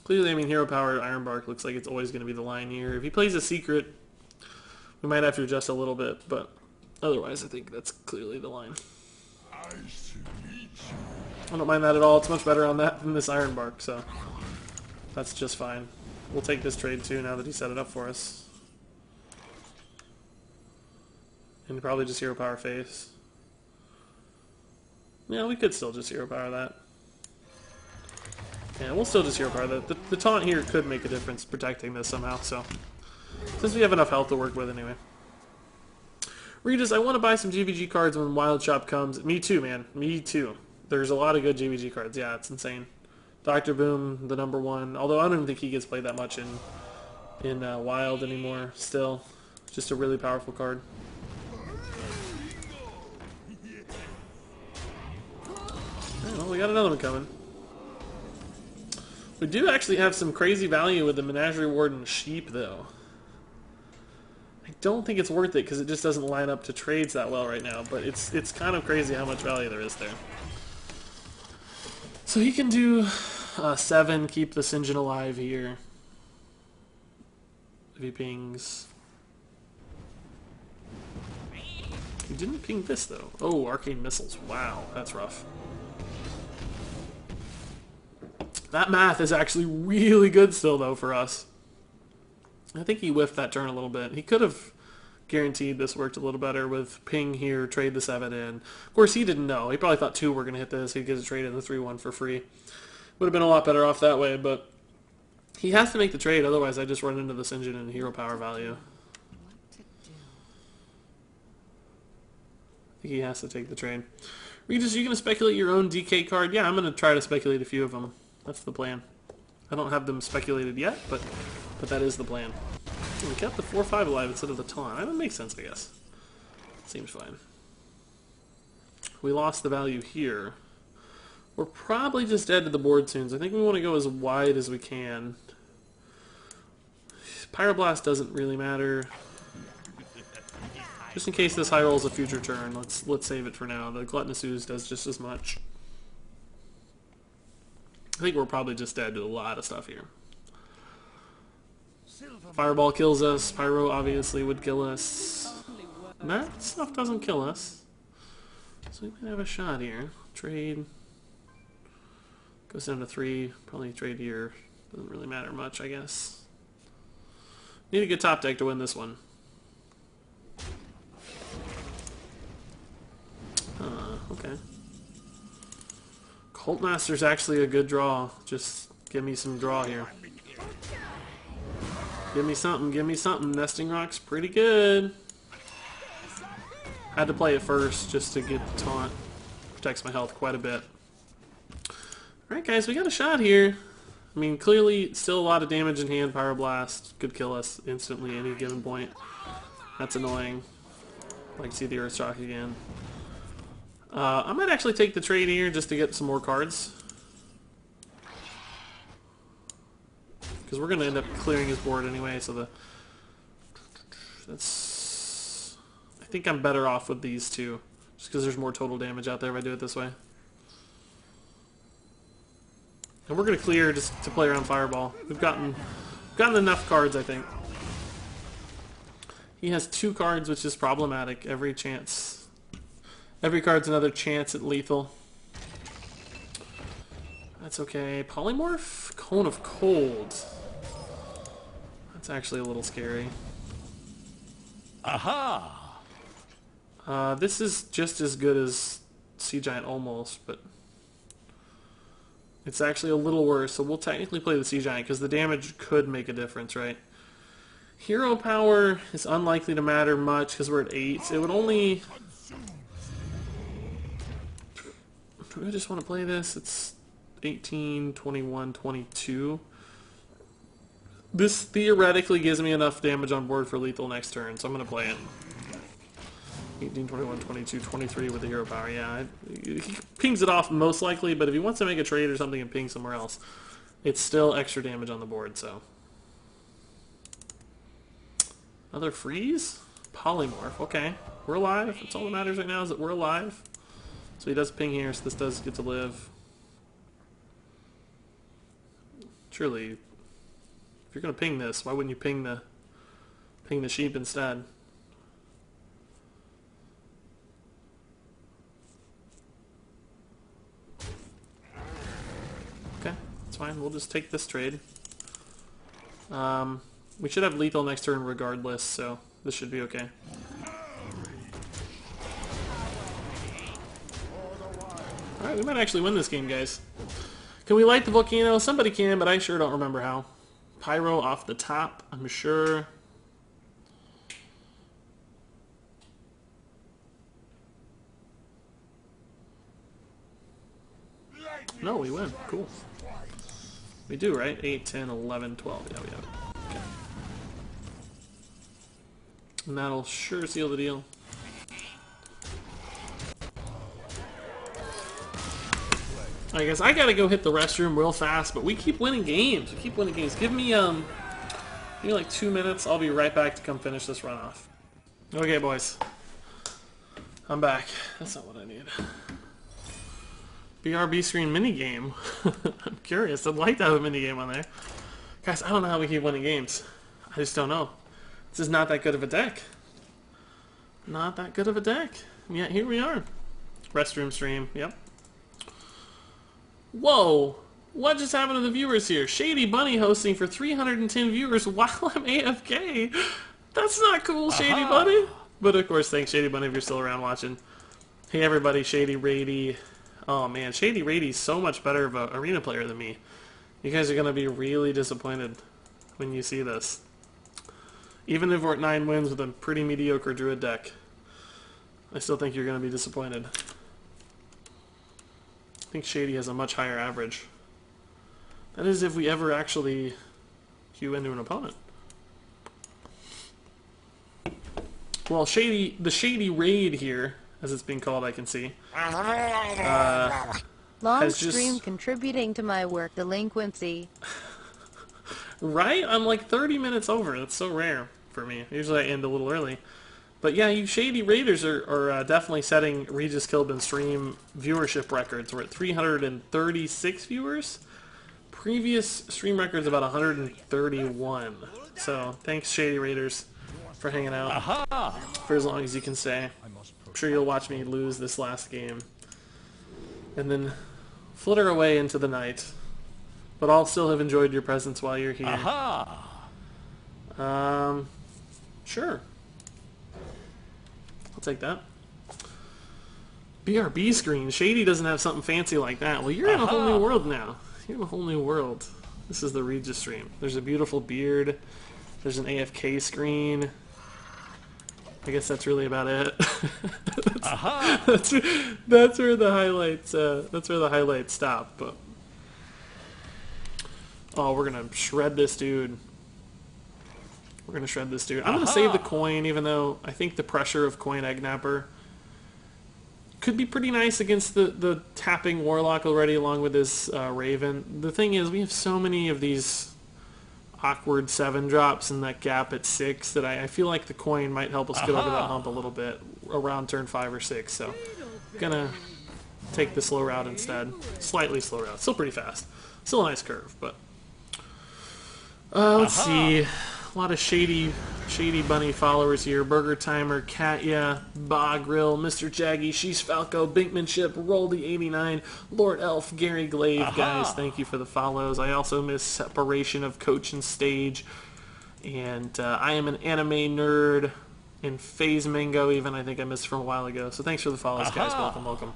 Clearly, I mean, Hero Power Ironbark looks like it's always going to be the line here. If he plays a secret, we might have to adjust a little bit, but otherwise, I think that's clearly the line. I don't mind that at all. It's much better on that than this Ironbark, so that's just fine. We'll take this trade too now that he set it up for us. And probably just Hero Power face. Yeah, we could still just Hero Power that. Yeah, we'll still just Hero Power that. The taunt here could make a difference protecting this somehow, so. Since we have enough health to work with anyway. Regis, I want to buy some GVG cards when Wild Shop comes. Me too, man. Me too. There's a lot of good GVG cards. Yeah, it's insane. Dr. Boom, the #1. Although I don't even think he gets played that much in Wild anymore. Still, just a really powerful card. Well, we got another one coming. We do actually have some crazy value with the Menagerie Warden Sheep, though. I don't think it's worth it because it just doesn't line up to trades that well right now, but it's kind of crazy how much value there is there. So he can do 7, keep the Sinjin alive here. If he pings... He didn't ping this, though. Oh, Arcane Missiles. Wow, that's rough. That math is actually really good still, though, for us. I think he whiffed that turn a little bit. He could have guaranteed this worked a little better with ping here, trade the 7 in. Of course, he didn't know. He probably thought 2 were going to hit this. He'd get a trade in the 3/1 for free. Would have been a lot better off that way, but he has to make the trade. Otherwise, I just run into this engine and hero power value. I think he has to take the trade. Regis, are you going to speculate your own DK card? Yeah, I'm going to try to speculate a few of them. That's the plan. I don't have them speculated yet, but that is the plan. We kept the 4/5 alive instead of the taunt. That makes sense, I guess. Seems fine. We lost the value here. We're probably just dead to the board soon, so I think we want to go as wide as we can. Pyroblast doesn't really matter. Just in case this high rolls a future turn, let's save it for now. The Gluttonous Ooze does just as much. I think we're probably just dead to a lot of stuff here. Fireball kills us. Pyro obviously would kill us. That stuff doesn't kill us. So we might have a shot here. Trade. Goes down to 3. Probably trade here. Doesn't really matter much, I guess. Need a good top deck to win this one. Okay. Cult Master's actually a good draw. Just give me some draw here. Give me something, give me something. Nesting Rock's pretty good. Had to play it first just to get the taunt. Protects my health quite a bit. Alright guys, we got a shot here. I mean, clearly still a lot of damage in hand. Pyroblast could kill us instantly at any given point. That's annoying. I'd like to see the Earthshock again. I might actually take the trade here just to get some more cards. Because we're going to end up clearing his board anyway, so that's... I think I'm better off with these two. Just because there's more total damage out there if I do it this way. And we're going to clear just to play around Fireball. We've gotten enough cards, I think. He has 2 cards, which is problematic. Every card's another chance at lethal. That's okay. Polymorph? Cone of Cold. That's actually a little scary. Aha! This is just as good as Sea Giant almost, but it's actually a little worse, so we'll technically play the Sea Giant because the damage could make a difference, right? Hero power is unlikely to matter much because we're at 8. It would only... Do I just want to play this? It's 18, 21, 22. This theoretically gives me enough damage on board for lethal next turn, so I'm going to play it. 18, 21, 22, 23 with the hero power. Yeah, he pings it off most likely, but if he wants to make a trade or something and ping somewhere else, it's still extra damage on the board, so. Another freeze? Polymorph, okay. We're alive. That's all that matters right now is that we're alive. So he does ping here, so this does get to live. Surely, if you're gonna ping this, why wouldn't you ping the sheep instead? Okay, that's fine. We'll just take this trade. We should have lethal next turn regardless, so this should be okay. Alright, we might actually win this game, guys. Can we light the volcano? Somebody can, but I sure don't remember how. Pyro off the top, I'm sure. No, we win. Cool. We do, right? 8, 10, 11, 12. Yeah, we have it. Okay. And that'll sure seal the deal. I guess I gotta go hit the restroom real fast, but we keep winning games. We keep winning games. Give me like 2 minutes. I'll be right back to come finish this run off. Okay, boys. I'm back. That's not what I need. BRB screen minigame. I'm curious. I'd like to have a minigame on there. Guys, I don't know how we keep winning games. I just don't know. This is not that good of a deck. Not that good of a deck. Yeah, here we are. Restroom stream. Yep. Whoa! What just happened to the viewers here? Shady Bunny hosting for 310 viewers while I'm AFK. That's not cool, Shady Bunny. But of course, thanks Shady Bunny if you're still around watching. Hey everybody, Shady Rady. Oh man, Shady Rady's so much better of an arena player than me. You guys are gonna be really disappointed when you see this. Even if we're at 9 wins with a pretty mediocre Druid deck, I still think you're gonna be disappointed. I think Shady has a much higher average. That is if we ever actually queue into an opponent. Well, the Shady Raid here, as it's being called, I can see. Long has just... stream contributing to my work delinquency. Right? I'm like 30 minutes over. That's so rare for me. Usually I end a little early. But yeah, you shady raiders are definitely setting Regis Kilbin stream viewership records. We're at 336 viewers. Previous stream record's about 131. So thanks, shady raiders, for hanging out for as long as you can stay. I'm sure you'll watch me lose this last game and then flitter away into the night. But I'll still have enjoyed your presence while you're here. Sure. I'll take that. BRB screen. Shady doesn't have something fancy like that. Well, you're in a whole new world now. You're in a whole new world. This is the Regis stream. There's a beautiful beard. There's an AFK screen. I guess that's really about it. that's where the highlights. That's where the highlights stop. But oh, we're gonna shred this dude. We're gonna shred this dude. I'm gonna save the coin, even though I think the pressure of coin egg napper could be pretty nice against the tapping warlock already, along with this raven. The thing is, we have so many of these awkward 7 drops in that gap at 6 that I feel like the coin might help us get over that hump a little bit around turn 5 or 6. So I'm gonna take the slow route instead. Slightly slow route. Still pretty fast. Still a nice curve, but let's see. A lot of shady bunny followers here. Burger Timer, Katya, Bogrill, Mr. Jaggy, Sheesh Falco, Binkmanship, Roldy89, Lord Elf, Gary Glaive. Guys, thank you for the follows. I also miss Separation of Coach and Stage. And I am an anime nerd. And Phase Mango even, I think I missed from a while ago. So thanks for the follows, guys. Welcome, welcome.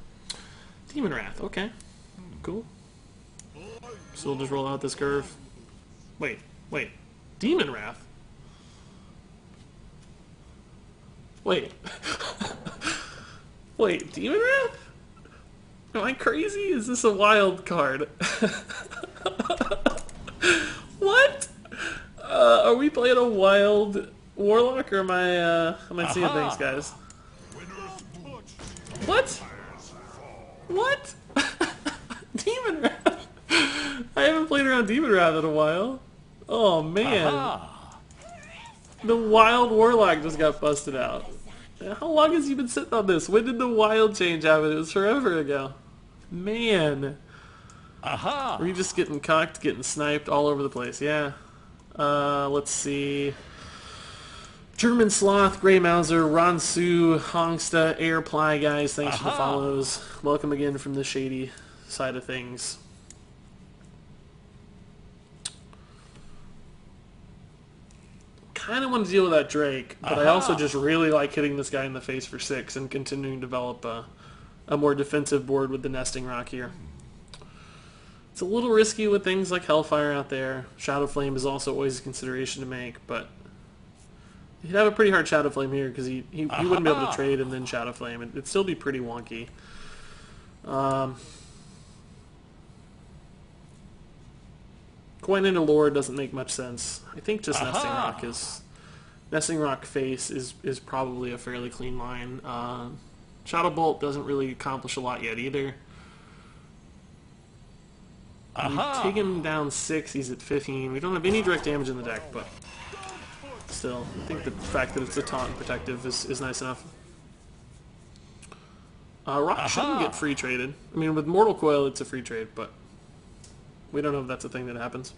Demon Wrath, okay. Cool. So we'll just roll out this curve. Wait. Demon Wrath? Wait. Wait, Demon Wrath? Am I crazy? Is this a wild card? What? Are we playing a wild warlock, or am I seeing things, guys? What? What? Demon Wrath? I haven't played around Demon Wrath in a while. Oh man. The wild warlock just got busted out. How long has he been sitting on this? When did the wild change happen? It was forever ago. Man. Were you just getting cocked, getting sniped all over the place? Yeah. Let's see. German Sloth, Grey Mauser, Ronsu, Hongsta, Airply, guys. Thanks for the follows. Welcome again from the shady side of things. Kind of want to deal with that Drake, but I also just really like hitting this guy in the face for 6 and continuing to develop a more defensive board with the Nesting Rock here. It's a little risky with things like Hellfire out there. Shadow Flame is also always a consideration to make, but he'd have a pretty hard Shadow Flame here because he wouldn't be able to trade and then Shadow Flame. It'd still be pretty wonky. Going into Lord doesn't make much sense. I think just Nesting Rock face is probably a fairly clean line. Shadow Bolt doesn't really accomplish a lot yet either. We take him down 6, he's at 15. We don't have any direct damage in the deck, but still, I think the fact that it's a taunt and protective is nice enough. Rock shouldn't get free traded. I mean, with Mortal Coil it's a free trade, but we don't know if that's a thing that happens.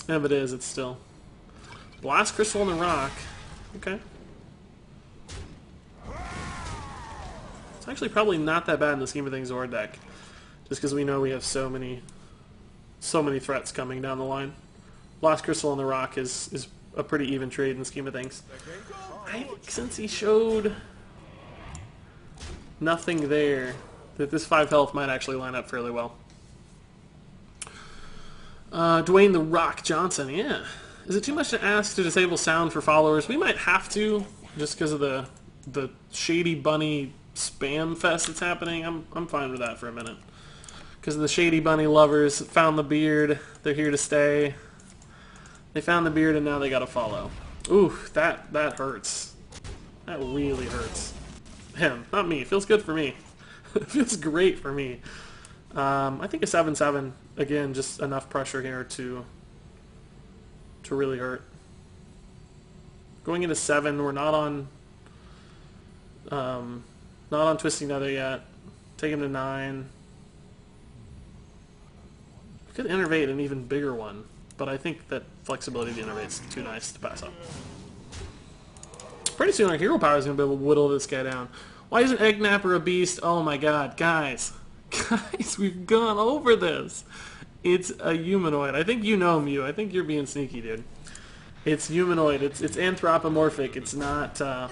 And if it is, it's still. Blast Crystal on the Rock. Okay. It's actually probably not that bad in the scheme of things Zord deck. Just because we know we have so many threats coming down the line. Blast Crystal on the Rock is a pretty even trade in the scheme of things. I think since he showed nothing there, that this 5 health might actually line up fairly well. Dwayne the Rock Johnson, yeah. Is it too much to ask to disable sound for followers? We might have to, just because of the shady bunny spam fest that's happening. I'm fine with that for a minute. Because the shady bunny lovers found the beard. They're here to stay. They found the beard and now they gotta follow. Ooh, that hurts. That really hurts. Him, not me. It feels good for me. It feels great for me. I think a 7/7 again, just enough pressure here to really hurt. Going into 7, we're not on Twisting Nether yet. Take him to 9. We could innervate an even bigger one, but I think that flexibility to innervate is too nice to pass up. Pretty soon our hero power is going to be able to whittle this guy down. Why isn't Egg Napper a beast? Oh my god, guys. Guys, we've gone over this. It's a humanoid. I think you know, Mew. I think you're being sneaky, dude. It's humanoid. It's anthropomorphic. It's not a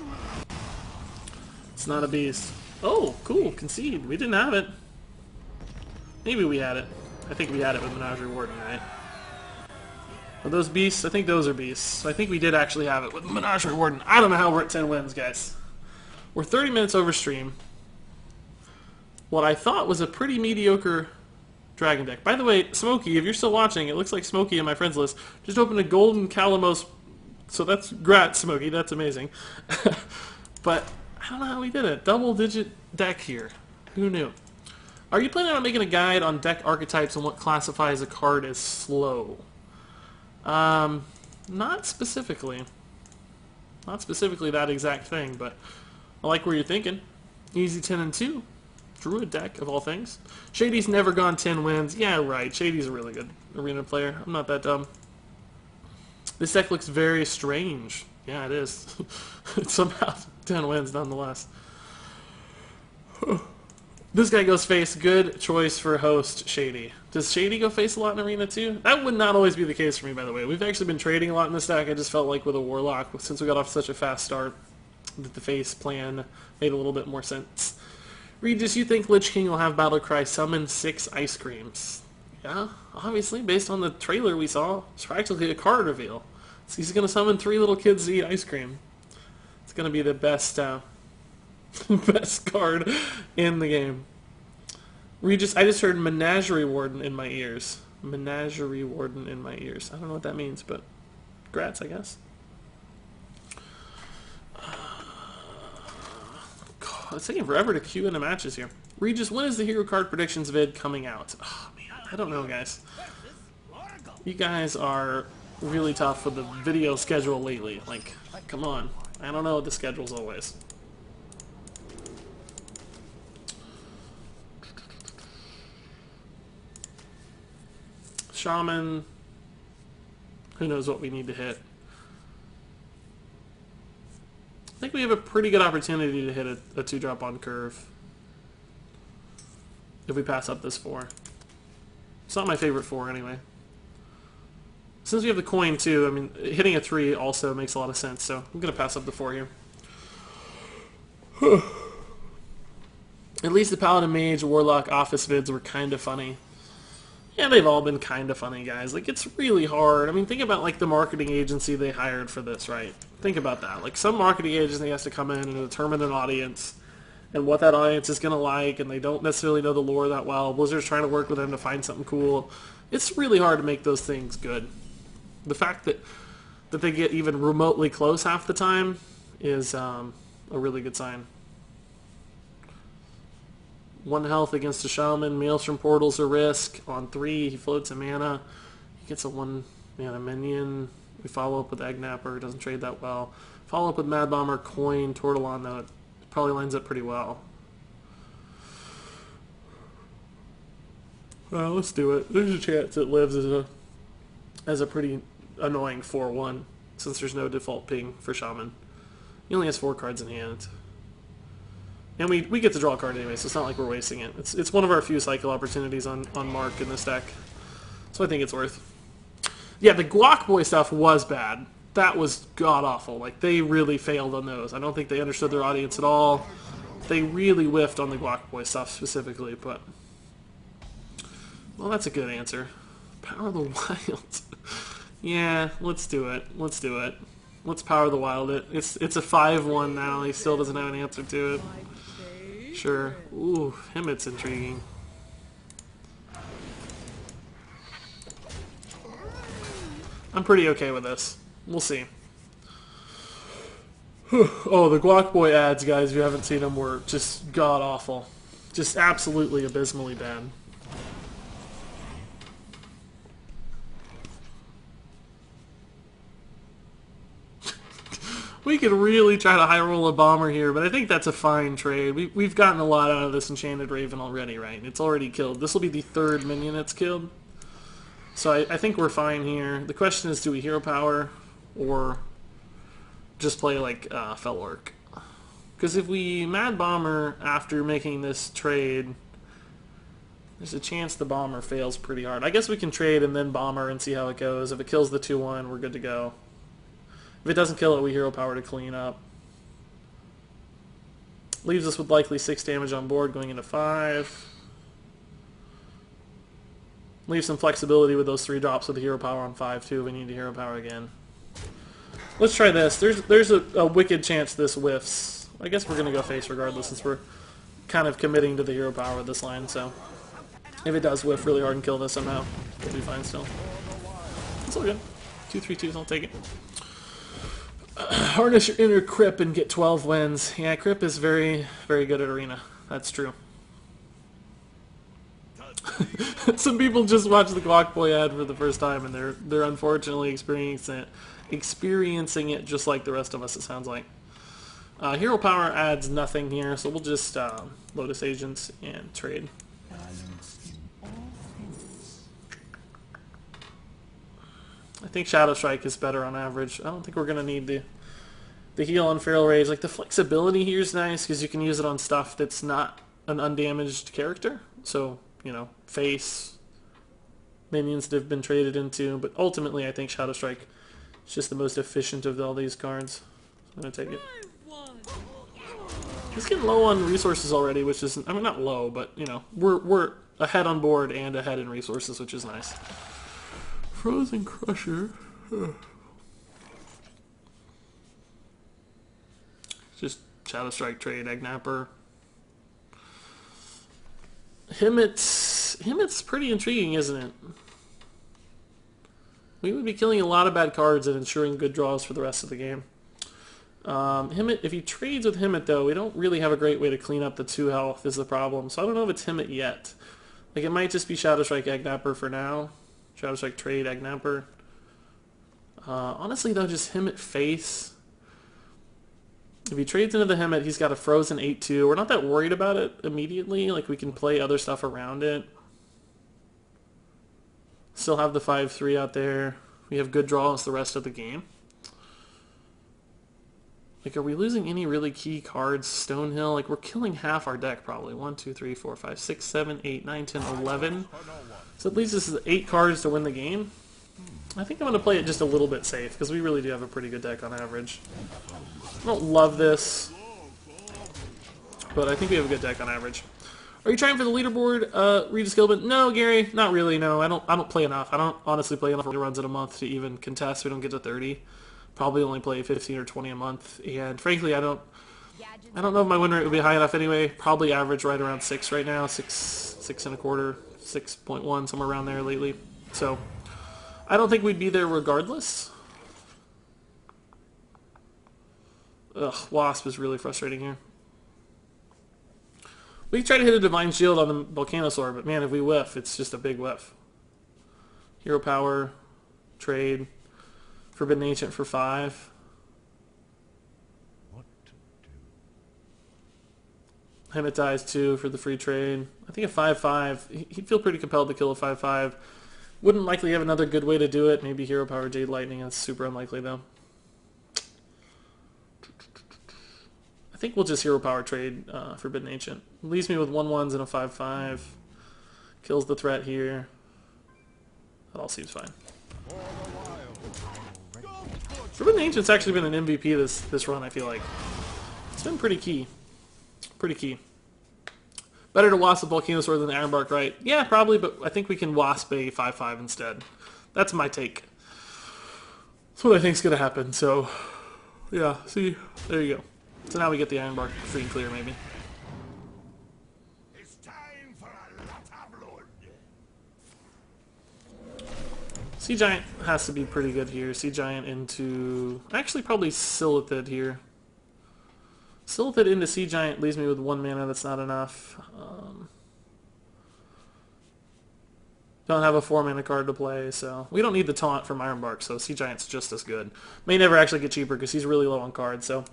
beast. Oh, cool. Concede. We didn't have it. Maybe we had it. I think we had it with Menagerie Warden, right? Are those beasts? I think those are beasts. So I think we did actually have it with Menagerie Warden. I don't know how we're at 10 wins, guys. We're 30 minutes over stream. What I thought was a pretty mediocre Dragon deck. By the way, Smokey, if you're still watching, it looks like Smokey in my friends list just opened a Golden Calamos. So that's great, Smokey. That's amazing. But I don't know how we did it. Double-digit deck here. Who knew? Are you planning on making a guide on deck archetypes and what classifies a card as slow? Not specifically. Not specifically that exact thing, but I like where you're thinking. Easy 10 and 2. Druid deck, of all things. Shady's never gone 10 wins. Yeah, right. Shady's a really good arena player. I'm not that dumb. This deck looks very strange. Yeah, it is. It's somehow 10 wins nonetheless. This guy goes face. Good choice for host, Shady. Does Shady go face a lot in Arena too? That would not always be the case for me, by the way. We've actually been trading a lot in this deck. I just felt like with a Warlock, since we got off such a fast start, that the face plan made a little bit more sense. Regis, you think Lich King will have Battlecry summon 6 ice creams? Yeah, obviously, based on the trailer we saw, it's practically a card reveal. So he's going to summon 3 little kids to eat ice cream. It's going to be the best best card in the game. Regis, I just heard Menagerie Warden in my ears. Menagerie Warden in my ears. I don't know what that means, but congrats, I guess. God, it's taking forever to queue into matches here. Regis, when is the Hero Card Predictions vid coming out? Oh, man, I don't know, guys. You guys are really tough with the video schedule lately. Like, come on. I don't know what the schedule's always. Shaman. Who knows what we need to hit. I think we have a pretty good opportunity to hit a 2-drop on curve. If we pass up this 4. It's not my favorite 4 anyway. Since we have the coin too, I mean, hitting a 3 also makes a lot of sense, so I'm going to pass up the 4 here. At least the Paladin Mage Warlock Office vids were kind of funny. Yeah, they've all been kind of funny, guys. Like, it's really hard. I mean, think about, like, the marketing agency they hired for this, right? Think about that. Like, some marketing agency has to come in and determine an audience and what that audience is going to like, and they don't necessarily know the lore that well. Blizzard's trying to work with them to find something cool. It's really hard to make those things good. The fact that they get even remotely close half the time is a really good sign. 1 health against a Shaman. Maelstrom Portal's a risk. On 3, he floats a mana. He gets a 1 mana minion. We follow up with Egg Napper. Doesn't trade that well. Follow up with Mad Bomber, Coin, Tortolon, though. It probably lines up pretty well. Well, let's do it. There's a chance it lives as a pretty annoying 4/1, since there's no default ping for Shaman. He only has 4 cards in hand. And we get to draw a card anyway, so it's not like we're wasting it. It's one of our few cycle opportunities on Mark in this deck. So I think it's worth. Yeah, the Guac Boy stuff was bad. That was god-awful. Like, they really failed on those. I don't think they understood their audience at all. They really whiffed on the Guac Boy stuff specifically, but... Well, that's a good answer. Power of the Wild. Yeah, let's do it. Let's do it. Let's Power the Wild it. It's a 5/1 now. He still doesn't have an answer to it. Sure. Ooh, him it's intriguing. I'm pretty okay with this. We'll see. Oh, the Guac Boy ads, guys, if you haven't seen them, were just god-awful. Just absolutely abysmally bad. We could really try to high roll a bomber here, but I think that's a fine trade. We've gotten a lot out of this Enchanted Raven already, right? It's already killed. This will be the third minion it's killed. So I think we're fine here. The question is, do we hero power or just play like Fel Orc? Because if we Mad Bomber after making this trade, there's a chance the bomber fails pretty hard. I guess we can trade and then bomber and see how it goes. If it kills the 2-1, we're good to go. If it doesn't kill it, we hero power to clean up. Leaves us with likely 6 damage on board going into 5. Leave some flexibility with those 3 drops with the hero power on 5 too if we need to hero power again. Let's try this. There's a wicked chance this whiffs. I guess we're going to go face regardless since we're kind of committing to the hero power with this line, so if it does whiff really hard and kill this somehow, we'll be fine still. It's all good. 2/3/2s, I'll take it. Harness your inner Crip and get 12 wins. Yeah, Crip is very, very good at Arena. That's true. Some people just watch the Clock Boy ad for the first time and they're unfortunately experiencing it just like the rest of us, it sounds like. Hero power adds nothing here, so we'll just Lotus Agents and trade. I think Shadow Strike is better on average. I don't think we're going to need the heal on Feral Rage. Like, the flexibility here is nice because you can use it on stuff that's not an undamaged character. So, you know, face, minions that have been traded into. But ultimately, I think Shadow Strike is just the most efficient of all these cards. I'm going to take it. He's getting low on resources already, which is, I mean, not low, but, you know, we're ahead on board and ahead in resources, which is nice. Frozen Crusher. Just Shadow Strike trade, Eggnapper. Himmet's pretty intriguing, isn't it? We would be killing a lot of bad cards and ensuring good draws for the rest of the game. Himmet, if he trades with Himmet, though, we don't really have a great way to clean up the 2 health is the problem. So I don't know if it's Himmet yet. Like, it might just be Shadow Strike Eggnapper for now. Shadow Strike trade, Eggnapper. Honestly, though, just Himmet face. If he trades into the Himmet, he's got a frozen 8-2. We're not that worried about it immediately. Like, we can play other stuff around it. Still have the 5-3 out there. We have good draws the rest of the game. Like, are we losing any really key cards? Stonehill, like, we're killing half our deck probably. 1, 2, 3, 4, 5, 6, 7, 8, 9, 10, 11. So at least this is 8 cards to win the game. I think I'm going to play it just a little bit safe, because we really do have a pretty good deck on average. I don't love this, but I think we have a good deck on average. Are you trying for the leaderboard, Regis Gilbert? No, Gary, not really, no. I don't play enough. I don't honestly play enough runs in a month to even contest. We don't get to 30. Probably only play 15 or 20 a month, and frankly, I don't know if my win rate would be high enough anyway. Probably average right around 6 right now, 6.25, 6.1, somewhere around there lately. So I don't think we'd be there regardless. Ugh, Wasp is really frustrating here. We try to hit a Divine Shield on the Volcanosaur, but man, if we whiff, it's just a big whiff. Hero power, trade. Forbidden Ancient for 5. What to do? Hematize 2 for the free trade. I think a 5-5. He'd feel pretty compelled to kill a 5-5. Wouldn't likely have another good way to do it. Maybe Hero Power Jade Lightning. That's super unlikely though. I think we'll just Hero Power trade Forbidden Ancient. Leaves me with 1/1s and a 5-5. Kills the threat here. That all seems fine. Forbidden Ancient's actually been an MVP this run, I feel like. It's been pretty key. Pretty key. Better to Wasp a Volcanosaur than the Ironbark, right? Yeah, probably, but I think we can Wasp a 5-5 instead. That's my take. That's what I think's going to happen, so... Yeah, see? There you go. So now we get the Ironbark free and clear, maybe. It's time for a lot of blood. Sea Giant has to be pretty good here. Sea Giant into... Actually, probably Silithid here. Silithid into Sea Giant leaves me with 1 mana. That's not enough. Don't have a 4-mana card to play, so we don't need the taunt from Ironbark, so Sea Giant's just as good. May never actually get cheaper because he's really low on cards, so...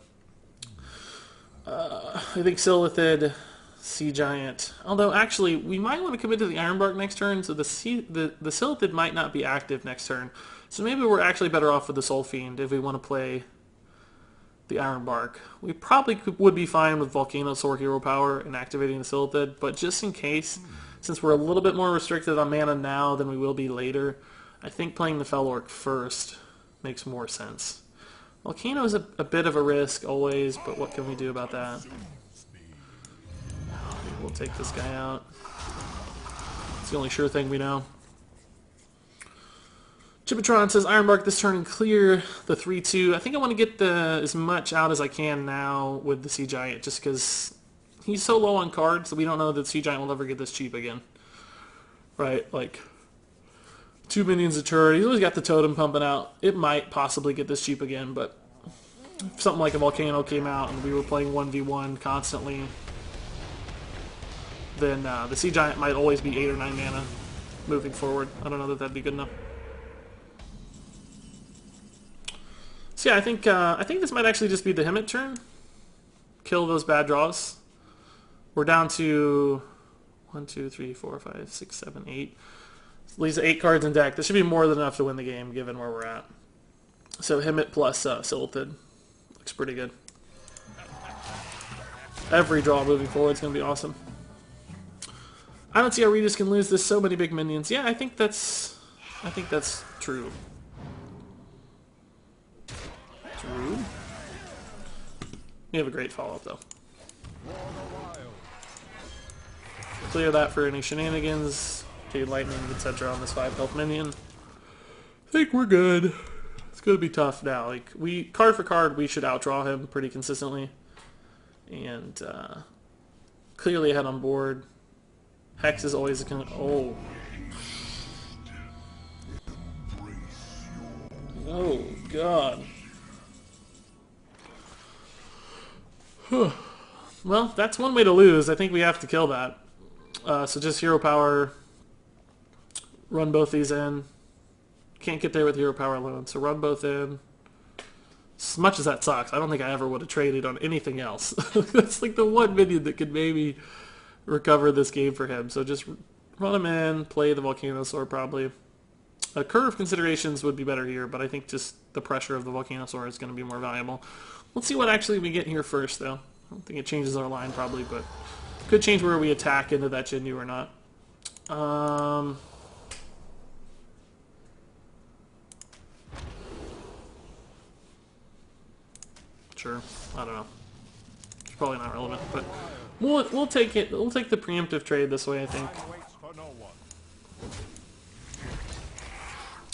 I think Silithid, Sea Giant... Although, actually, we might want to commit to the Ironbark next turn, so the Silithid might not be active next turn. So maybe we're actually better off with the Soul Fiend if we want to play the Ironbark. We probably would be fine with Volcanosaur Hero Power and activating the Silithid, but just in case... Since we're a little bit more restricted on mana now than we will be later, I think playing the Felork first makes more sense. Volcano is a bit of a risk always, but what can we do about that? We'll take this guy out. It's the only sure thing we know. Chipatron says, Ironbark this turn and clear the 3-2. I think I want to get as much out as I can now with the Sea Giant, just because... He's so low on cards that we don't know that Sea Giant will ever get this cheap again. Right, like 2 minions a turn. He's always got the totem pumping out. It might possibly get this cheap again, but if something like a Volcano came out and we were playing 1v1 constantly, then the Sea Giant might always be 8 or 9 mana moving forward. I don't know that that'd be good enough. So yeah, I think this might actually just be the Hemet turn. Kill those bad draws. We're down to 1, 2, 3, 4, 5, 6, 7, 8. Leaves 8 cards in deck. This should be more than enough to win the game, given where we're at. So Hemet plus Silithid. Looks pretty good. Every draw moving forward is going to be awesome. I don't see how Regis can lose. There's so many big minions. Yeah, I think that's true. Druid. We have a great follow-up, though. Clear that for any shenanigans, Jade Lightning, etc. on this 5 health minion. I think we're good. It's going to be tough now. Like card for card, we should outdraw him pretty consistently. And clearly ahead on board. Hex is always a kind of... Oh. Oh, God. Well, that's one way to lose. I think we have to kill that. So just Hero Power, run both these in. Can't get there with Hero Power alone, so run both in. As much as that sucks, I don't think I ever would have traded on anything else. That's like the one minion that could maybe recover this game for him. So just run him in, play the Volcanosaur probably. Curve considerations would be better here, but I think just the pressure of the Volcanosaur is going to be more valuable. Let's see what actually we get here first, though. I don't think it changes our line, probably, but could change where we attack into that Jinyu or not. Sure. I don't know. It's probably not relevant, but we'll take it. We'll take the preemptive trade this way, I think.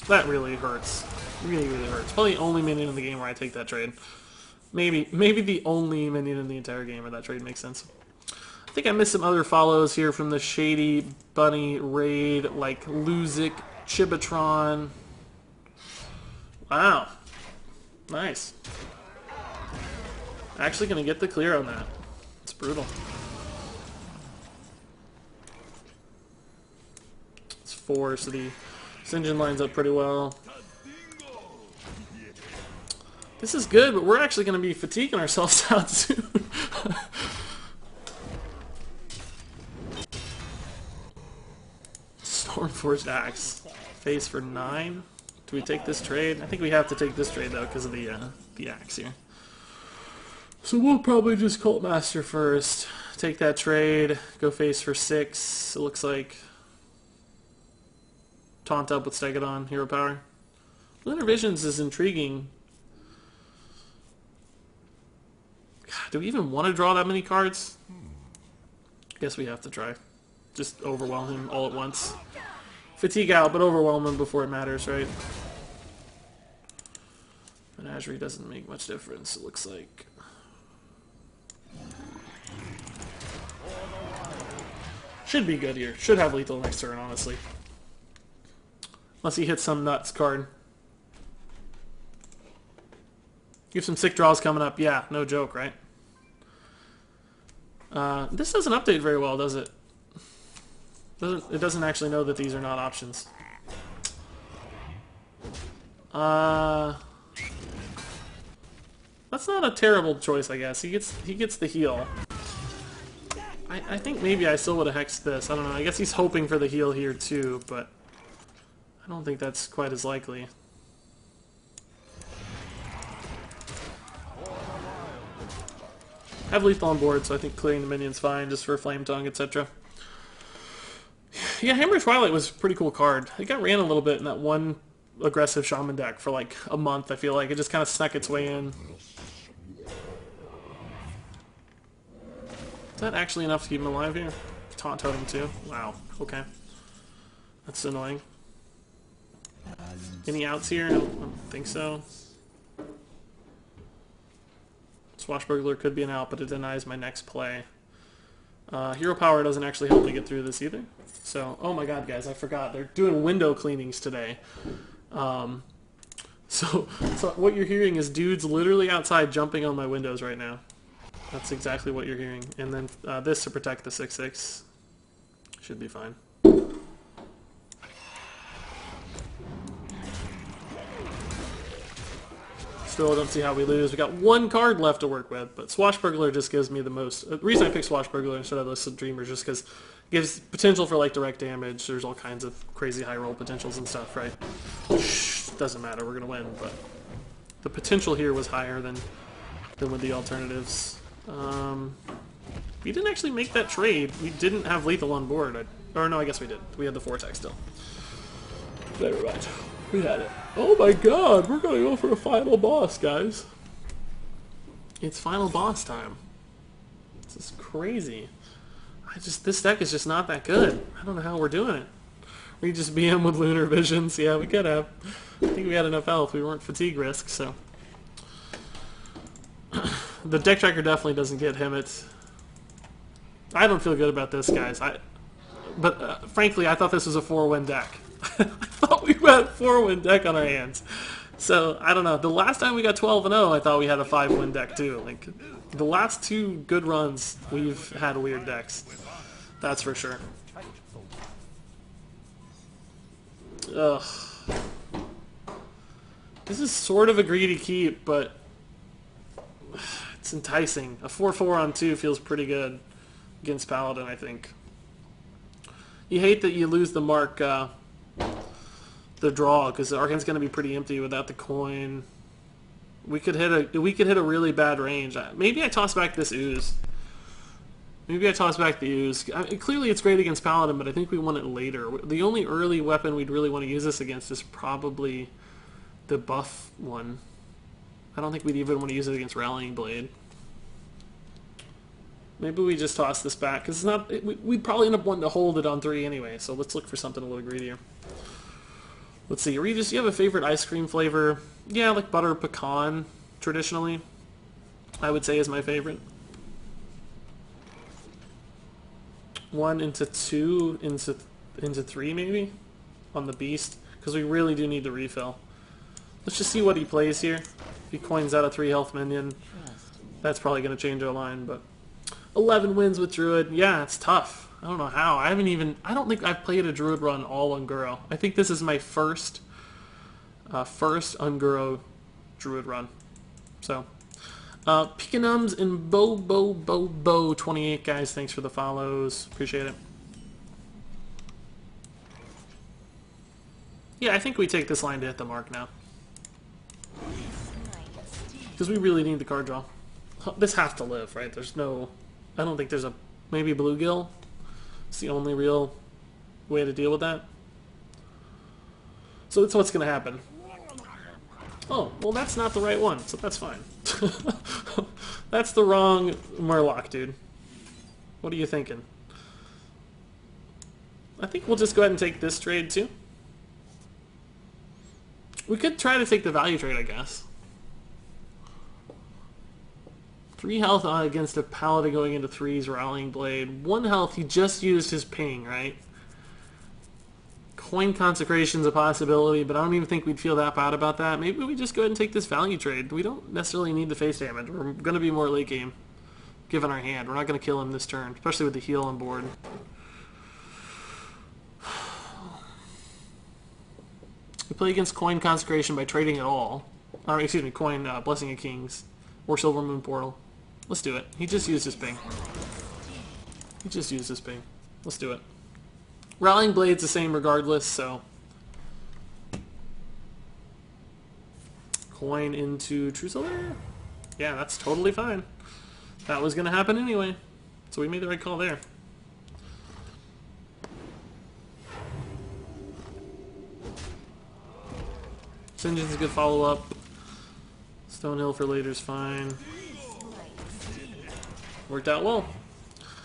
That really hurts. Really, really hurts. Probably the only minion in the game where I take that trade. Maybe the only minion in the entire game where that trade makes sense. I think I missed some other follows here from the Shady Bunny raid, like Luzik, Chibatron. Wow. Nice. Actually gonna get the clear on that. It's brutal. It's 4, so the Sinjin lines up pretty well. This is good, but we're actually going to be fatiguing ourselves out soon. Stormforged Axe. Face for 9. Do we take this trade? I think we have to take this trade, though, because of the axe here. So we'll probably just Cult Master first. Take that trade. Go face for 6. It looks like. Taunt up with Stegodon, Hero Power. Lunar Visions is intriguing. God, do we even want to draw that many cards? Guess we have to try. Just overwhelm him all at once. Fatigue out, but overwhelm him before it matters, right? Menagerie doesn't make much difference, it looks like. Should be good here. Should have lethal next turn, honestly. Unless he hits some nuts card. You have some sick draws coming up. Yeah, no joke, right? This doesn't update very well, does it? It doesn't actually know that these are not options. That's not a terrible choice, I guess. He gets the heal. I think maybe I still would have hexed this. I don't know. I guess he's hoping for the heal here too, but I don't think that's quite as likely. I have lethal on board, so I think clearing the minion's fine, just for Flame Tongue, etc. Yeah, Hammer of Twilight was a pretty cool card. It got ran a little bit in that one aggressive Shaman deck for like a month, I feel like. It just kind of snuck its way in. Is that actually enough to keep him alive here? Taunt Totem too? Wow, okay. That's annoying. Any outs here? I don't think so. Swashbuckler could be an out, but it denies my next play. Hero Power doesn't actually help me get through this either. So, oh my god, guys, I forgot. They're doing window cleanings today. So what you're hearing is dudes literally outside jumping on my windows right now. That's exactly what you're hearing. And then this to protect the 6/6. Should be fine. Still don't see how we lose. We got one card left to work with, but Swashbuckler just gives me the most. The reason I picked Swashbuckler instead of Listed Dreamers just because it gives potential for like direct damage. There's all kinds of crazy high roll potentials and stuff, right? Shh, doesn't matter. We're gonna win, but the potential here was higher than with the alternatives. We didn't actually make that trade. We didn't have lethal on board. Or no, I guess we did. We had the Vortex still. Never mind. We had it. Oh my god, we're gonna go for a final boss, guys. It's final boss time. This is crazy. This deck is just not that good. I don't know how we're doing it. We just BM with Lunar Visions. Yeah, we could have. I think we had enough health. We weren't fatigue risk, so. The deck tracker definitely doesn't get him. I don't feel good about this, guys. But frankly, I thought this was a 4-win deck. I thought we had a 4-win deck on our hands. So, I don't know. The last time we got 12-0, I thought we had a 5-win deck too. Like, the last 2 good runs, we've had weird decks. That's for sure. Ugh. This is sort of a greedy keep, but it's enticing. A 4/4 on 2 feels pretty good against Paladin, I think. You hate that you lose the mark, the draw, because the Arcane's going to be pretty empty without the coin. We could hit a really bad range. Maybe I toss back this Ooze. Maybe I toss back the Ooze. Clearly it's great against Paladin, but I think we want it later. The only early weapon we'd really want to use this against is probably the buff one. I don't think we'd even want to use it against Rallying Blade. Maybe we just toss this back, because we'd probably end up wanting to hold it on 3 anyway, so let's look for something a little greedier. Let's see, Regis, you have a favorite ice cream flavor? Yeah, like butter pecan, traditionally, I would say is my favorite. 1 into 2 into 3 maybe on the beast, because we really do need to refill. Let's just see what he plays here. If he coins out a 3 health minion, that's probably going to change our line, but 11 wins with Druid. Yeah, it's tough. I don't know how. I don't think I've played a Druid run all Unguro. I think this is my first Unguro Druid run. So, Picanums and Bo 28 guys, thanks for the follows. Appreciate it. Yeah, I think we take this line to hit the mark now. Because we really need the card draw. This has to live, right? There's no... I don't think there's a... Maybe Bluegill? It's the only real way to deal with that. So that's what's going to happen. Oh, well that's not the right one, so that's fine. That's the wrong Murloc, dude. What are you thinking? I think we'll just go ahead and take this trade, too. We could try to take the value trade, I guess. 3 health against a Paladin going into 3's Rallying Blade. 1 health, he just used his ping, right? Coin Consecration's a possibility, but I don't even think we'd feel that bad about that. Maybe we just go ahead and take this value trade. We don't necessarily need the face damage. We're going to be more late game, given our hand. We're not going to kill him this turn, especially with the heal on board. We play against Coin Consecration by trading it all. Or, excuse me, Coin Blessing of Kings. Or Silver Moon Portal. Let's do it. He just used his ping. He just used his ping. Let's do it. Rallying Blade's the same regardless, so... Coin into True Silver? Yeah, that's totally fine. That was going to happen anyway. So we made the right call there. Sinjin's a good follow-up. Stonehill for later's fine. Worked out well.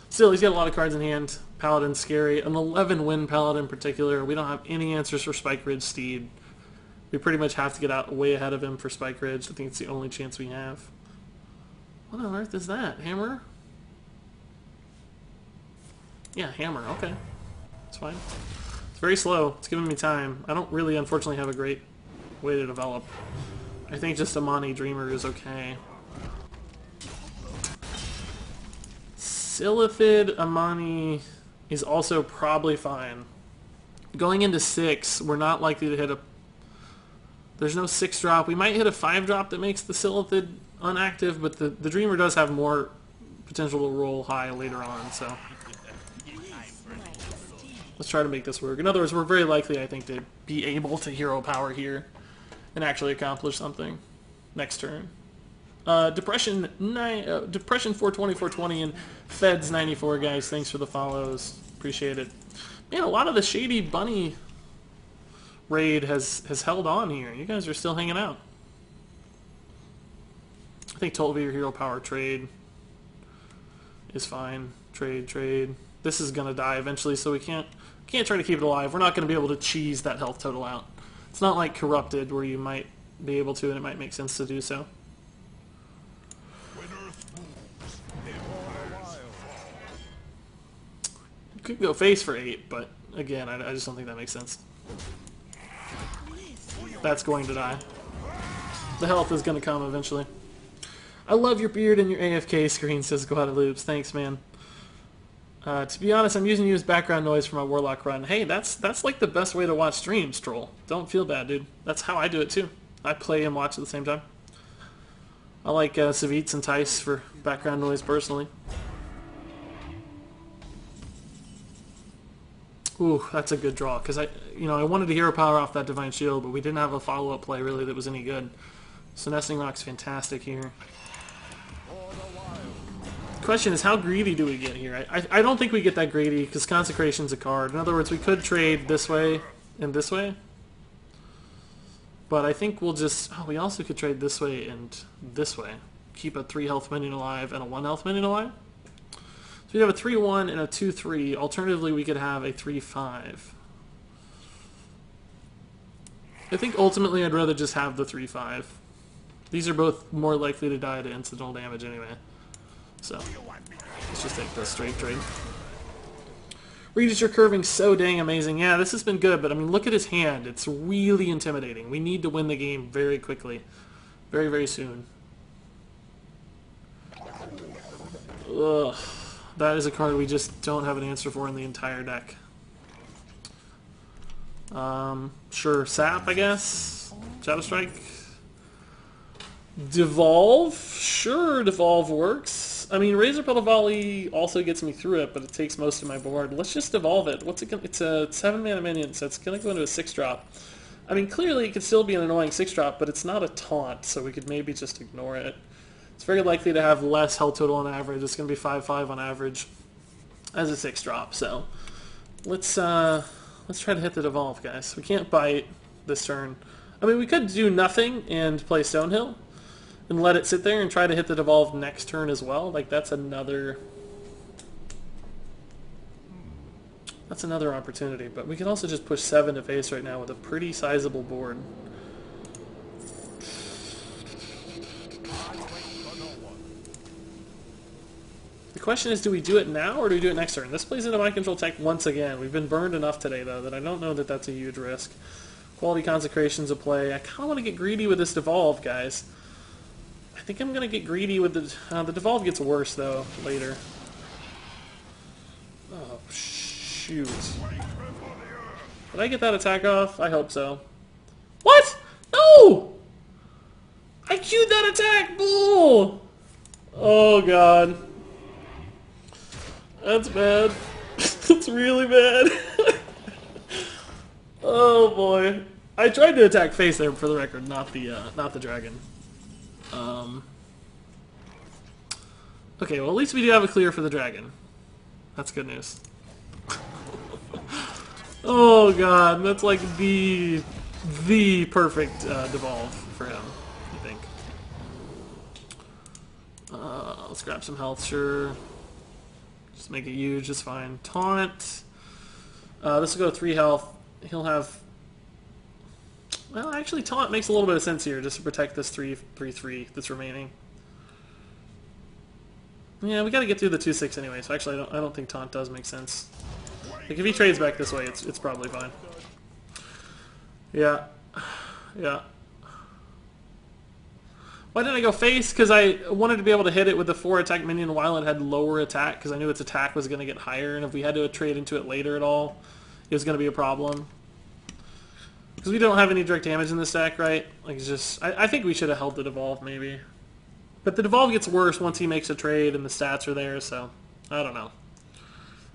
Still, he's got a lot of cards in hand. Paladin's scary. An 11-win Paladin in particular. We don't have any answers for Spike Ridge Steed. We pretty much have to get out way ahead of him for Spike Ridge. I think it's the only chance we have. What on earth is that? Hammer? Yeah, hammer. Okay. It's fine. It's very slow. It's giving me time. I don't really, unfortunately, have a great way to develop. I think just Amani Dreamer is okay. Silithid Amani is also probably fine. Going into 6, we're not likely to hit a... There's no 6-drop. We might hit a 5-drop that makes the Silithid unactive, but the Dreamer does have more potential to roll high later on, so... Let's try to make this work. In other words, we're very likely, I think, to be able to hero power here and actually accomplish something next turn. Depression 420, and Feds 94, guys. Thanks for the follows. Appreciate it. Man, a lot of the Shady Bunny raid has held on here. You guys are still hanging out. I think Tolvir hero power trade is fine. Trade. This is gonna die eventually, so we can't try to keep it alive. We're not gonna be able to cheese that health total out. It's not like Corrupted where you might be able to, and it might make sense to do so. Could go face for 8, but again, I just don't think that makes sense. That's going to die. The health is going to come eventually. I love your beard and your AFK screen, says Guadalupe. Thanks, man. To be honest, I'm using you as background noise for my Warlock run. Hey, that's like the best way to watch streams, Troll. Don't feel bad, dude. That's how I do it too. I play and watch at the same time. I like Savitz and Tice for background noise personally. Ooh, that's a good draw, because I wanted to hero power off that Divine Shield, but we didn't have a follow-up play really that was any good. So Nesting Rock's fantastic here. The question is, how greedy do we get here? I don't think we get that greedy, because Consecration's a card. In other words, we could trade this way and this way. But I think we'll just... Oh, we also could trade this way and this way. Keep a 3 health minion alive and a 1 health minion alive. So we have a 3-1 and a 2-3. Alternatively, we could have a 3-5. I think ultimately I'd rather just have the 3-5. These are both more likely to die to incidental damage anyway. So, let's just take the straight trade. Regis, you're curving so dang amazing. Yeah, this has been good, but I mean, look at his hand. It's really intimidating. We need to win the game very quickly. Very, very soon. Ugh. That is a card we just don't have an answer for in the entire deck. Sure, Sap, I guess? Shadow Strike? Devolve? Sure, Devolve works. I mean, Razor Petal Volley also gets me through it, but it takes most of my board. Let's just Devolve it. What's it gonna... It's a 7-mana minion, so it's going to go into a 6-drop. I mean, clearly it could still be an annoying 6-drop, but it's not a taunt, so we could maybe just ignore it. It's very likely to have less health total on average. It's going to be 5-5 on average as a 6-drop. So let's try to hit the Devolve, guys. We can't bite this turn. I mean, we could do nothing and play Stonehill and let it sit there and try to hit the Devolve next turn as well. Like, that's another opportunity. But we can also just push 7 to face right now with a pretty sizable board. The question is, do we do it now or do we do it next turn? This plays into Mind Control Tech once again. We've been burned enough today, though, that I don't know that that's a huge risk. Quality Consecration's a play. I kind of want to get greedy with this Devolve, guys. I think I'm going to get greedy with the Devolve gets worse, though, later. Oh, shoot. Did I get that attack off? I hope so. queued that attack! Bull! Oh, God. That's bad. That's really bad. Oh, boy. I tried to attack face there, for the record, not the dragon. Okay, well, at least we do have a clear for the dragon. That's good news. Oh, God. That's like the perfect devolve for him, I think. Let's grab some health, sure. Just make it huge, it's fine. Taunt. This will go 3 health. He'll have... Well, actually, Taunt makes a little bit of sense here, just to protect this 3/3 that's remaining. Yeah, we gotta get through the 2/6 anyway, so actually I don't think Taunt does make sense. Like, if he trades back this way, it's probably fine. Yeah. Yeah. Why didn't I go face? Because I wanted to be able to hit it with the 4 attack minion while it had lower attack, because I knew its attack was going to get higher, and if we had to trade into it later at all, it was going to be a problem. Because we don't have any direct damage in this deck, right? Like, it's just... I think we should have held the devolve, maybe. But the devolve gets worse once he makes a trade and the stats are there, so... I don't know.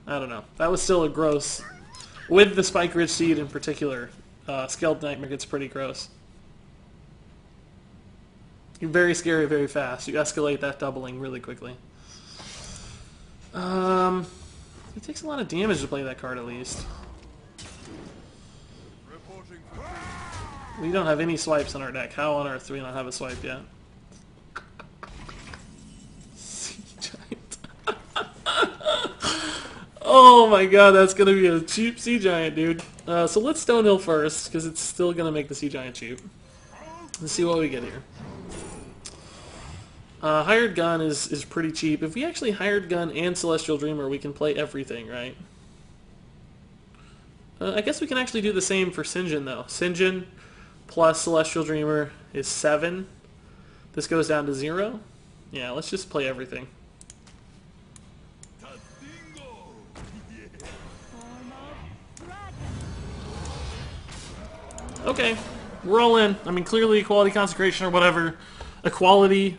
I don't know. That was still a gross... With the Spike Rich Seed in particular, Scaled Nightmare gets pretty gross. You're very scary very fast. You escalate that doubling really quickly. It takes a lot of damage to play that card, at least. We don't have any swipes in our deck. How on earth do we not have a swipe yet? Sea Giant. Oh my god, that's gonna be a cheap Sea Giant, dude. So let's Stonehill first, because it's still gonna make the Sea Giant cheap. Let's see what we get here. Hired Gun is pretty cheap. If we actually Hired Gun and Celestial Dreamer, we can play everything, right? I guess we can actually do the same for Sinjin, though. Sinjin plus Celestial Dreamer is 7. This goes down to 0. Yeah, let's just play everything. Okay, we're all in. I mean, clearly Equality Consecration or whatever. Equality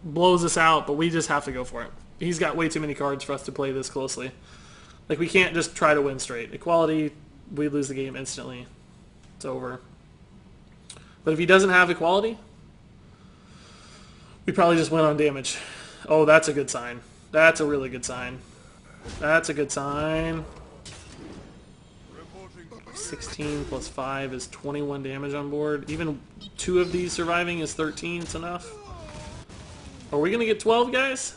blows us out, but we just have to go for it. He's got way too many cards for us to play this closely. Like, we can't just try to win straight. Equality, we lose the game instantly. It's over. But if he doesn't have Equality, we probably just win on damage. Oh, that's a good sign. That's a really good sign. That's a good sign. 16 plus 5 is 21 damage on board. Even 2 of these surviving is 13. It's enough. Are we going to get 12, guys?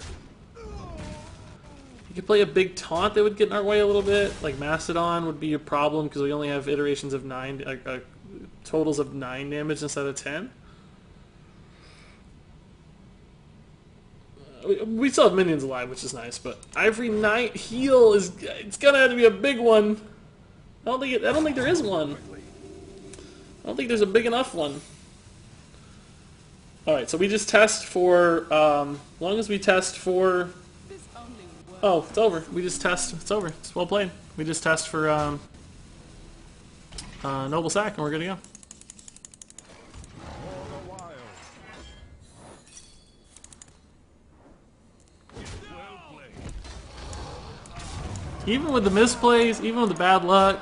You could play a big taunt that would get in our way a little bit. Like Mastodon would be a problem because we only have iterations of 9, totals of 9 damage instead of 10. We still have minions alive, which is nice, but Ivory Knight heal it's gonna have to be a big one. I don't think there is one. I don't think there's a big enough one. Alright, so we just test for, as long as we test for... Oh, it's over. We just test. It's over. It's well played. We just test for Noble Sack, and we're good to go. Even with the misplays, even with the bad luck,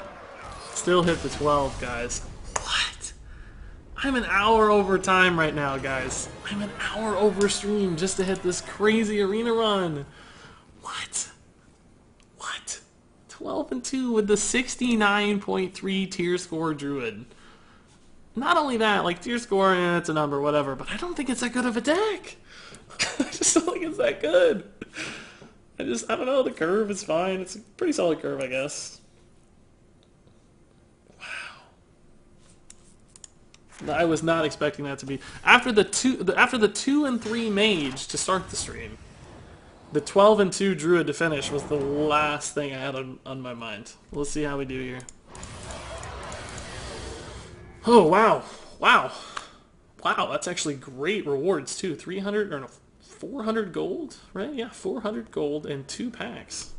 still hit the 12, guys. What? I'm an hour over time right now, guys. I'm an hour over stream just to hit this crazy arena run. What? What? 12-2 with the 69.3 tier score Druid. Not only that, like, tier score, it's a number, whatever, but I don't think it's that good of a deck. I just don't think it's that good. I don't know, the curve is fine. It's a pretty solid curve, I guess. Wow. I was not expecting that to be... After the 2 and 3 mage to start the stream, the 12-2 Druid to finish was the last thing I had on my mind. Let's see how we do here. Oh, wow. Wow. Wow, that's actually great rewards, too. 300, or no, 400 gold, right? Yeah, 400 gold and 2 packs.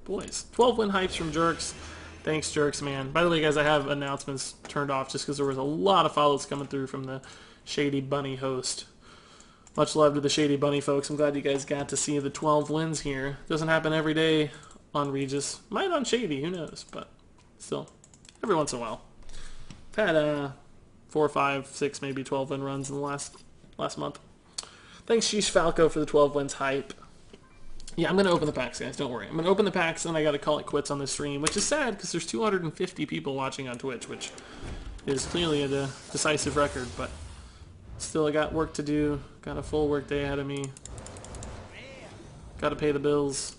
Boys. 12 win hypes from Jerks. Thanks, Jerks, man. By the way, guys, I have announcements turned off just because there was a lot of follows coming through from the Shady Bunny host. Much love to the Shady Bunny folks. I'm glad you guys got to see the 12 wins here. Doesn't happen every day on Regis. Might on Shady, who knows, but still, every once in a while. I've had 4, 5, 6, maybe 12 win runs in the last month. Thanks, Sheesh Falco, for the 12 wins hype. Yeah, I'm going to open the packs, guys. Don't worry. I'm going to open the packs, and I got to call it quits on this stream, which is sad because there's 250 people watching on Twitch, which is clearly a decisive record, but still I got work to do. Got a full work day ahead of me. Got to pay the bills.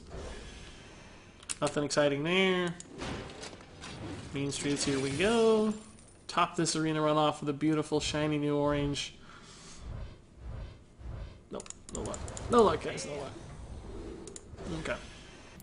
Nothing exciting there. Mean Streets, here we go. Top this arena run off with a beautiful, shiny new orange. Nope, no luck. No luck, guys, no luck. Okay.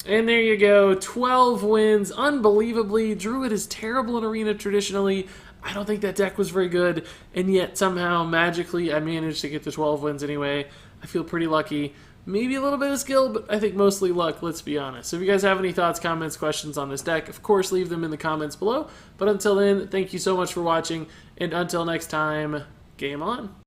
And there you go, 12 wins, unbelievably. Druid is terrible in Arena traditionally. I don't think that deck was very good, and yet somehow, magically, I managed to get to 12 wins anyway. I feel pretty lucky. Maybe a little bit of skill, but I think mostly luck, let's be honest. So if you guys have any thoughts, comments, questions on this deck, of course, leave them in the comments below. But until then, thank you so much for watching, and until next time, game on.